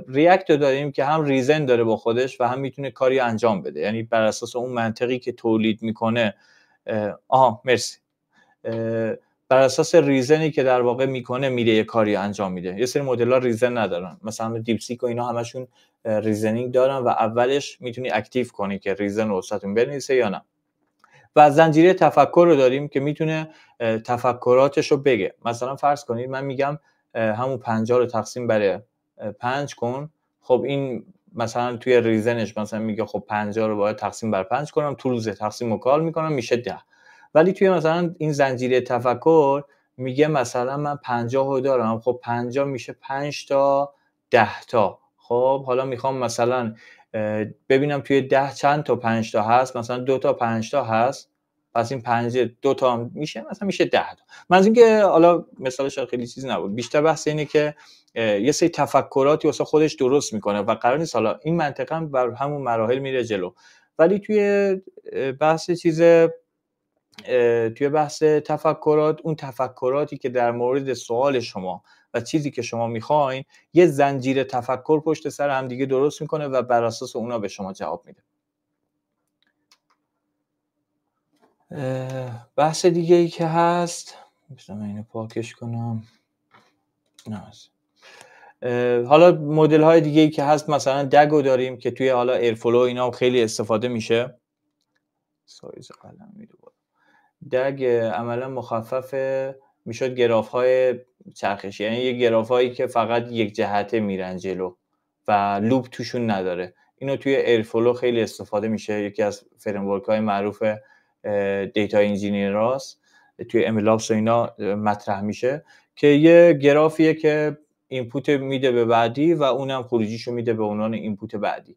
ریاکت رو داریم که هم ریزن داره با خودش و هم میتونه کاری انجام بده، یعنی بر اساس اون منطقی که تولید میکنه. مرسی. بر اساس ریزنی که در واقع میکنه میره یه کاری انجام میده. یه سری مدل‌ها ریزن ندارن، مثلا دیپسیک و اینا همشون ریزنینگ دارن و اولش میتونی اکتیو کنی که ریزن رو واسهتون بنویسه یا نه. و زنجیره تفکر رو داریم که میتونه تفکراتش رو بگه. مثلا فرض کنید من میگم همون 50 رو تقسیم بر 5 کن، خب این مثلا توی ریزنش مثلا میگه خب 50 رو باید تقسیم بر 5 کنم، تو روز تقسیم و کال میکنم میشه 10. ولی توی مثلا این زنجیره تفکر میگه مثلا من 50 رو دارم، خب 50 میشه 5 تا 10 تا. خب حالا میخوام مثلا ببینم توی 10 چند تا 5 تا هست، مثلا 2 تا 5 تا هست، پس این 5 2 تا میشه مثلا میشه 10 تا. من از اینکه حالا مثالش خیلی چیز نبود، بیشتر بحث اینه که یه سری تفکراتی واسه خودش درست میکنه و قرار نیست حالا این منطقاً بر همون مراحل میره جلو. ولی توی بحث توی بحث تفکرات، اون تفکراتی که در مورد سوال شما و چیزی که شما میخواین، یه زنجیره تفکر پشت سر هم دیگه درست میکنه و بر اساس اونا به شما جواب میده. بحث دیگه ای که هست، بذارم اینو پاکش کنم. حالا مدل های دیگه ای که هست، مثلا دگو داریم که توی حالا ایرفلو اینا خیلی استفاده میشه. سایز قلم میره بالا. دگ عملا مخفف میشد گراف های چرخشی، یعنی یه گراف هایی که فقط یک جهته میرن جلو و لوپ توشون نداره. اینو توی ایرفلو خیلی استفاده میشه، یکی از فریم ورک های معروف دیتا انجینیراست، توی املابس و اینا مطرح میشه که یه گرافیه که اینپوت میده به بعدی و اونم خروجیشو میده به عنوان اینپوت بعدی.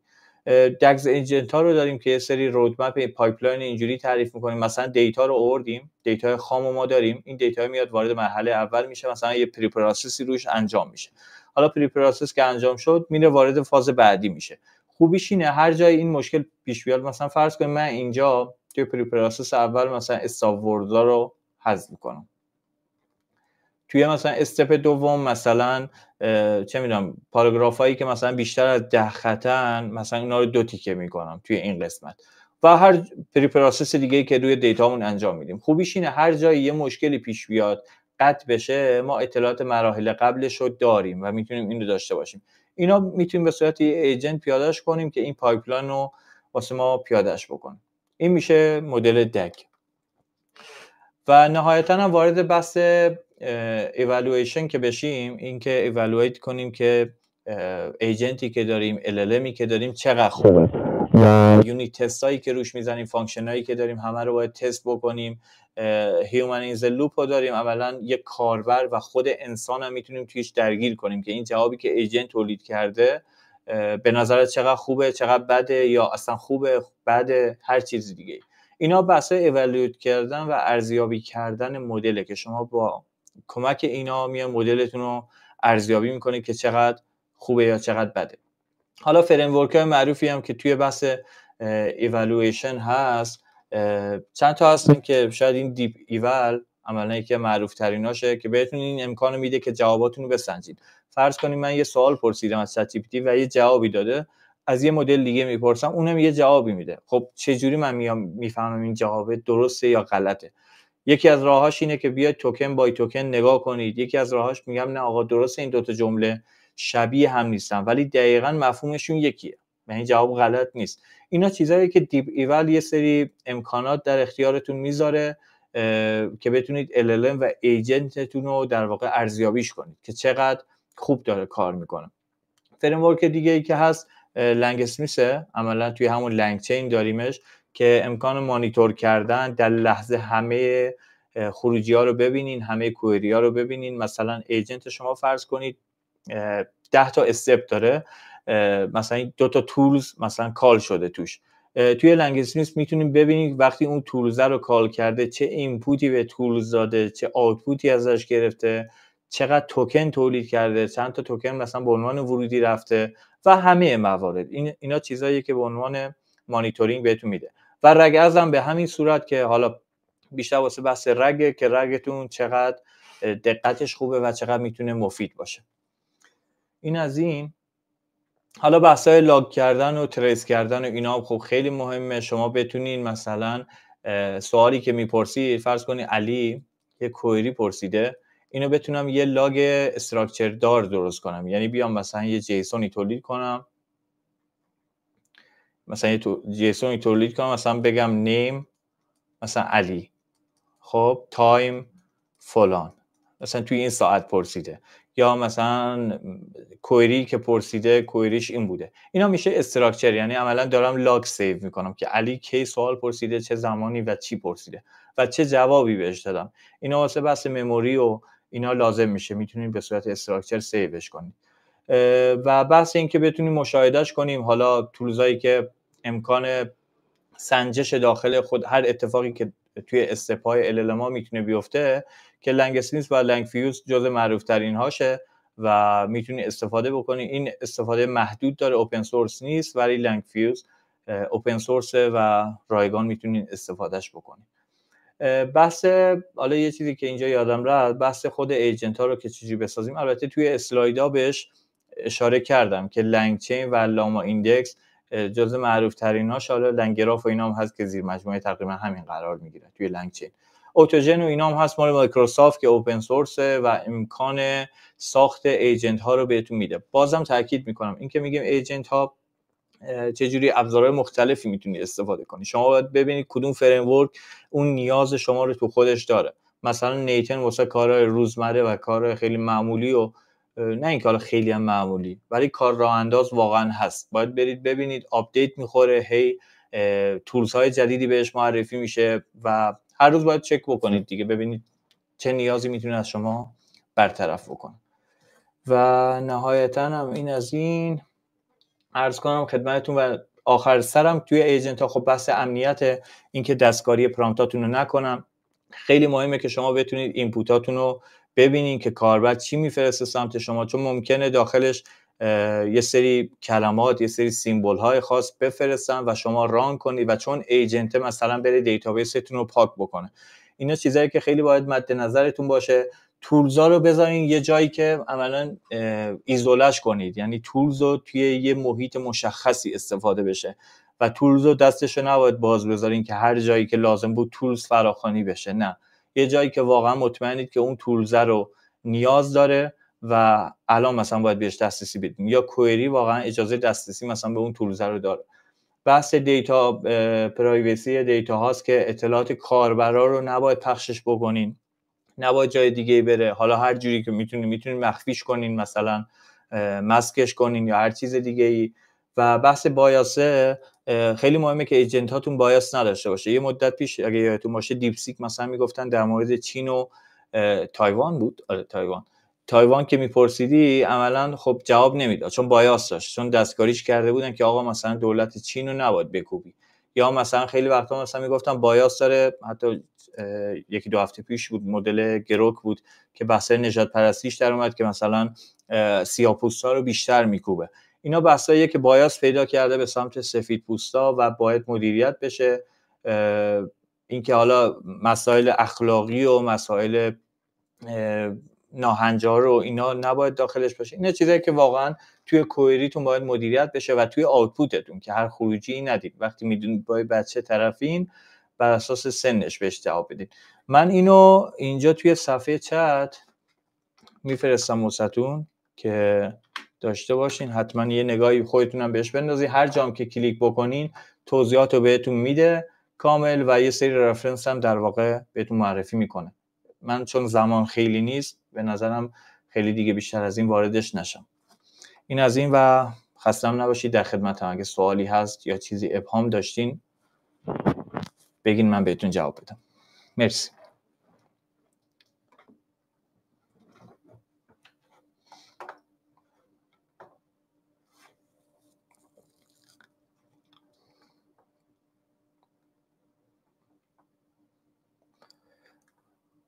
دگز ایجنت ها رو داریم که یه سری رودمپ پایپلاین اینجوری تعریف میکنیم. مثلا دیتا رو آوردیم، دیتا خام ما داریم، این دیتا میاد وارد مرحله اول میشه، مثلا یه پری پروسسی روش انجام میشه. حالا پری پروسس که انجام شد میره وارد فاز بعدی میشه. خوبیش اینه هر جای این مشکل پیش بیاد، مثلا فرض کنیم من اینجا توی پری پروسس اول مثلا استاپ وردا رو حذف میکنم، توی مثلا استپ دوم مثلا چه میدونم پاراگراف هایی که مثلا بیشتر از 10 خطن مثلا اینا رو 2 تیکه میکنم توی این قسمت و هر پری پروسس دیگه ای که روی دیتامون انجام میدیم. خوبیش اینه هر جایی یه مشکلی پیش بیاد قطع بشه، ما اطلاعات مراحل قبلش رو داریم و میتونیم این رو داشته باشیم. اینا میتونیم به صورت ایجنت پیادهش کنیم که این پایپلاین رو واسه ما پیادهش بکنه. این میشه مدل دگ. و نهایتا هم وارد بحث ایوالویشن که بشیم، این که ایوالویت کنیم که ایجنتی که داریم، LLMی که داریم چقدر خوبه، یونیت تستایی که روش میزنیم، فانکشنایی که داریم همه رو باید تست بکنیم. هیومن این ز لوپ رو داریم، عملا یک کاربر و خود انسان هم میتونیم تویش درگیر کنیم که این جوابی که ایجنت تولید کرده به نظرت چقدر خوبه، چقدر بده، یا اصلا خوبه، بده، هر چیز دیگه. اینا بحث ایوالویت کردن و ارزیابی کردن مدله که شما با کمک اینا میان مدلتون رو ارزیابی میکنید که چقدر خوبه یا چقدر بده. حالا فریم ورک های معروفی هم که توی بحث ایوالویشن هست چند تا هستن که شاید این دیپ ایوال عملا یکی معروف تریناشه که بهتون این امکانو میده که جواباتون رو بسنجید. فرض کنید من یه سوال پرسیدم از چت جی پی تی و یه جوابی داده، از یه مدل دیگه میپرسم اونم یه جوابی میده. خب چه جوری من میفهمم این جواب درسته یا غلطه؟ یکی از راهاش اینه که بیاید توکن بای توکن نگاه کنید. یکی از راهاش میگم نه آقا درسته این دوتا جمله شبیه هم نیستن ولی دقیقاً مفهومشون یکیه، یعنی جواب غلط نیست. اینا چیزایی که دیپ ایوال یه سری امکانات در اختیارتون میذاره که بتونید LLM و ایجنتتون رو در واقع ارزیابیش کنید که چقدر خوب داره کار میکنه. فریم ورک دیگه ای که هست لنگ اسمیثه، عملا توی همون لنگ چین داریمش که امکان مانیتور کردن در لحظه همه خروجی ها رو ببینین، همه کوئری ها رو ببینین. مثلا ایجنت شما فرض کنید 10 تا استپ داره، مثلا 2 تا تولز مثلا کال شده توش. توی لنگ اسمیث میتونیم ببینید وقتی اون تولز رو کال کرده چه اینپوتی به تولز داده، چه آوتپوتی ازش گرفته، چقدر توکن تولید کرده، چند تا توکن مثلا به عنوان ورودی رفته و همه موارد. اینا چیزاییه که به عنوان مانیتورینگ بهتون میده. و رگ ازم به همین صورت که حالا بیشتر واسه بحث رگه که رگتون چقدر دقتش خوبه و چقدر میتونه مفید باشه. این از این. حالا بحثای لاگ کردن و تریس کردن و اینا خب خیلی مهمه. شما بتونین مثلا سوالی که میپرسید، فرض کنید علی یه کوئری پرسیده، اینو بتونم یه لاگ استراکچر دار درست کنم، یعنی بیام مثلا یه جیسونی تولید کنم، مثلا یه جیسونی تولید کنم، مثلا بگم نیم مثلا علی، خب تایم فلان، مثلا توی این ساعت پرسیده، یا مثلا کوئری که پرسیده کوئریش این بوده. اینا میشه استراکچر، یعنی عملا دارم لاگ سیو میکنم که علی کی سوال پرسیده، چه زمانی و چی پرسیده و چه جوابی بهش دادم. اینا واسه بحث مموری و اینا لازم میشه، میتونید به صورت استراکچر سیوش کنید. و بحث این که بتونیم مشاهدهش کنیم، حالا تولزایی که امکان سنجش داخل خود هر اتفاقی که توی استپای LLM میتونه بیفته که لنگ اسمیث و لنگ فیوز جز معروف ترین هاشه و میتونی استفاده بکنی. این استفاده محدود داره، اوپن سورس نیست، ولی لنگ فیوز اوپن سورس و رایگان میتونین استفادهش بکنید. بحث حالا یه چیزی که اینجا یادم رفت، بحث خود ایجنت ها رو که چجوری بسازیم، البته توی اسلایدا بهش اشاره کردم که لنگ چین و لاما ایندکس جزء معروف ترین هاش. حالا لنگ گراف و اینا هم هست که زیر مجموعه تقریبا همین قرار میگیره توی لنگ چین. اوتوژن و اینا هم هست مال مایکروسافت که اوپن سورسه و امکان ساخت ایجنت ها رو بهتون میده. بازم تاکید میکنم این که میگیم ایجنت ها چجوری ابزارهای مختلفی میتونید استفاده کنید. شما باید ببینید کدوم فریم ورک اون نیاز شما رو تو خودش داره. مثلا نیتن واسه کارهای روزمره و کارهای خیلی معمولی و نه اینکه حالا خیلی هم معمولی، ولی کار راه انداز واقعا هست. باید برید ببینید آپدیت میخوره، هی تولز های جدیدی بهش معرفی میشه و هر روز باید چک بکنید دیگه، ببینید چه نیازی میتونه از شما برطرف بکنه. و نهایتا هم این از این عرض کنم خدمتتون و آخر سرم توی ایجنت ها خب بحث امنیت، اینکه دستکاری پرامپتاتون رو نکنم. خیلی مهمه که شما بتونید اینپوتاتون رو ببینید که کاربر چی میفرسته سمت شما، چون ممکنه داخلش یه سری کلمات، یه سری سیمبل های خاص بفرستن و شما ران کنید و چون ایجنت مثلا بره دیتابیستون رو پاک بکنه. اینا چیزایی که خیلی باید مد نظرتون باشه. تولزا رو بذارین یه جایی که عملاً ایزولش کنید، یعنی تولز رو توی یه محیط مشخصی استفاده بشه و تولز رو دستش رو نباید باز بذارین که هر جایی که لازم بود تولز فراخوانی بشه. نه، یه جایی که واقعا مطمئنید که اون تولز رو نیاز داره و الان مثلا باید بهش دسترسی بدین، یا کوئری واقعا اجازه دسترسی مثلا به اون تولز رو داره. بحث دیتا پرایوسی دیتا هاست که اطلاعات کاربرا رو نباید پخشش بکنین، نباید جای دیگه بره. حالا هر جوری که میتونین مخفیش کنین، مثلا ماسکش کنین یا هر چیز دیگه ای. و بحث بایاسه خیلی مهمه که ایجنت هاتون بایاس نداشته باشه. یه مدت پیش اگه یادتون باشه دیپسیک مثلا میگفتن در مورد چین و تایوان بود، تایوان که میپرسیدی عملا خب جواب نمیداد چون بایاس داشت، چون دستکاریش کرده بودن که آقا مثلا دولت چین رو نباید بکوبی. یا مثلا خیلی وقتا مثلا میگفتن بایاس داره، حتی یکی دو هفته پیش بود مدل گروک بود که بحث نژاد پرستیش در اومد که مثلا سیاه‌پوستا رو بیشتر میکوبه. اینا بحثاییه که بایاس پیدا کرده به سمت سفیدپوستا و باید مدیریت بشه. اینکه حالا مسائل اخلاقی و مسائل ناهنجار و اینا نباید داخلش باشه. اینا چیزایی که واقعا توی کوئریتون باید مدیریت بشه و توی آوتپوتتون که هر خروجی ندید. وقتی میدونید با بچه طرفین بر اساس سنش بهش جواب بدید. من اینو اینجا توی صفحه چت میفرستم واسهتون که داشته باشین، حتما یه نگاهی خودتونم بهش بندازید. هر جام که کلیک بکنین توضیحاتو بهتون میده کامل و یه سری رفرنس هم در واقع بهتون معرفی میکنه. من چون زمان خیلی نیست به نظرم خیلی دیگه بیشتر از این واردش نشم. این از این و خستم نباشید، در خدمتم. اگه سوالی هست یا چیزی ابهام داشتین بگین من بهتون جواب بدم. مرسی.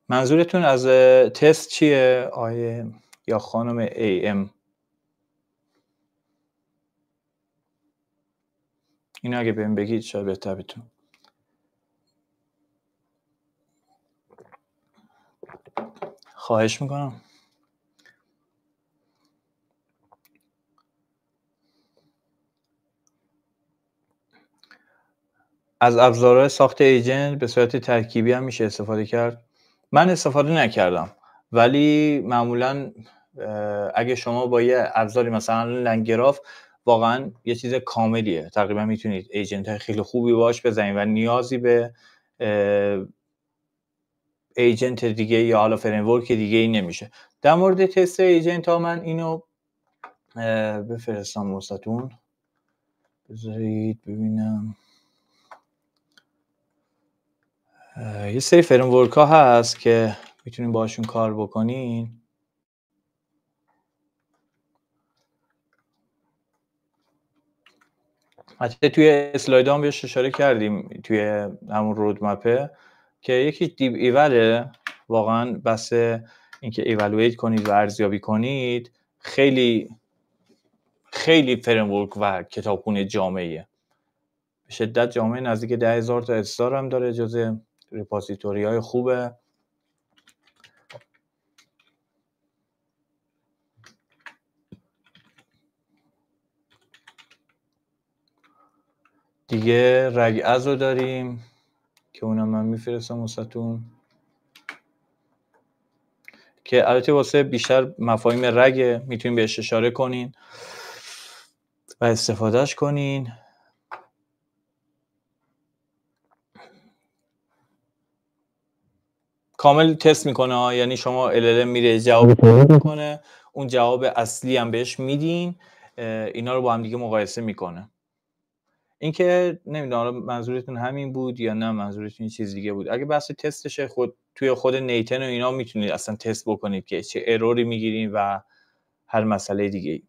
منظورتون از تست چیه آیه یا خانم AM؟ اینو اگه بهم بگید شاید بهتر بتونم. خواهش میکنم. از ابزارهای ساخت ایجنت به صورت ترکیبی هم میشه استفاده کرد. من استفاده نکردم ولی معمولا اگه شما با یه ابزاری مثلا لنگراف واقعا یه چیز کاملیه، تقریبا میتونید ایجنت های خیلی خوبی باش بزنید و نیازی به ایجنت دیگه یا حالا فریم ورک دیگه ای نمیشه. در مورد تست ایجنت ها من اینو بفرستم واسهتون، بذارید ببینم. یه سری فریم ورک ها هست که میتونین باشون کار بکنین. حتی توی اسلاید هم بهش اشاره کردیم توی همون رودمپه که یکی دیپ ایوله. واقعا بس اینکه ایوالویت کنید و ارزیابی کنید خیلی خیلی فریم ورک و کتابخونه جامعیه، به شدت جامعه، نزدیک 10,000 تا استار هم داره، جزء رپوزیتوری های خوبه. دیگه رگ از رو داریم که اونم من میفرستم واسهتون که البته واسه بیشتر مفاهیم رگ میتونین بهش اشاره کنین و استفادهش کنین. کامل تست میکنه، یعنی شما LLM میره جواب تولید میکنه، اون جواب اصلی هم بهش میدین، اینا رو با هم دیگه مقایسه میکنه. اینکه نمیدونم منظورتون همین بود یا نه منظورتون چیز دیگه بود. اگه بحث تستش توی خود نیتن و اینا میتونید اصلا تست بکنید که چه اروری میگیرین و هر مسئله دیگه ای.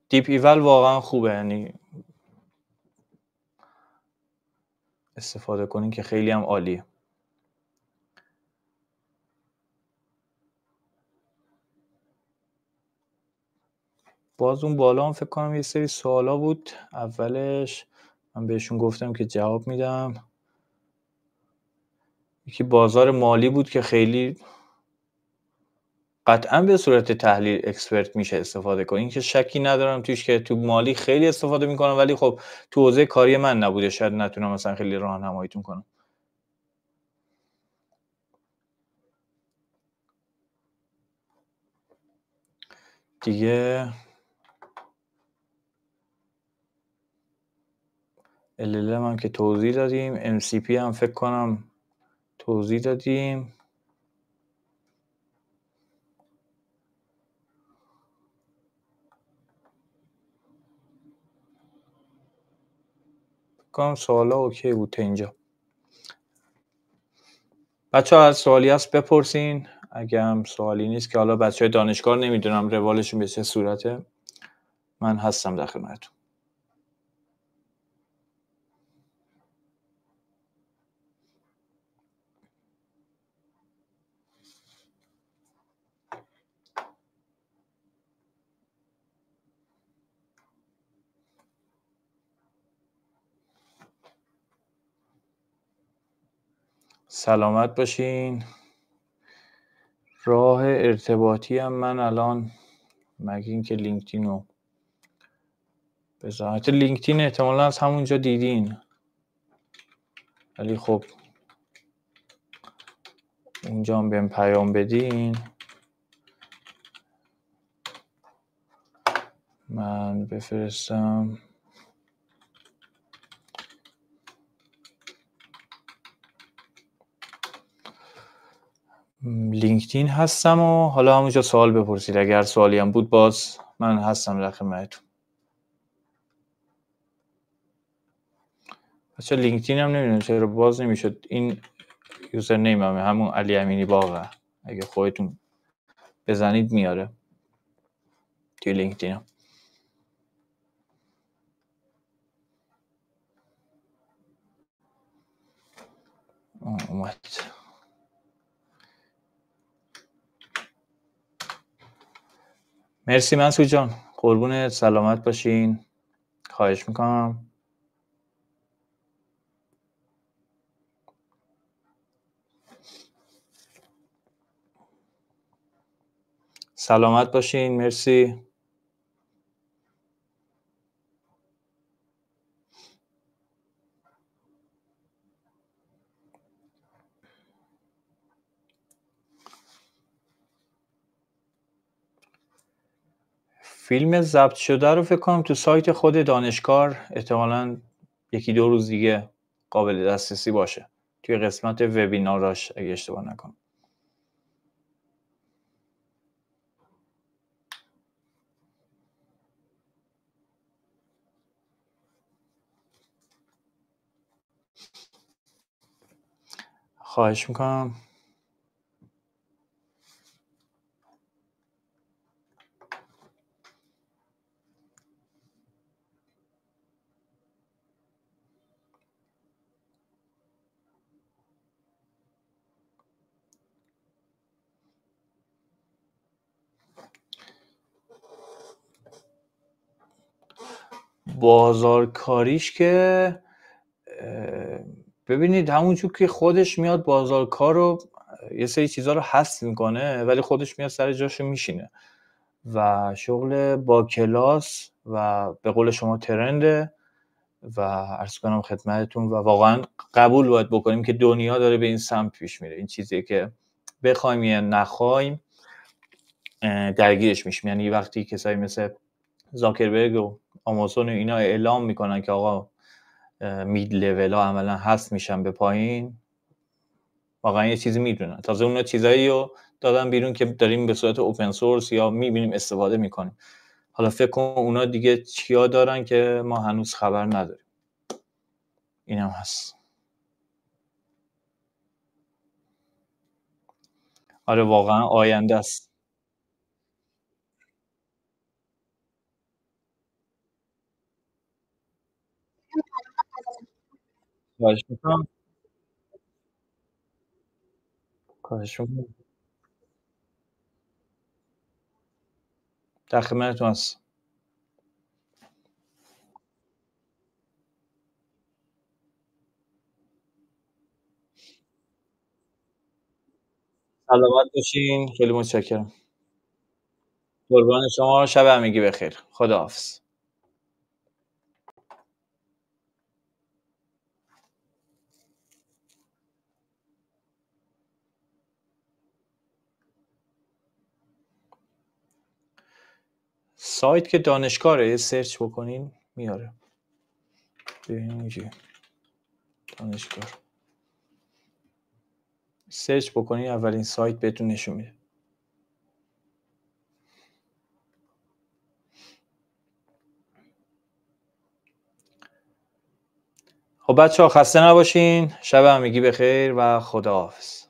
دیپ ایول واقعا خوبه، یعنی استفاده کنین که خیلی هم عالیه. باز اون بالا هم فکر کنم یه سری سوالا بود، اولش من بهشون گفتم که جواب میدم. یکی بازار مالی بود که خیلی قطعا به صورت تحلیل اکسپرت میشه استفاده کنین، که شکی ندارم توش که تو مالی خیلی استفاده میکنم، ولی خب تو حوزه کاری من نبوده، شاید نتونم مثلا خیلی راهنماییتون کنم. دیگه LLM هم که توضیح دادیم، MCP هم فکر کنم توضیح دادیم. فکر کنم سوالا اوکی بود تا اینجا. بچه‌ها هر سوالی هست بپرسین، اگه هم سوالی نیست که حالا بچه‌های دانشگاه نمیدونم روالشون به چه صورته، من هستم در خدمتتون. سلامت باشین. راه ارتباطی هم من الان مگه اینکه لینکدین رو بذارم، لینکدین احتمالا از همونجا دیدین، ولی خب اونجا هم بهم پیام بدین من بفرستم. لینکدین هستم و حالا همونجا سوال بپرسید، اگر سوالی هم بود باز من هستم در خدمتتون. بچه لینکدین هم نمیدونم چرا باز نمیشد، این یوزر نیم همون علی امینی باقه، اگه خودتون بزنید میاره توی لینکدین هم. اومد. مرسی منصور جان، قربونت، سلامت باشین، خواهش میکنم. سلامت باشین، مرسی. فیلم ضبط شده رو فکر کنم تو سایت خود دانشگاه احتمالاً یکی دو روز دیگه قابل دسترسی باشه، توی قسمت وبیناراش اگه اشتباه نکنم. خواهش میکنم. بازارکاریش که ببینید همونجور که خودش میاد بازارکار رو یه سری چیزا رو حذف میکنه، ولی خودش میاد سر جاشو میشینه و شغل با کلاس و به قول شما ترنده و عرض کنم خدمتتون و واقعا قبول باید بکنیم که دنیا داره به این سمت پیش میره. این چیزیه که بخوایم یا نخوایم درگیرش میشیم. یعنی وقتی کسایی مثل زاکربرگ و آمازون و اینا اعلام میکنن که آقا مید لول ها عملا هست میشن به پایین، واقعا یه چیزی میدونن. تازه اونا چیزایی رو دادن بیرون که داریم به صورت اوپن سورس یا میبینیم استفاده میکنیم. حالا فکر کن اونا دیگه چیا دارن که ما هنوز خبر نداریم. اینم هست. آره واقعا آینده است. خواهش میکنم. خواهش میکنم. در خدمتتون هست. سلامت باشین. خیلی متشکرم. قربان شما. شب همگی بخیر. خداحافظ. سایت که دانشگاهه، سرچ بکنین میاره. ببینیم دانشگاه سرچ بکنین اولین سایت بهتون نشون میده. خب بچه‌ها خسته نباشین. شب همگی بخیر و خداحافظ.